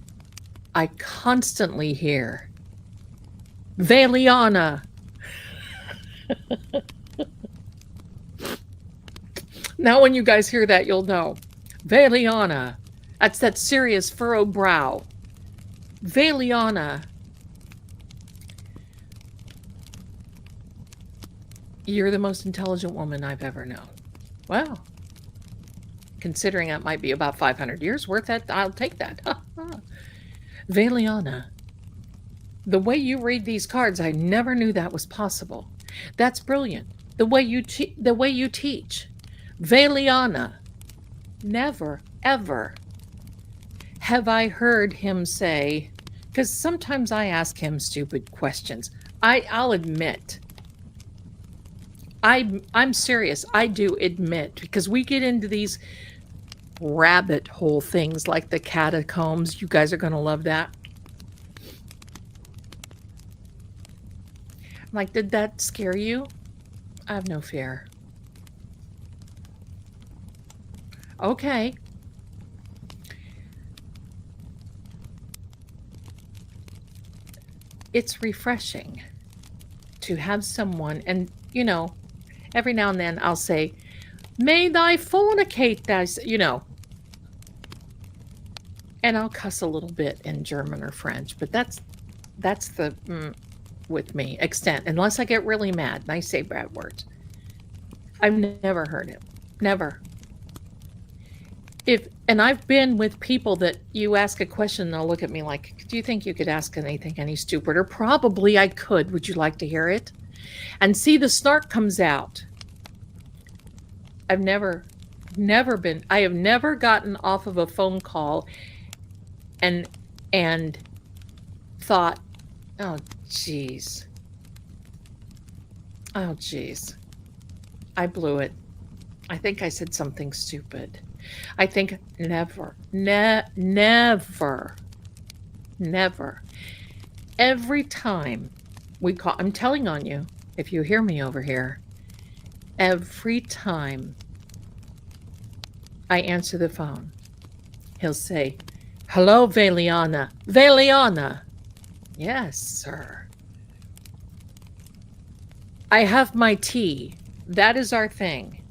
I constantly hear, Veliana. Now when you guys hear that, you'll know. Veliana. That's that serious furrowed brow. Veliana. You're the most intelligent woman I've ever known. Wow. Considering that might be about 500 years worth, I'll take that. Veliana. The way you read these cards, I never knew that was possible. That's brilliant. The way you teach. Veliana. Never, ever have I heard him say, because sometimes I ask him stupid questions. I'll admit. I'm serious. I do admit, because we get into these rabbit hole things like the catacombs. You guys are going to love that. Like, did that scare you? I have no fear. Okay. It's refreshing to have someone, and every now and then I'll say, may thy fornicate thy, and I'll cuss a little bit in German or French, but that's the with me extent, unless I get really mad and I say bad words. I've never heard it. Never. And I've been with people that you ask a question and they'll look at me like, do you think you could ask anything any stupider? Probably I could. Would you like to hear it? And see, the snark comes out. I've never been, I have never gotten off of a phone call and thought, oh, geez. Oh, geez. I blew it. I think I said something stupid. I think never. Every time we call, I'm telling on you, if you hear me over here, every time I answer the phone, he'll say, hello, Veliana. Veliana. Yes, sir. I have my tea. That is our thing.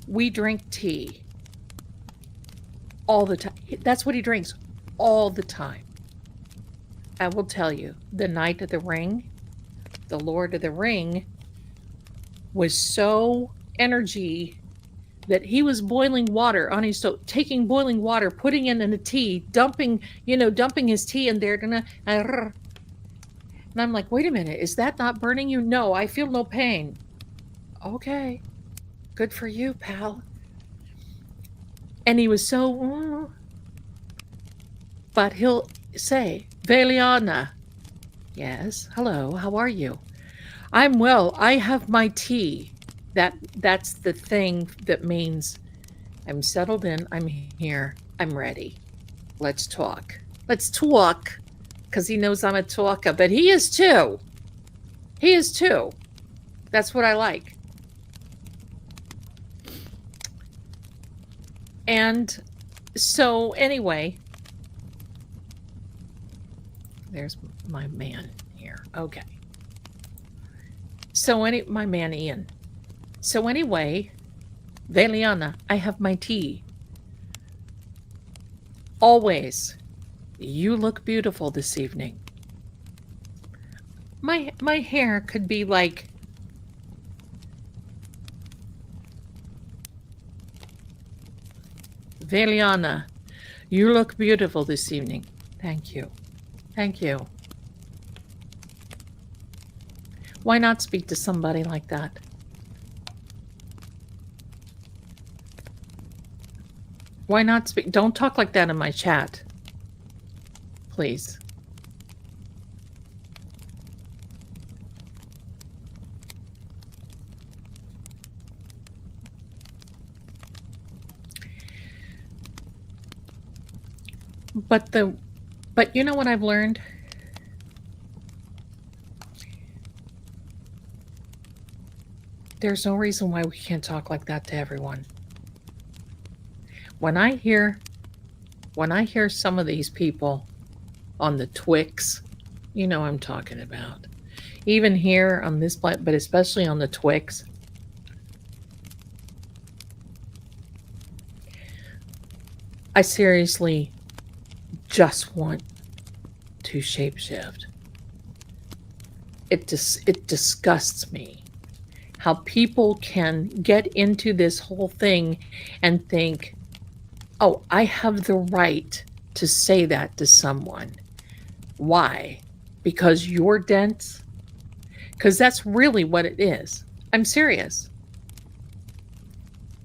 We drink tea all the time. That's what he drinks all the time. I will tell you, the Knight of the Ring, the Lord of the Ring, was so energy that he was boiling water on his stove, taking boiling water, putting it in a tea, dumping his tea in there. And I'm like, wait a minute, is that not burning you? No, I feel no pain. Okay, good for you, pal. And he was so, but he'll say, Veliana. Yes, hello, how are you? I'm well, I have my tea. That's the thing that means I'm settled in, I'm here, I'm ready. Let's talk. Let's talk. Because he knows I'm a talker, but he is too. He is too. That's what I like. And so anyway, there's my man here. Okay. So my man Ian. So anyway, Veliana, I have my tea. Always, you look beautiful this evening. My hair could be like Veliana, you look beautiful this evening. Thank you. Thank you. Why not speak to somebody like that? Why not speak? Don't talk like that in my chat. Please. But you know what I've learned? There's no reason why we can't talk like that to everyone. When I hear some of these people on the Twix, you know what I'm talking about. Even here on this but especially on the Twix. I seriously just want to shapeshift. It disgusts me how people can get into this whole thing and think, oh, I have the right to say that to someone. Why? Because you're dense? Because that's really what it is. I'm serious.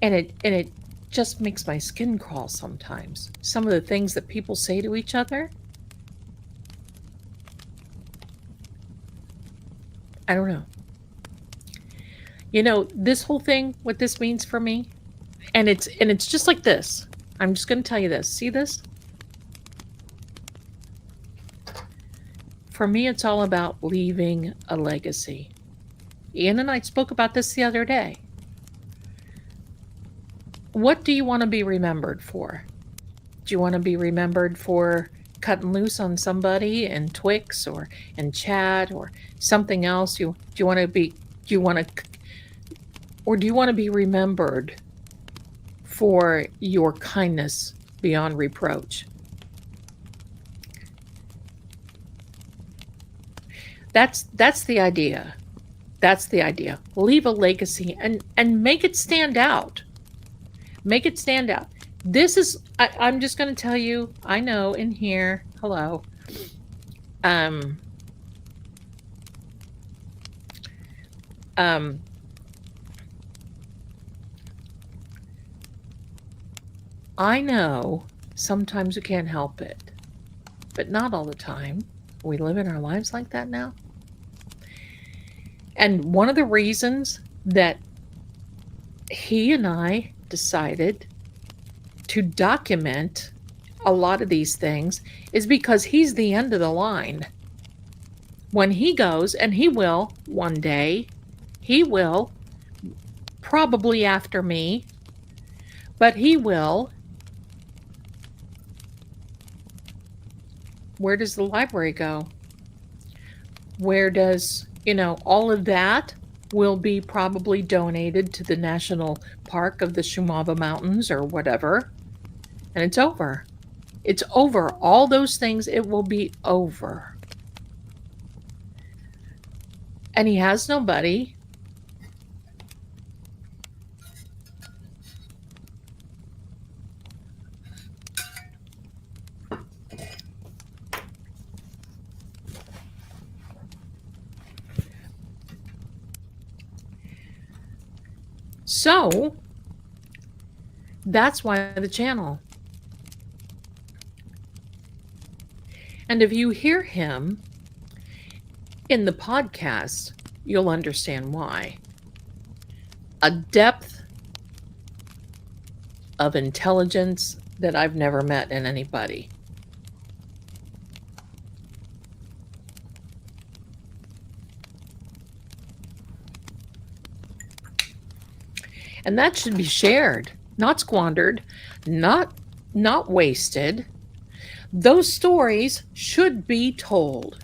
And it just makes my skin crawl sometimes. Some of the things that people say to each other. I don't know. You know, this whole thing, what this means for me, and it's just like this. I'm just going to tell you this. See this? For me, it's all about leaving a legacy. Ian and I spoke about this the other day. What do you want to be remembered for? Do you want to be remembered for cutting loose on somebody in Twix or in chat or something else? Do you want to be, do you want to, or do you want to be remembered for your kindness beyond reproach? That's the idea. That's the idea. Leave a legacy and make it stand out. Make it stand out. This is, I'm just going to tell you, I know in here, hello. I know sometimes we can't help it, but not all the time. We live in our lives like that now. And one of the reasons that he and I decided to document a lot of these things is because he's the end of the line. When he goes, and he will one day, he will, probably after me, but he will. Where does the library go? Where does, all of that will be probably donated to the National Park of the Shumava Mountains or whatever. And it's over. It's over. All those things, it will be over. And he has nobody. So, that's why the channel. And if you hear him in the podcast, you'll understand why. A depth of intelligence that I've never met in anybody. And that should be shared, not squandered, not wasted. Those stories should be told.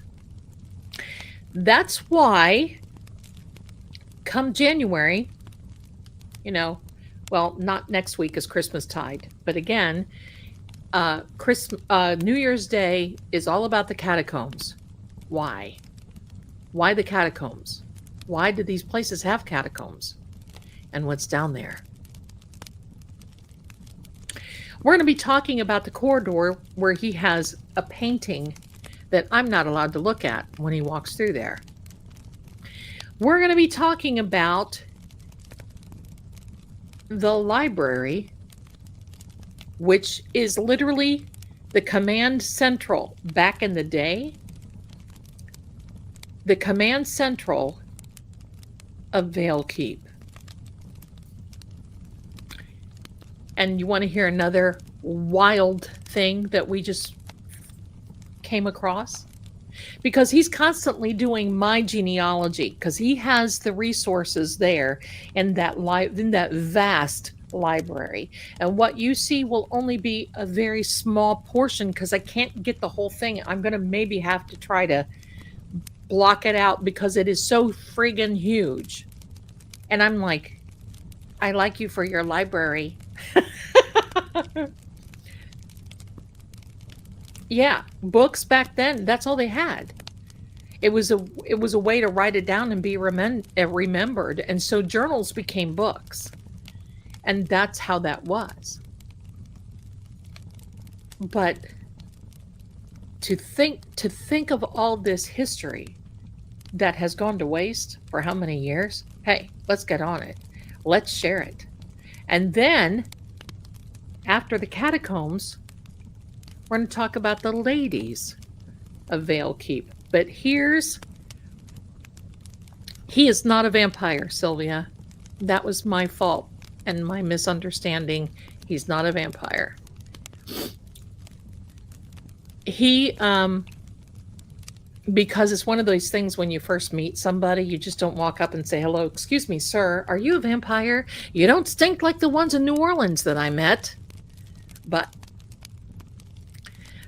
That's why come January, well, not next week is Christmas tide, but again, New Year's Day is all about the catacombs. Why? Why the catacombs? Why do these places have catacombs? And what's down there? We're going to be talking about the corridor where he has a painting that I'm not allowed to look at when he walks through there. We're going to be talking about the library, which is literally the command central back in the day. The command central of Vale Keep. And you want to hear another wild thing that we just came across? Because he's constantly doing my genealogy, because he has the resources there in that vast library. And what you see will only be a very small portion, because I can't get the whole thing. I'm going to maybe have to try to block it out because it is so friggin' huge. And I'm like, I like you for your library. Yeah, books back then, that's all they had. It was a way to write it down and be remembered. And so journals became books. And that's how that was. But to think of all this history that has gone to waste for how many years? Hey, let's get on it. Let's share it. And then, after the catacombs, we're going to talk about the ladies of Vale Keep. But he is not a vampire, Sylvia. That was my fault and my misunderstanding. He's not a vampire. because it's one of those things when you first meet somebody, you just don't walk up and say, hello, excuse me, sir, are you a vampire? You don't stink like the ones in New Orleans that I met. But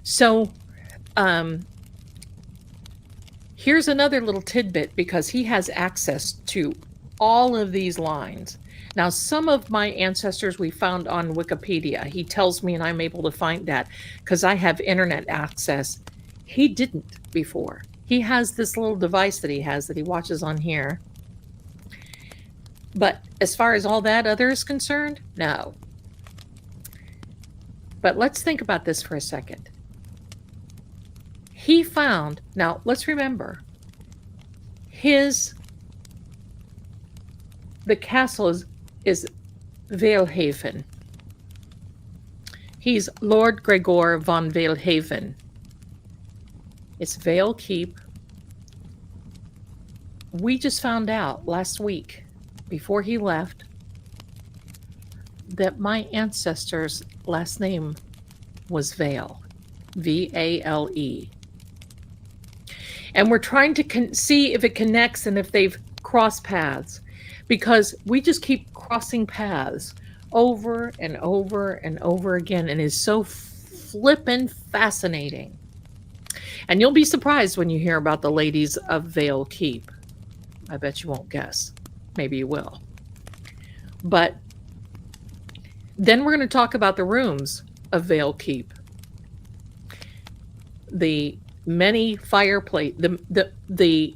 so here's another little tidbit, because he has access to all of these lines. Now, some of my ancestors we found on Wikipedia. He tells me, and I'm able to find that because I have internet access. He didn't before. He has this little device that he watches on here. But as far as all that other is concerned, no. But let's think about this for a second. He found, now let's remember, the castle is Veilhaven. He's Lord Gregor von Veilhaven. It's Vale Keep. We just found out last week, before he left, that my ancestor's last name was Vale. V-A-L-E. And we're trying to see if it connects and if they've crossed paths, because we just keep crossing paths over and over and over again, and it's so flippin' fascinating. And you'll be surprised when you hear about the ladies of Vale Keep. I bet you won't guess. Maybe you will. But then we're going to talk about the rooms of Vale Keep. The many fireplace, the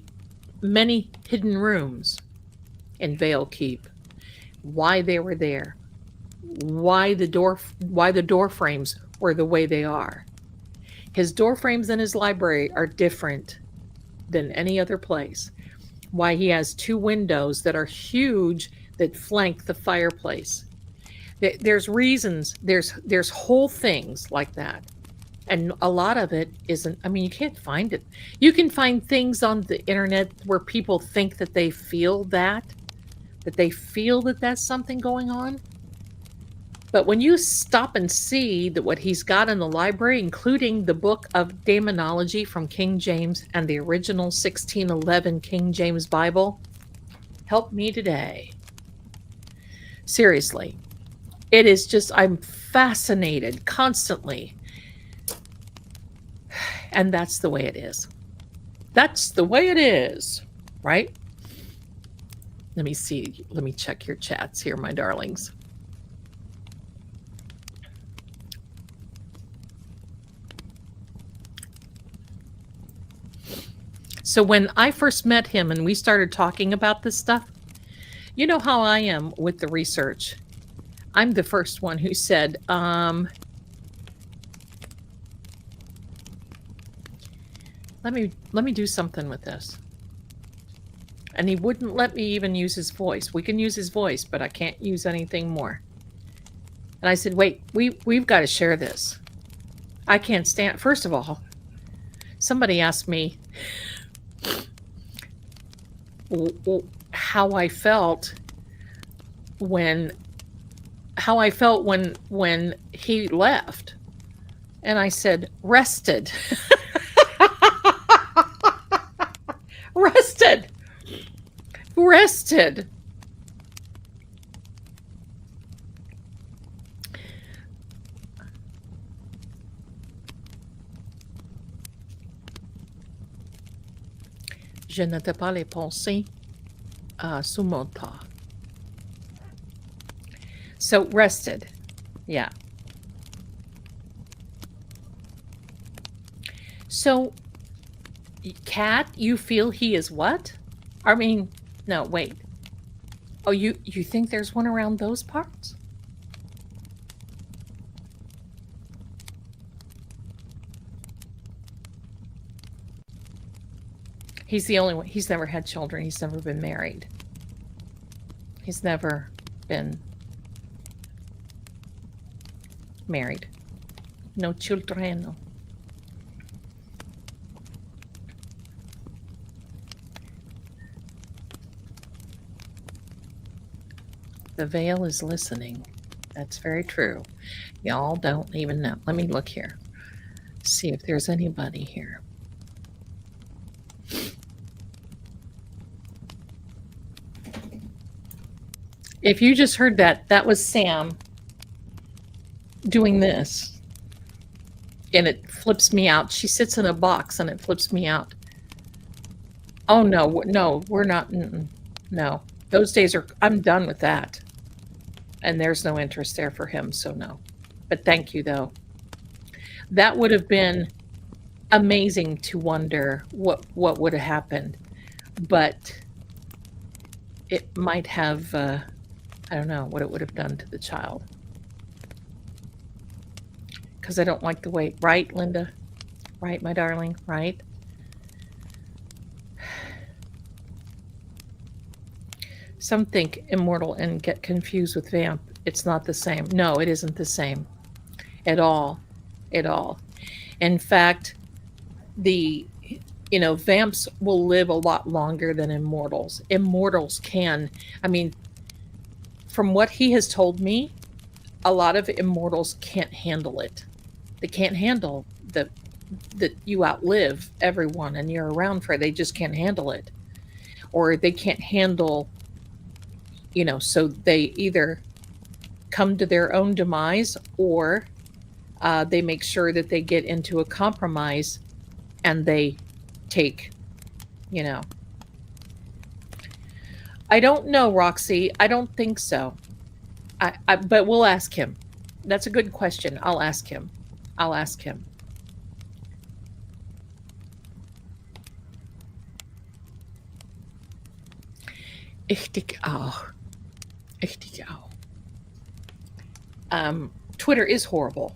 many hidden rooms in Vale Keep, why they were there, why the door frames were the way they are. His door frames in his library are different than any other place. Why he has two windows that are huge that flank the fireplace. There's reasons, there's whole things like that. And a lot of it isn't, I mean, you can't find it. You can find things on the internet where people think that they feel that that's something going on. But when you stop and see that what he's got in the library, including the book of Demonology from King James and the original 1611 King James Bible, help me today. Seriously, it is just, I'm fascinated constantly. And that's the way it is. That's the way it is, right? Let me see. Let me check your chats here, my darlings. So when I first met him and we started talking about this stuff, you know how I am with the research. I'm the first one who said, let me do something with this. And he wouldn't let me even use his voice. We can use his voice, but I can't use anything more. And I said, wait, we've got to share this. I can't stand, first of all, somebody asked me how I felt when he left. And I said, rested. Rested. Je n'étais pas les pensées sous mon tas. So rested. Yeah. So, Kat, you feel he is what? I mean, no, wait. Oh, you think there's one around those parts? He's the only one. He's never had children. He's never been married. He's never been married. No children. No. The veil is listening. That's very true. Y'all don't even know. Let me look here. See if there's anybody here. If you just heard that, that was Sam doing this. And it flips me out. She sits in a box and it flips me out. Oh, no, no, we're not. No, those days are, I'm done with that. And there's no interest there for him, so no. But thank you, though. That would have been amazing to wonder what would have happened. But it might have, I don't know, what it would have done to the child. Because I don't like the way, right, Linda? Right, my darling, right? Some think immortal and get confused with vamp. It's not the same. No, it isn't the same at all. At all. In fact, vamps will live a lot longer than immortals. Immortals can. I mean, from what he has told me, a lot of immortals can't handle it. They can't handle that you outlive everyone and you're around for it. They just can't handle it. Or they can't handle, so they either come to their own demise or they make sure that they get into a compromise and they take, I don't know, Roxy. I don't think so. But we'll ask him. That's a good question. I'll ask him. Richtig auch. Twitter is horrible.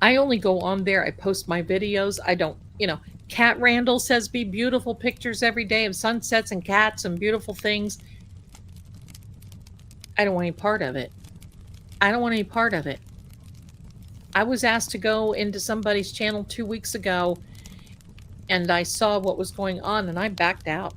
I only go on there. I post my videos. I don't, Cat Randall says be beautiful pictures every day of sunsets and cats and beautiful things. I don't want any part of it. I was asked to go into somebody's channel 2 weeks ago and I saw what was going on and I backed out.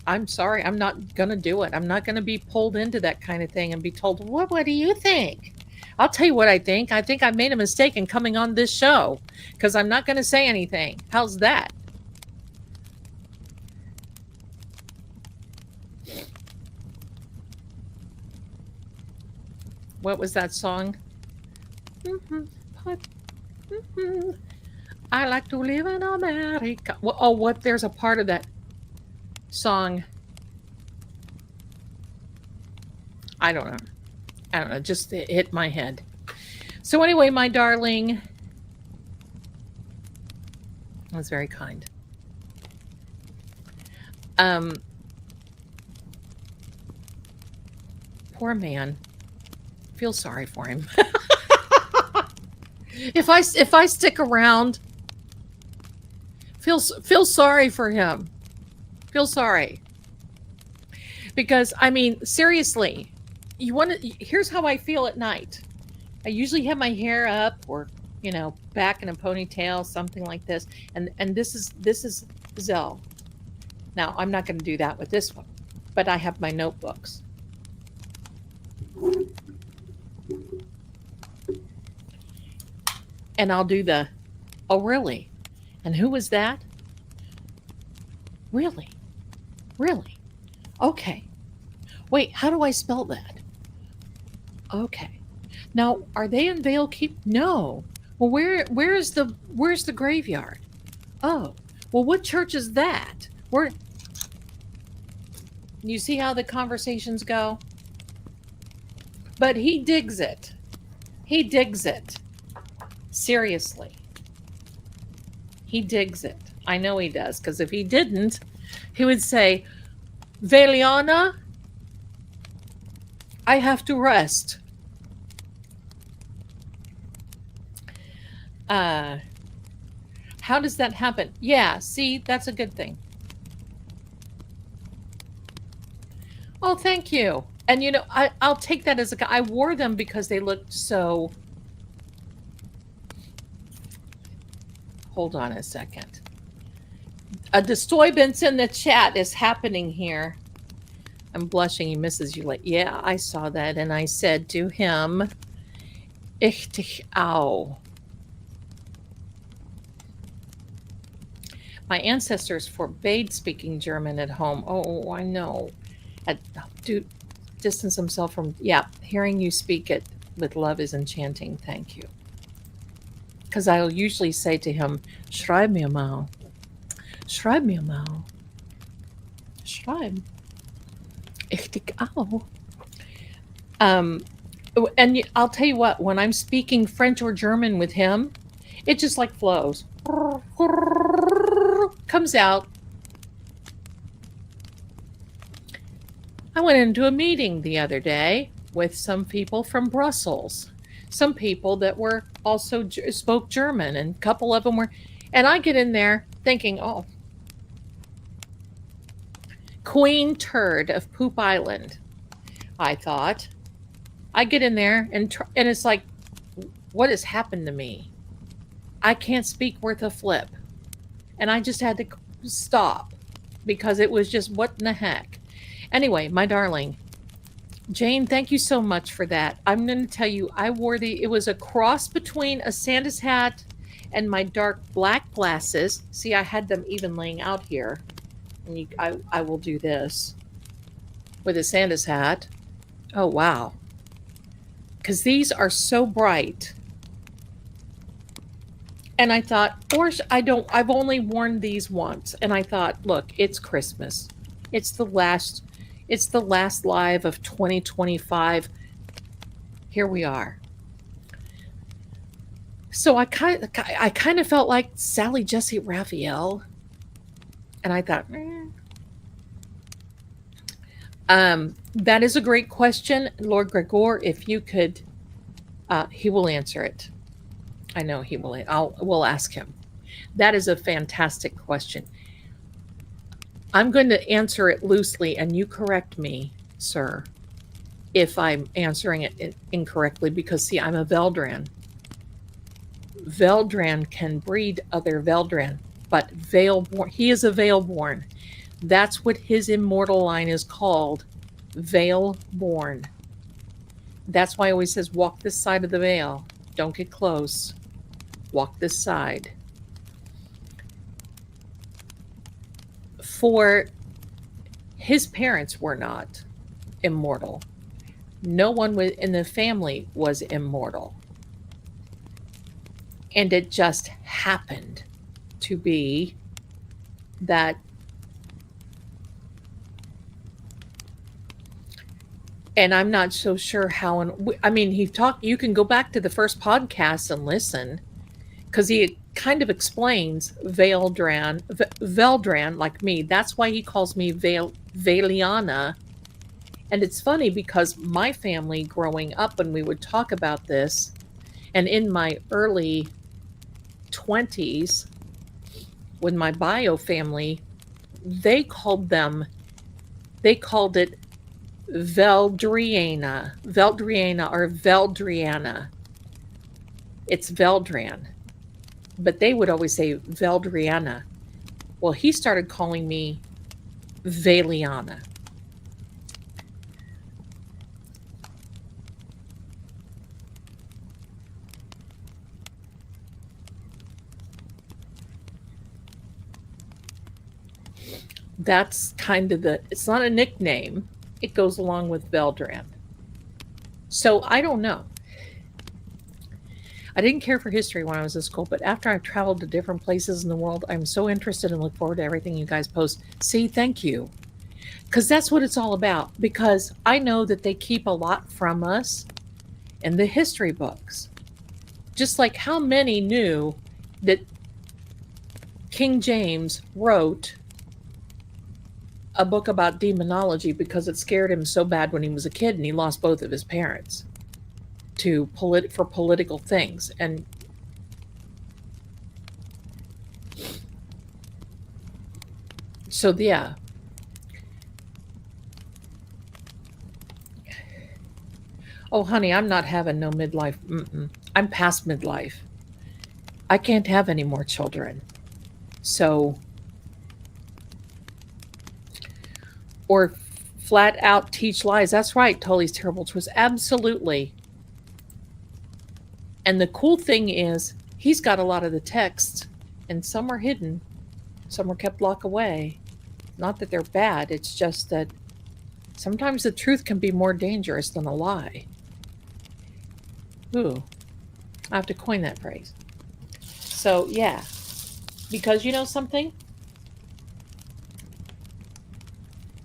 I'm sorry. I'm not going to do it. I'm not going to be pulled into that kind of thing and be told, what do you think? I'll tell you what I think. I think I made a mistake in coming on this show because I'm not going to say anything. How's that? What was that song? I like to live in America. Well, there's a part of that song. I don't know. Just it hit my head. So anyway, my darling. That's very kind. Poor man. Feel sorry for him. If I stick around, feel sorry for him. Feel sorry. Because I mean, seriously, here's how I feel at night. I usually have my hair up or, back in a ponytail, something like this. And this is Zell. Now, I'm not going to do that with this one, but I have my notebooks. And I'll do oh, really? And who was that? Really? Okay. Wait, how do I spell that? Okay. Now, are they in Vale Keep? No. Well, where's the graveyard? Oh. Well, what church is that? You see how the conversations go? But he digs it. Seriously. He digs it. I know he does, because if he didn't, he would say, Veliana, I have to rest. How does that happen? Yeah, see, that's a good thing. Oh, thank you. And I'll take that as I wore them because they looked so. Hold on a second. A disturbance in the chat is happening here. I'm blushing. He misses you. Yeah, I saw that. And I said to him, Ich au. My ancestors forbade speaking German at home. Oh, I know. Dude, distance himself from, yeah, hearing you speak it with love is enchanting. Thank you. Because I'll usually say to him, schreib mir mal. Schreib mir mal. Schreib. Ich dich auch. And I'll tell you what, when I'm speaking French or German with him, it just like flows. Comes out. I went into a meeting the other day with some people from Brussels, some people that were also spoke German, and a couple of them were, and I get in there thinking, oh, Queen Turd of Poop Island, I thought. I get in there and it's like, what has happened to me? I can't speak worth a flip. And I just had to stop because it was just, what in the heck? Anyway, my darling, Jane, thank you so much for that. I'm going to tell you, I wore it was a cross between a Santa's hat and my dark black glasses. See, I had them even laying out here. And I will do this with a Santa's hat. Oh, wow. Because these are so bright. And I thought, I've only worn these once. And I thought, look, it's Christmas. It's the last live of 2025. Here we are. So I kind of felt like Sally Jesse Raphael. And I thought, that is a great question. Lord Gregor, if you could, he will answer it. I know he will. We'll ask him. That is a fantastic question. I'm going to answer it loosely, and you correct me, sir, if I'm answering it incorrectly, because, see, I'm a Veldran. Veldran can breed other Veldran, but Veilborn, he is a Veilborn. That's what his immortal line is called, Veilborn. That's why he always says, walk this side of the veil. Don't get close. Walk this side. For his parents were not immortal. No one in the family was immortal. And it just happened to be that and I'm not so sure how, you can go back to the first podcast and listen, because he kind of explains Veldran, like me. That's why he calls me Veliana. And it's funny because my family growing up, when we would talk about this, and in my early 20s, when my bio family, they called it Veldriana or Veldriana. It's Veldran. But they would always say Veldriana. Well, he started calling me Veliana. That's kind of it's not a nickname. It goes along with Veldran. So I don't know. I didn't care for history when I was in school, but after I've traveled to different places in the world, I'm so interested and look forward to everything you guys post. See, thank you. Because that's what it's all about. Because I know that they keep a lot from us in the history books. Just like how many knew that King James wrote a book about demonology because it scared him so bad when he was a kid and he lost both of his parents for political things. And so, yeah. Oh, honey, I'm not having no midlife. I'm past midlife. I can't have any more children. So, or flat out teach lies. That's right, Tully's Terrible Twist. Absolutely. And the cool thing is, he's got a lot of the texts, and some are hidden. Some are kept locked away. Not that they're bad, it's just that Sometimes the truth can be more dangerous than a lie. Ooh, I have to coin that phrase. So, yeah, because you know something?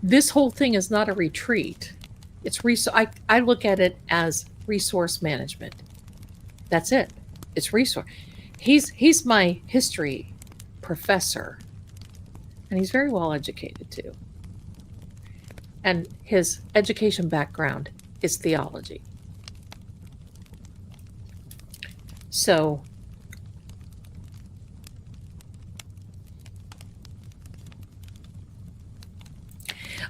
This whole thing is not a retreat. I look at it as resource management. That's it. It's resource. He's my history professor, and he's very well educated too. And his education background is theology. So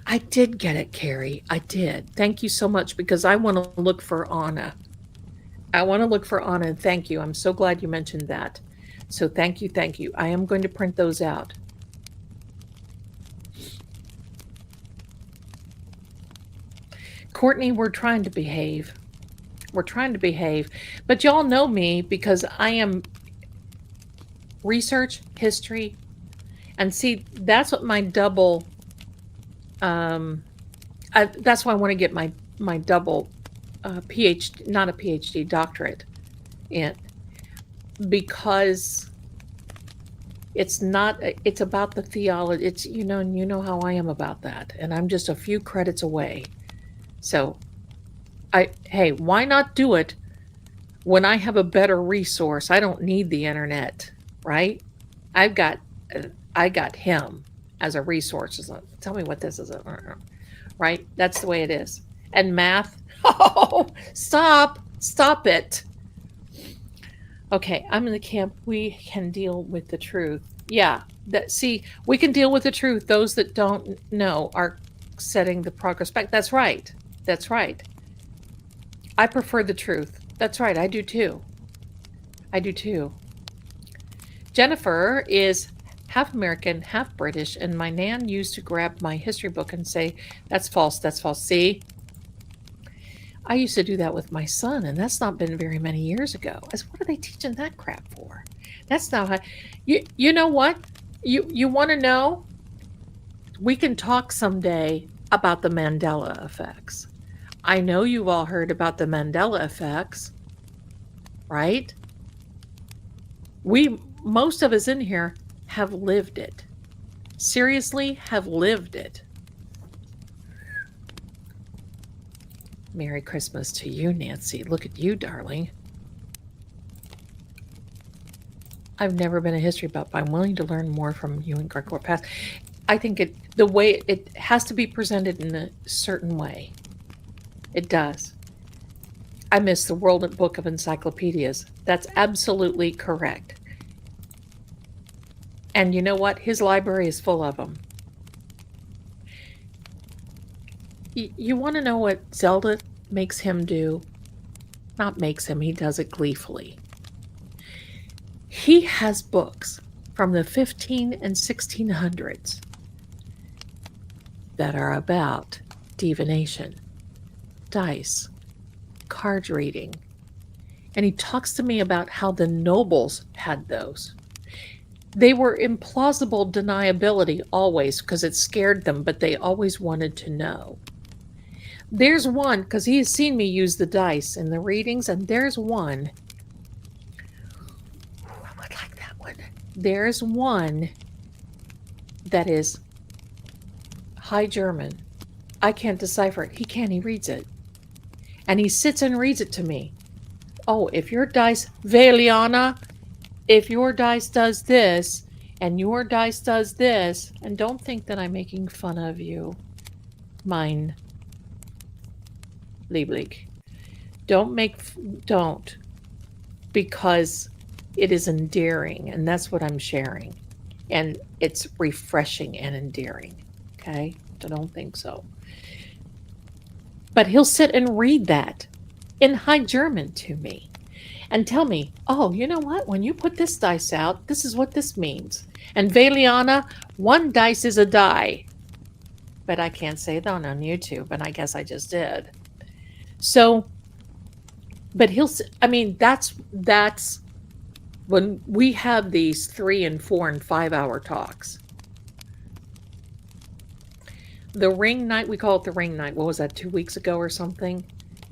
I did get it, Carrie. I did. Thank you so much, because I want to look for Anna. I want to look for Anna, and thank you. I'm so glad you mentioned that. So thank you, thank you. I am going to print those out. Courtney, we're trying to behave. We're trying to behave. But y'all know me because I am research, history, and see, that's what my double, that's why I want to get my double PhD, not a PhD, doctorate in, because it's not, it's about the theology. It's, and you know how I am about that. And I'm just a few credits away. So hey, why not do it when I have a better resource? I don't need the internet, right? I got him as a resource. Tell me what this is, right? That's the way it is. And math, oh, stop it. Okay, I'm in the camp. We can deal with the truth. Yeah, we can deal with the truth. Those that don't know are setting the progress back. That's right. That's right. I prefer the truth. That's right. I do too. I do too. Jennifer is half American, half British, and my nan used to grab my history book and say, "That's false. That's false." See? I used to do that with my son, and that's not been very many years ago. What are they teaching that crap for? That's not how. You know what? You want to know? We can talk someday about the Mandela effects. I know you've all heard about the Mandela effects, right? Most of us in here have lived it. Seriously, have lived it. Merry Christmas to you, Nancy. Look at you, darling. I've never been a history buff, but I'm willing to learn more from you and Gregor Past. I think the way it has to be presented in a certain way. It does. I miss the World Book of Encyclopedias. That's absolutely correct. And you know what? His library is full of them. You want to know what Zelda makes him do? Not makes him, he does it gleefully. He has books from the 15 and 1600s that are about divination, dice, card reading. And he talks to me about how the nobles had those. They were implausible deniability always, because it scared them, but they always wanted to know. There's one, because he has seen me use the dice in the readings, and there's one. I would like that one. There's one that is High German. I can't decipher it. He can, he reads it. And he sits and reads it to me. Oh, if your dice, Veliana, if your dice does this, and your dice does this, and don't think that I'm making fun of you, mein Liebling. Don't, because it is endearing, and that's what I'm sharing. And it's refreshing and endearing, okay? So don't think so. But he'll sit and read that in High German to me and tell me, oh, you know what? When you put this dice out, this is what this means. And Veliana, one dice is a die. But I can't say that on YouTube, and I guess I just did. So, but that's when we have these 3 and 4 and 5 hour talks. the ring night, we call it the ring night. What was that, 2 weeks ago or something?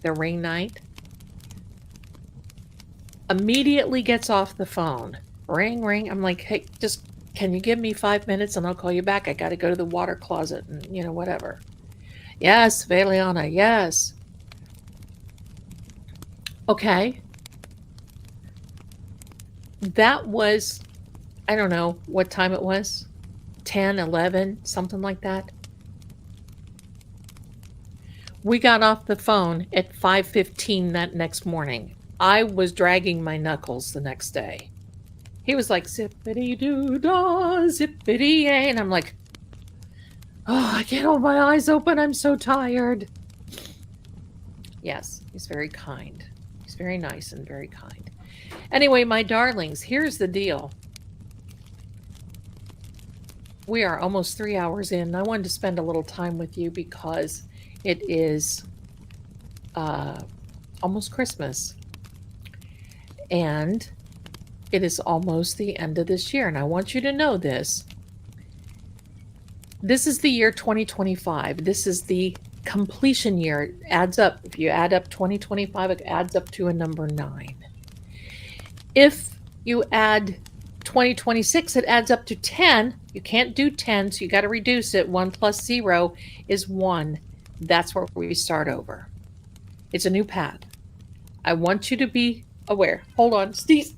The ring night. Immediately gets off the phone. Ring, ring. I'm like, hey, just, can you give me 5 minutes and I'll call you back? I got to go to the water closet and, whatever. Yes, Veliana, yes. Okay. That was, I don't know what time it was. 10, 11, something like that. We got off the phone at 5:15 that next morning. I was dragging my knuckles the next day. He was like, zippity-doo-dah, zippity-yay. And I'm like, oh, I can't hold my eyes open. I'm so tired. Yes, he's very kind. He's very nice and very kind. Anyway, my darlings, here's the deal. We are almost 3 hours in. I wanted to spend a little time with you because it is almost Christmas. And it is almost the end of this year. And I want you to know this. This is the year 2025. This is the completion year. It adds up. If you add up 2025, it adds up to a number 9. If you add 2026, it adds up to 10. You can't do 10, so you got to reduce it. 1 plus 0 is 1. That's where we start over. It's a new path. I want you to be aware. Hold on, Steve.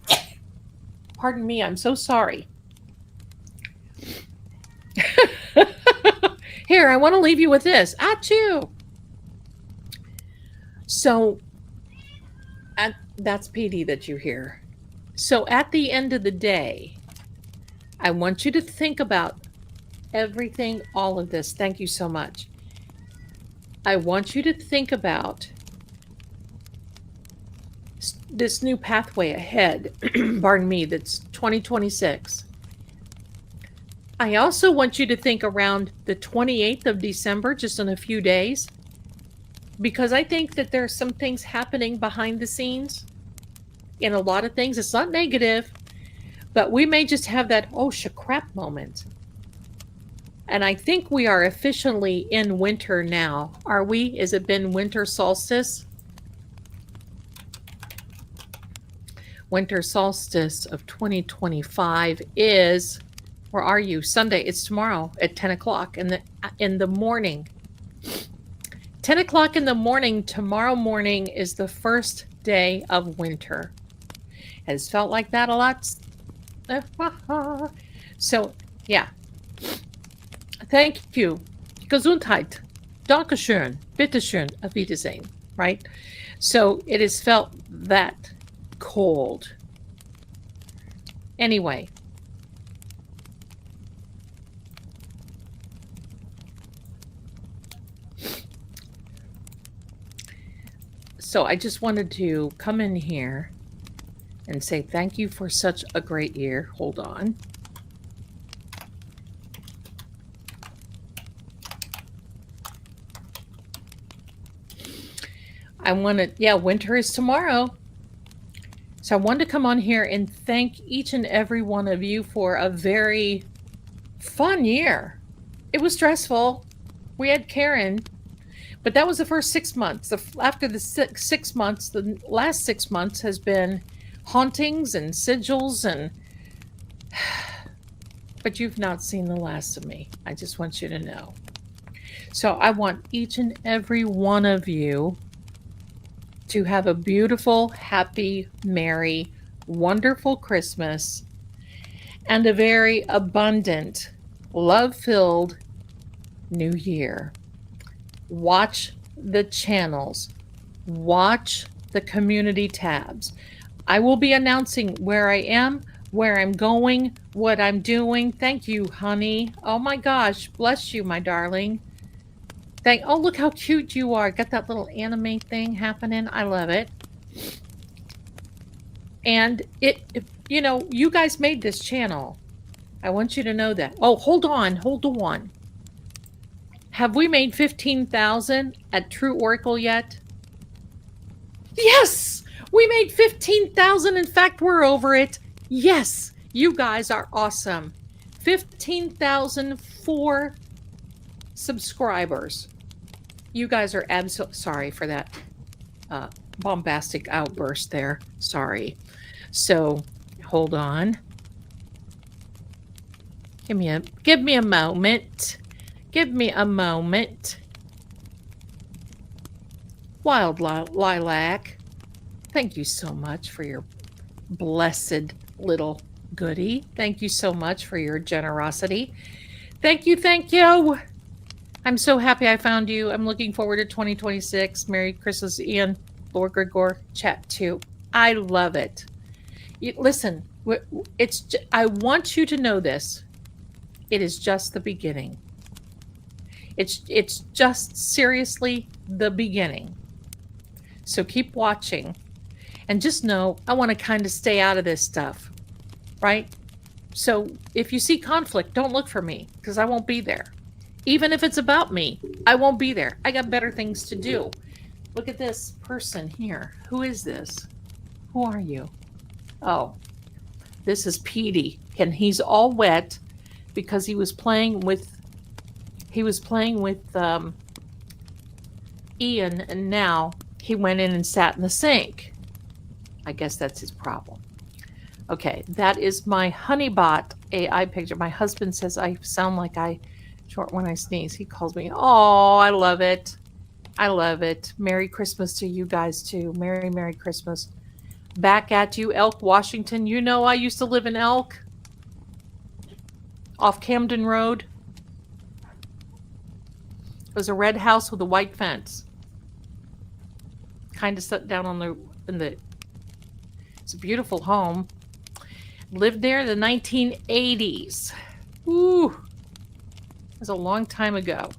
Pardon me, I'm so sorry. Here, I want to leave you with this. Achoo! So, that's PD that you hear. So at the end of the day, I want you to think about everything, all of this. Thank you so much. I want you to think about this new pathway ahead, pardon me, that's 2026. I also want you to think around the 28th of December, just in a few days, because I think that there's some things happening behind the scenes in a lot of things. It's not negative, but we may just have that, oh, crap moment. And I think we are officially in winter now. Are we? Is it been winter solstice? Winter solstice of 2025 is, where are you? Sunday. It's tomorrow at 10 o'clock in the morning. 10 o'clock in the morning, tomorrow morning is the first day of winter. Has felt like that a lot. So, yeah. Thank you. Gesundheit. Dankeschön. Bitteschön. Auf Wiedersehen. Right? So, it has felt that cold. Anyway. So, I just wanted to come in here and say thank you for such a great year. Hold on. I want to, yeah, winter is tomorrow. So I wanted to come on here and thank each and every one of you for a very fun year. It was stressful. We had Karen, but that was the first 6 months. After the 6 months, the last 6 months has been hauntings and sigils and but you've not seen the last of me. I just want you to know. So I want each and every one of you to have a beautiful, happy, merry, wonderful Christmas and a very abundant, love-filled new year. Watch the channels. Watch the community tabs. I will be announcing where I am, where I'm going, what I'm doing. Thank you, honey. Oh my gosh. Bless you, my darling. Oh, look how cute you are. Got that little anime thing happening. I love it. And you know, you guys made this channel. I want you to know that. Oh, hold on. Hold on. Have we made 15,000 at True Oracle yet? Yes! We made 15,000. In fact, we're over it. Yes, you guys are awesome. 15,000 for subscribers. You guys are absolutely sorry for that bombastic outburst there. Sorry. So hold on. Give me a moment. Give me a moment. Wild Lilac, thank you so much for your blessed little goodie. Thank you so much for your generosity. Thank you, thank you. I'm so happy I found you. I'm looking forward to 2026. Merry Christmas, Ian, Lord Gregor, chat 2. I love it. Listen, I want you to know this. It is just the beginning. It's just seriously the beginning. So keep watching and just know I want to kind of stay out of this stuff, right? So if you see conflict, don't look for me because I won't be there. Even if it's about me, I won't be there. I got better things to do. Look at this person here. Who is this? Who are you? Oh, this is Petey, and he's all wet because he was playing with Ian, and now he went in and sat in the sink. I guess that's his problem. Okay, that is my Honeybot AI picture. My husband says I sound like I short when I sneeze. He calls me, oh, I love it. I love it. Merry Christmas to you guys too. Merry Christmas. Back at you, Elk, Washington. You know I used to live in Elk off Camden Road. It was a red house with a white fence. Kind of set down in the it's a beautiful home. Lived there in the 1980s. Ooh. It was a long time ago.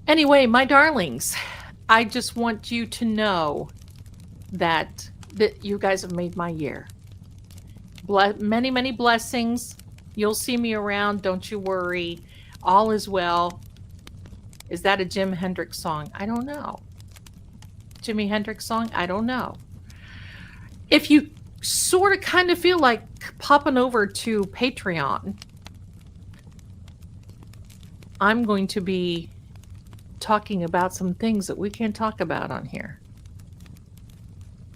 Anyway, my darlings, I just want you to know that you guys have made my year. Many blessings. You'll see me around. Don't you worry. All is well. Is that a Jim Hendrix song? I don't know. Jimi Hendrix song? I don't know. If you sort of kind of feel like popping over to Patreon, I'm going to be talking about some things that we can't talk about on here.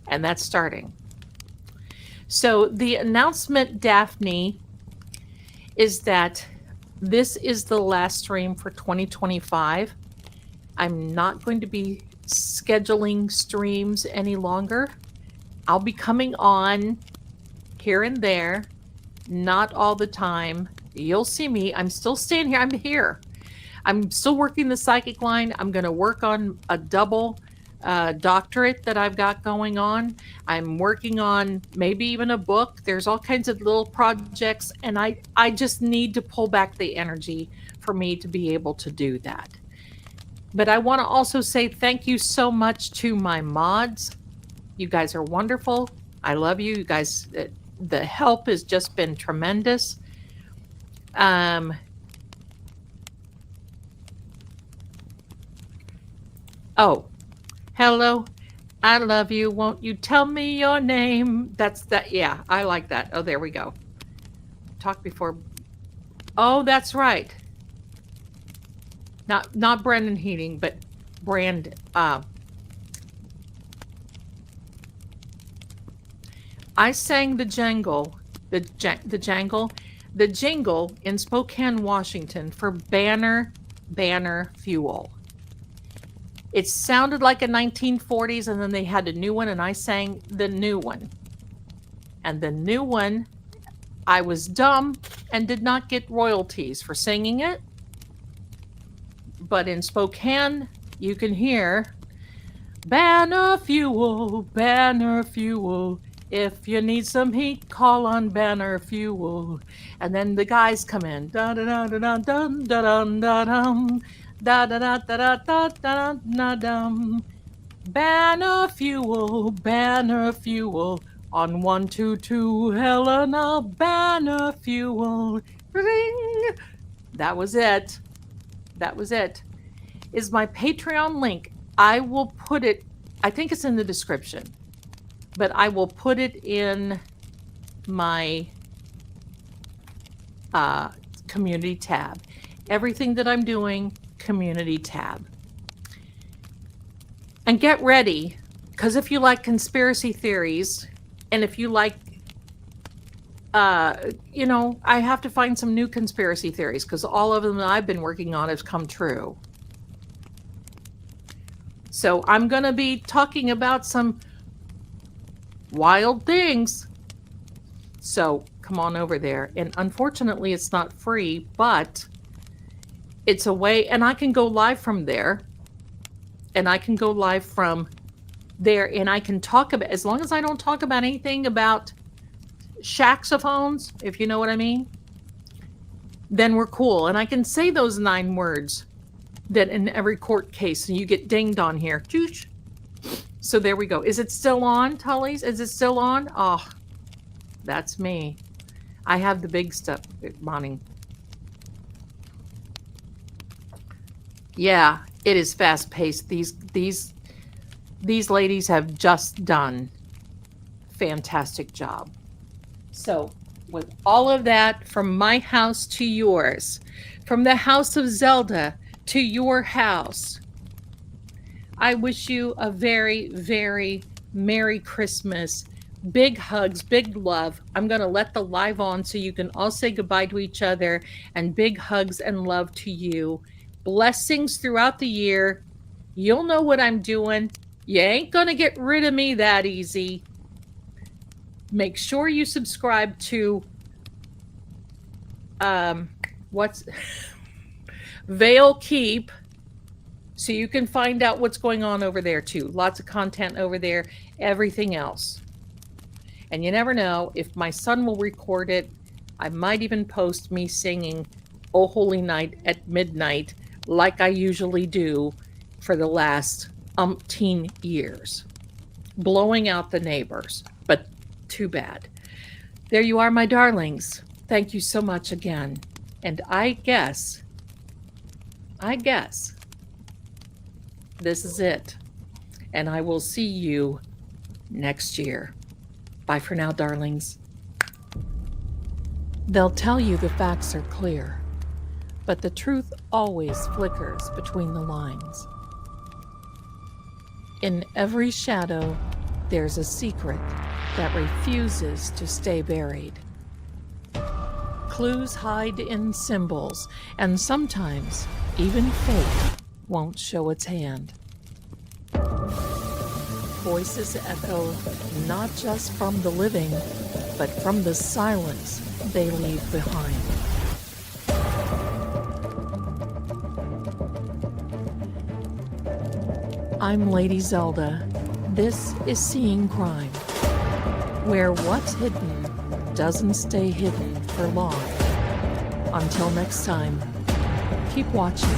And that's starting. So the announcement, Daphne, is that this is the last stream for 2025. I'm not going to be scheduling streams any longer. I'll be coming on here and there, not all the time. You'll see me. I'm still staying here. I'm here. I'm still working the psychic line. I'm going to work on a double doctorate that I've got going on. I'm working on maybe even a book. There's all kinds of little projects, and I just need to pull back the energy for me to be able to do that. But I want to also say thank you so much to my mods. You guys are wonderful. I love you. You guys, the help has just been tremendous. Oh, hello. I love you. Won't you tell me your name? That's that. Yeah, I like that. Oh, there we go. Talk before. Oh, that's right. Not Brendan Heating, but Brand. I sang the jingle in Spokane, Washington for Banner Fuel. It sounded like a 1940s, and then they had a new one, and I sang the new one. And the new one, I was dumb and did not get royalties for singing it. But in Spokane, you can hear Banner Fuel, Banner Fuel. If you need some heat, call on Banner Fuel. And then the guys come in. Da da da da da da da da dum. Da da da da da da da dum. Banner Fuel, Banner Fuel. On 122 Helena, Banner Fuel. Ring. That was it. That was it. Is my Patreon link. I will put it, I think it's in the description, but I will put it in my community tab. everything that I'm doing, community tab. And get ready, because if you like conspiracy theories, and if you like, I have to find some new conspiracy theories because all of them that I've been working on have come true. So I'm going to be talking about some wild things. So come on over there. And unfortunately, it's not free, but it's a way, and I can go live from there. And I can go live from there, and I can talk about, as long as I don't talk about anything about saxophones, if you know what I mean, then we're cool. And I can say those 9 words that in every court case, and you get dinged on here. Choosh. So there we go. Is it still on, Tullies? Is it still on? Oh, that's me. I have the big stuff, Bonnie. Yeah, it is fast paced. These ladies have just done fantastic job. So with all of that, from my house to yours, from the house of Zelda to your house, I wish you a very, very Merry Christmas. Big hugs, big love. I'm going to let the live on so you can all say goodbye to each other, and big hugs and love to you. Blessings throughout the year. You'll know what I'm doing. You ain't going to get rid of me that easy. Make sure you subscribe to Veil Keep, so you can find out what's going on over there too. Lots of content over there, everything else. And you never know, if my son will record it, I might even post me singing "Oh Holy Night" at midnight like I usually do for the last umpteen years, blowing out the neighbors. But too bad. There you are, my darlings. Thank you so much again. And I guess this is it. And I will see you next year. Bye for now, darlings. They'll tell you the facts are clear, but the truth always flickers between the lines. In every shadow, there's a secret that refuses to stay buried. Clues hide in symbols, and sometimes even fate won't show its hand. Voices echo not just from the living, but from the silence they leave behind. I'm Lady Zelda. This is Seeing Crime, where what's hidden doesn't stay hidden for long. Until next time, keep watching.